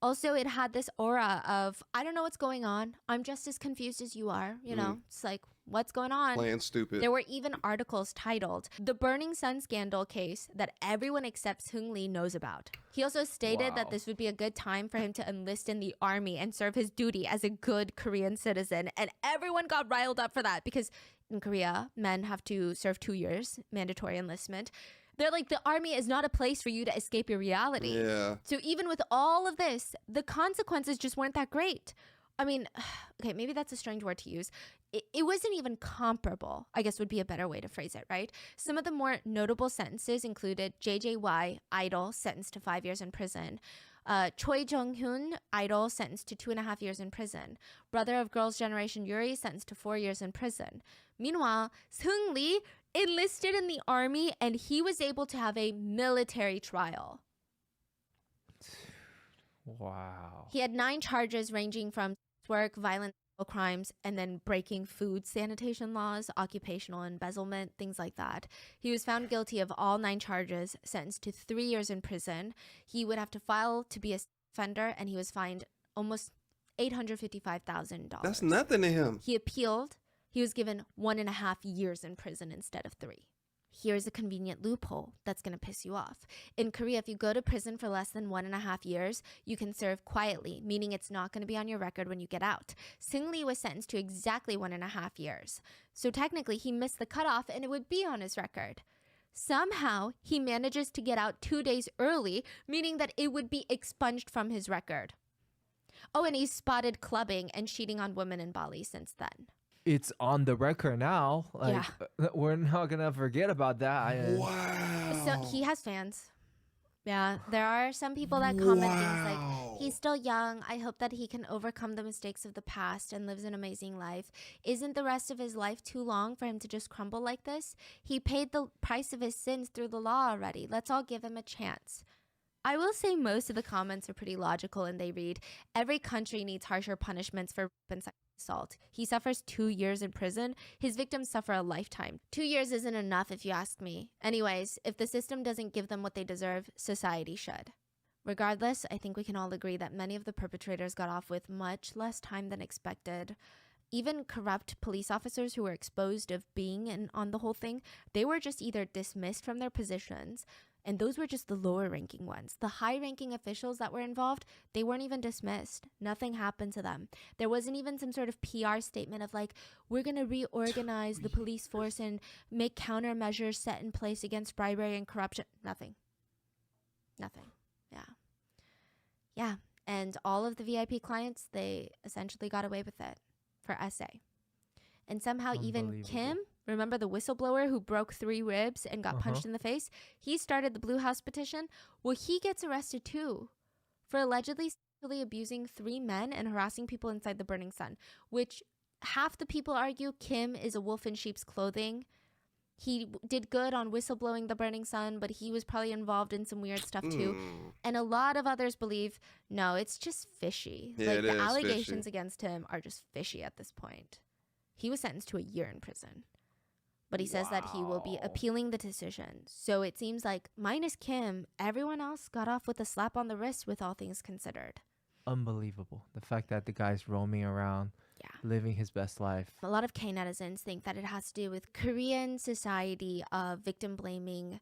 Also, it had this aura of, I don't know what's going on. I'm just as confused as you are. You know, it's like, what's going on? Playing stupid. There were even articles titled, The Burning Sun Scandal Case That Everyone Except Seung Lee Knows About. He also stated that this would be a good time for him to enlist in the army and serve his duty as a good Korean citizen. And everyone got riled up for that because in Korea, men have to serve 2 years, mandatory enlistment. They're like, the army is not a place for you to escape your reality. Yeah. So even with all of this, the consequences just weren't that great. I mean, okay, maybe that's a strange word to use. It wasn't even comparable, I guess would be a better way to phrase it, right? Some of the more notable sentences included JJY, idol, sentenced to 5 years in prison. Choi Jong-hyun, idol, sentenced to 2.5 years in prison. Brother of Girls' Generation Yuri, sentenced to 4 years in prison. Meanwhile, Seung Lee enlisted in the army and he was able to have a military trial. Wow. He had 9 charges ranging from work, violent crimes, and then breaking food sanitation laws, occupational embezzlement, things like that. He was found guilty of all 9 charges, sentenced to 3 years in prison. He would have to file to be a offender, and he was fined almost $855,000. That's nothing to him. He appealed. He was given 1.5 years in prison instead of 3. Here's a convenient loophole that's going to piss you off. In Korea, if you go to prison for less than 1.5 years, you can serve quietly, meaning it's not going to be on your record when you get out. Seung Lee was sentenced to exactly 1.5 years. So technically, he missed the cutoff and it would be on his record. Somehow, he manages to get out 2 days early, meaning that it would be expunged from his record. Oh, and he's spotted clubbing and cheating on women in Bali since then. It's on the record now. Like, we're not gonna forget about that. Wow. So he has fans. Yeah, there are some people that comment things like, he's still young. I hope that he can overcome the mistakes of the past and lives an amazing life. Isn't the rest of his life too long for him to just crumble like this? He paid the price of his sins through the law already. Let's all give him a chance. I will say most of the comments are pretty logical and they read, every country needs harsher punishments for rape and sexual assault. He suffers 2 years in prison. His victims suffer a lifetime. 2 years isn't enough if you ask me. Anyways, if the system doesn't give them what they deserve, society should. Regardless, I think we can all agree that many of the perpetrators got off with much less time than expected. Even corrupt police officers who were exposed of being in on the whole thing, they were just either dismissed from their positions, and those were just the lower ranking ones. The high ranking officials that were involved, they weren't even dismissed. Nothing happened to them. There wasn't even some sort of PR statement of like, we're going to reorganize the police force and make countermeasures set in place against bribery and corruption. Nothing. Yeah. And all of the VIP clients, they essentially got away with it for SA. And somehow even Kim, remember the whistleblower who broke 3 ribs and got punched in the face? He started the Blue House petition. Well, he gets arrested too for allegedly sexually abusing 3 men and harassing people inside the Burning Sun, which half the people argue Kim is a wolf in sheep's clothing. He did good on whistleblowing the Burning Sun, but he was probably involved in some weird stuff too. And a lot of others believe, no, it's just fishy. Yeah, like the fishy. allegations against him are just fishy at this point. He was sentenced to a year in prison. But he says that he will be appealing the decision. So it seems like, minus Kim, everyone else got off with a slap on the wrist with all things considered. Unbelievable. The fact that the guy's roaming around, living his best life. A lot of K netizens think that it has to do with Korean society of victim blaming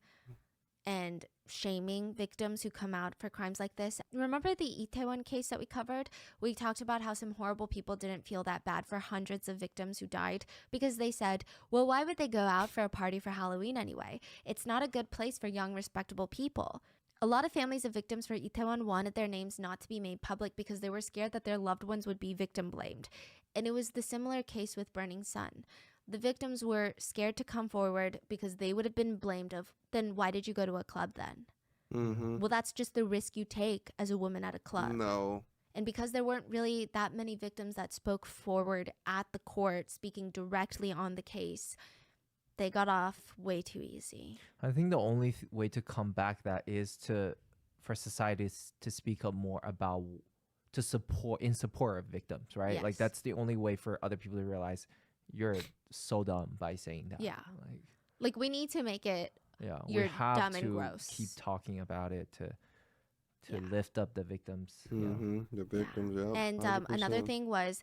and shaming victims who come out for crimes like this. Remember the Itaewon case that we covered? We talked about how some horrible people didn't feel that bad for hundreds of victims who died because they said, well, why would they go out for a party for Halloween anyway? It's not a good place for young, respectable people. A lot of families of victims for Itaewon wanted their names not to be made public because they were scared that their loved ones would be victim blamed. And it was the similar case with Burning Sun. The victims were scared to come forward because they would have been blamed of, then why did you go to a club then? Well, that's just the risk you take as a woman at a club. No. And because there weren't really that many victims that spoke forward at the court, speaking directly on the case, they got off way too easy. I think the only way to combat that is for societies to speak up more about in support of victims, right? Yes. Like that's the only way for other people to realize you're so dumb by saying that. Yeah. Like we need to make it. Yeah, You're we have dumb to and gross. keep talking about it to Yeah. lift up the victims. The victims, yeah. And another thing was,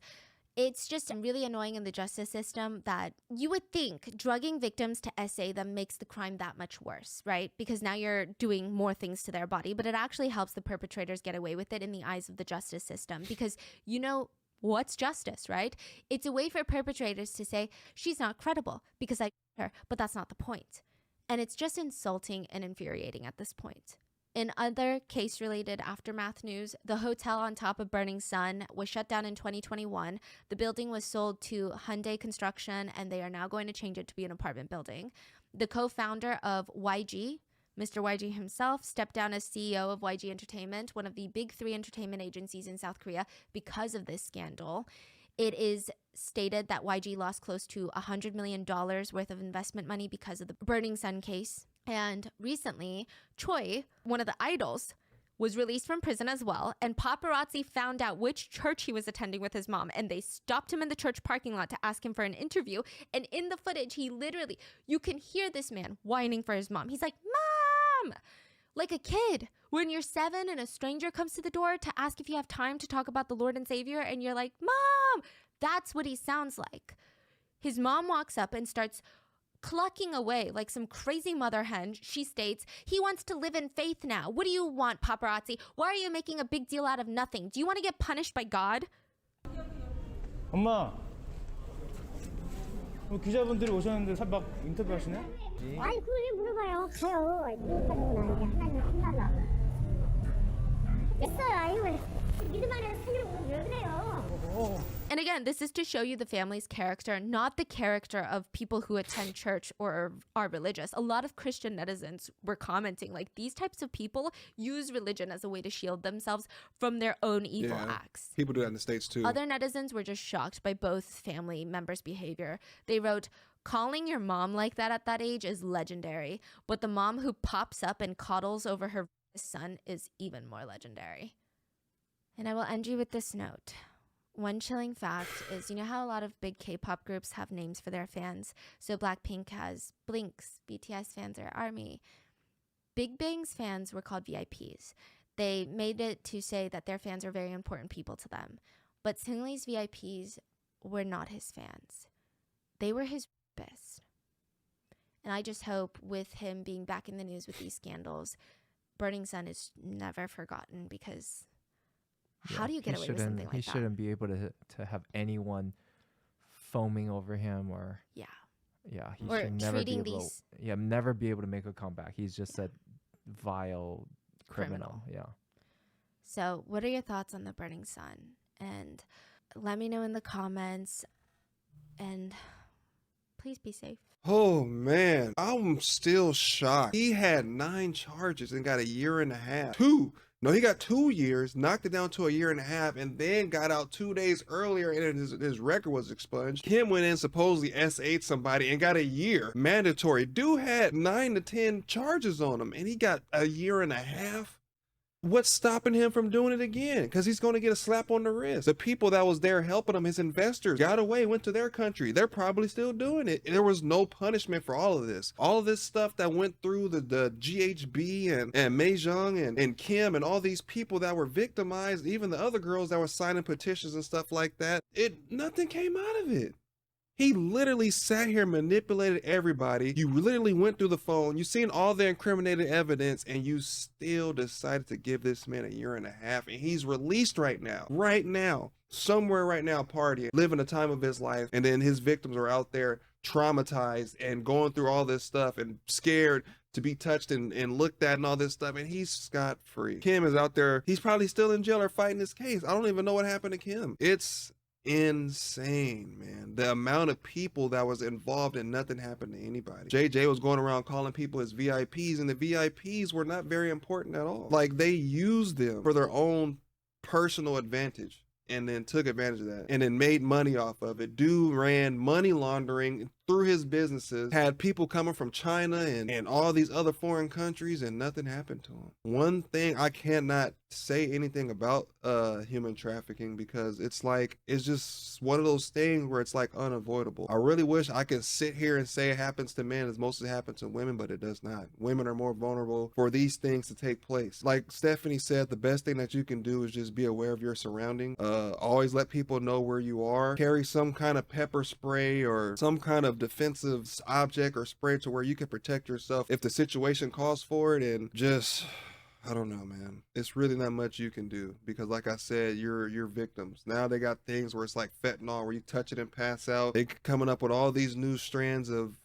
it's just really annoying in the justice system that you would think drugging victims to SA them makes the crime that much worse, right? Because now you're doing more things to their body, but it actually helps the perpetrators get away with it in the eyes of the justice system because you know what's justice, right? It's a way for perpetrators to say, she's not credible because I her, but that's not the point. And it's just insulting and infuriating at this point. In other case-related aftermath news, the hotel on top of Burning Sun was shut down in 2021. The building was sold to Hyundai Construction, and they are now going to change it to be an apartment building. The co-founder of YG, Mr. YG himself, stepped down as CEO of YG Entertainment, one of the big 3 entertainment agencies in South Korea, because of this scandal. It is stated that YG lost close to $100 million worth of investment money because of the Burning Sun case. And recently, Choi, one of the idols, was released from prison as well. And paparazzi found out which church he was attending with his mom. And they stopped him in the church parking lot to ask him for an interview. And in the footage, he literally, you can hear this man whining for his mom. He's like, Mom! Like a kid. When you're 7 and a stranger comes to the door to ask if you have time to talk about the Lord and Savior. And you're like, Mom! That's what he sounds like. His mom walks up and starts clucking away like some crazy mother hen. She states, he wants to live in faith now. What do you want, paparazzi? Why are you making a big deal out of nothing? Do you want to get punished by God? 엄마, 기자분들이 오셨는데 막 인터뷰하시네? 아니 그걸 물어봐요. 그래요. 인터뷰는 이제 하나님 신나서 됐어요. 아이고 믿음만을 살려고 왜 그래요? And again, this is to show you the family's character, not the character of people who attend church or are religious. A lot of Christian netizens were commenting, like, these types of people use religion as a way to shield themselves from their own evil acts. People do that in the States too. Other netizens were just shocked by both family members' behavior. They wrote, calling your mom like that at that age is legendary, but the mom who pops up and coddles over her son is even more legendary. And I will end you with this note. One chilling fact is, you know how a lot of big K-pop groups have names for their fans? So Blackpink has Blinks, BTS fans are ARMY. Big Bang's fans were called VIPs. They made it to say that their fans are very important people to them. But Seungri's VIPs were not his fans. They were his best. And I just hope with him being back in the news with these scandals, Burning Sun is never forgotten because... how do you get away with something like that? He shouldn't be able to have anyone foaming over him or he or should never treating be able these never be able to make a comeback. He's just a vile criminal. Yeah. So what are your thoughts on the Burning Sun? And let me know in the comments, and please be safe. Oh man, I'm still shocked. He had 9 charges and got a year and a half. He got 2 years, knocked it down to a year and a half, and then got out 2 days earlier and his record was expunged. Kim went in, supposedly S8'd somebody and got a year. Mandatory. Dude had 9 to 10 charges on him and he got a year and a half. What's stopping him from doing it again? Because he's going to get a slap on the wrist. The people that was there helping him, his investors, got away, went to their country. They're probably still doing it. There was no punishment for all of this. All of this stuff that went through the GHB and Mei Jung and Kim and all these people that were victimized, even the other girls that were signing petitions and stuff like that, nothing came out of it. He literally sat here, manipulated everybody. You literally went through the phone. You seen all the incriminating evidence and you still decided to give this man a year and a half. And he's released right now, somewhere right now, partying, living the time of his life. And then his victims are out there traumatized and going through all this stuff and scared to be touched and looked at and all this stuff. And he's scot-free. Kim is out there. He's probably still in jail or fighting his case. I don't even know what happened to Kim. It's insane, man. The amount of people that was involved and nothing happened to anybody. JJ was going around calling people his VIPs, and the VIPs were not very important at all. Like, they used them for their own personal advantage and then took advantage of that and then made money off of it. Dude ran money laundering through his businesses had people coming from China and all these other foreign countries, and nothing happened to him. One thing, I cannot say anything about human trafficking because it's like, it's just one of those things where it's like unavoidable. I really wish I could sit here and say it happens to men as mostly happens to women, but it does not. Women are more vulnerable for these things to take place. Like Stephanie said, the best thing that you can do is just be aware of your surroundings. Always let people know where you are. Carry some kind of pepper spray or some kind of defensive object or spray to where you can protect yourself if the situation calls for it. And just, I don't know, man. It's really not much you can do because, like I said, you're victims. Now they got things where it's like fentanyl, where you touch it and pass out. They coming up with all these new strands of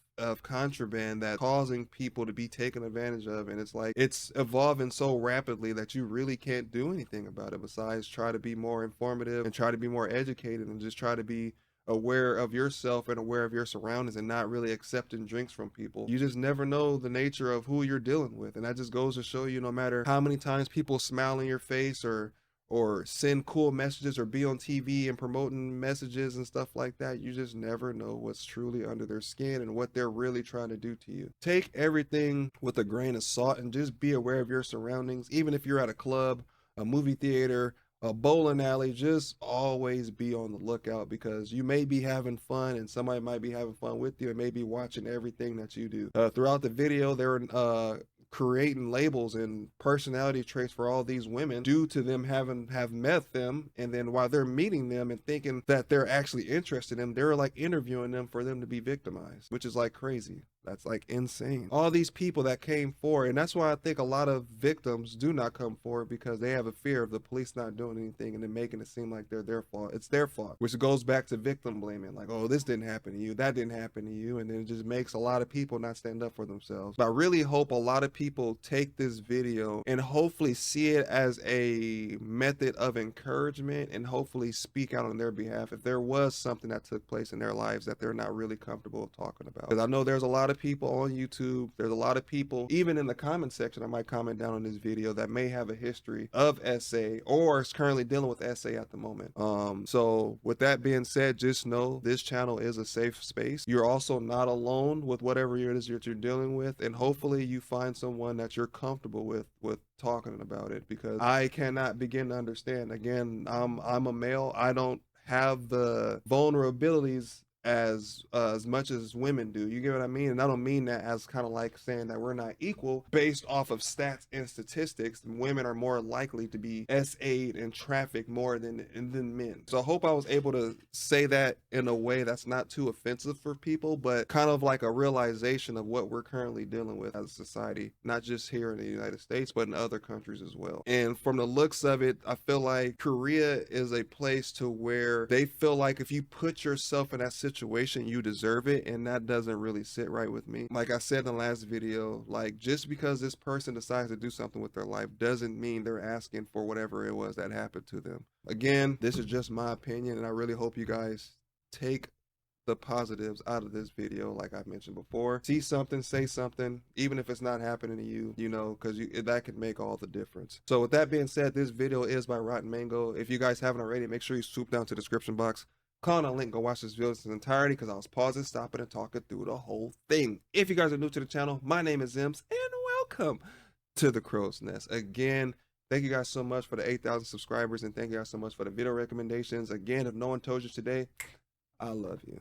contraband that causing people to be taken advantage of, and it's like it's evolving so rapidly that you really can't do anything about it besides try to be more informative and try to be more educated and just try to be aware of yourself and aware of your surroundings and not really accepting drinks from people. You just never know the nature of who you're dealing with, and that just goes to show you, no matter how many times people smile in your face or send cool messages or be on TV and promoting messages and stuff like that, you just never know what's truly under their skin and what they're really trying to do to you. Take everything with a grain of salt and just be aware of your surroundings. Even if you're at a club, a movie theater, a bowling alley, just always be on the lookout because you may be having fun and somebody might be having fun with you and may be watching everything that you do. Throughout the video, they're creating labels and personality traits for all these women due to them have met them, and then while they're meeting them and thinking that they're actually interested in them, they're like interviewing them for them to be victimized, which is like crazy. That's like insane. All these people that came forward, and that's why I think a lot of victims do not come forward because they have a fear of the police not doing anything and then making it seem like they're their fault. It's their fault, which goes back to victim blaming. Like, oh, this didn't happen to you, that didn't happen to you, and then it just makes a lot of people not stand up for themselves. But I really hope a lot of people take this video and hopefully see it as a method of encouragement and hopefully speak out on their behalf if there was something that took place in their lives that they're not really comfortable talking about. Because I know there's a lot of people on YouTube, there's a lot of people even in the comment section, I might comment down on this video, that may have a history of SA or is currently dealing with SA at the moment. So with that being said, just know this channel is a safe space. You're also not alone with whatever it is that you're dealing with, and hopefully you find someone that you're comfortable with talking about it, because I cannot begin to understand. Again, I'm a male. I don't have the vulnerabilities as much as women do. You get what I mean? And I don't mean that as kind of like saying that we're not equal. Based off of stats and statistics, women are more likely to be SA'd and trafficked more than men. So I hope I was able to say that in a way that's not too offensive for people, but kind of like a realization of what we're currently dealing with as a society, not just here in the United States, but in other countries as well. And from the looks of it, I feel like Korea is a place to where they feel like if you put yourself in that situation, you deserve it, and that doesn't really sit right with me. Like I said in the last video, like just because this person decides to do something with their life doesn't mean they're asking for whatever it was that happened to them. Again, this is just my opinion, and I really hope you guys take the positives out of this video. Like I mentioned before, see something, say something, even if it's not happening to you, you know, because that could make all the difference. So with that being said, this video is by Rotten Mango. If you guys haven't already, make sure you swoop down to the description box, click on the link, go watch this video in its entirety, because I was pausing, stopping, and talking through the whole thing. If you guys are new to the channel, my name is Zems, and welcome to the Crow's Nest. Again, thank you guys so much for the 8,000 subscribers, and thank you guys so much for the video recommendations. Again, if no one told you today, I love you.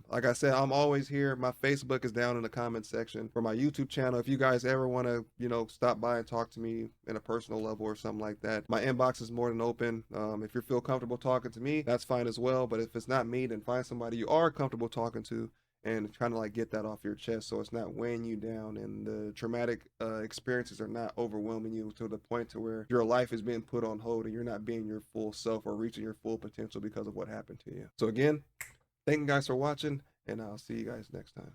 Like I said, I'm always here. My Facebook is down in the comment section for my YouTube channel. If you guys ever want to, you know, stop by and talk to me in a personal level or something like that, my inbox is more than open. If you feel comfortable talking to me, that's fine as well. But if it's not me, then find somebody you are comfortable talking to and trying to like get that off your chest, so it's not weighing you down and the traumatic experiences are not overwhelming you to the point to where your life is being put on hold and you're not being your full self or reaching your full potential because of what happened to you. So again, thank you guys for watching, and I'll see you guys next time.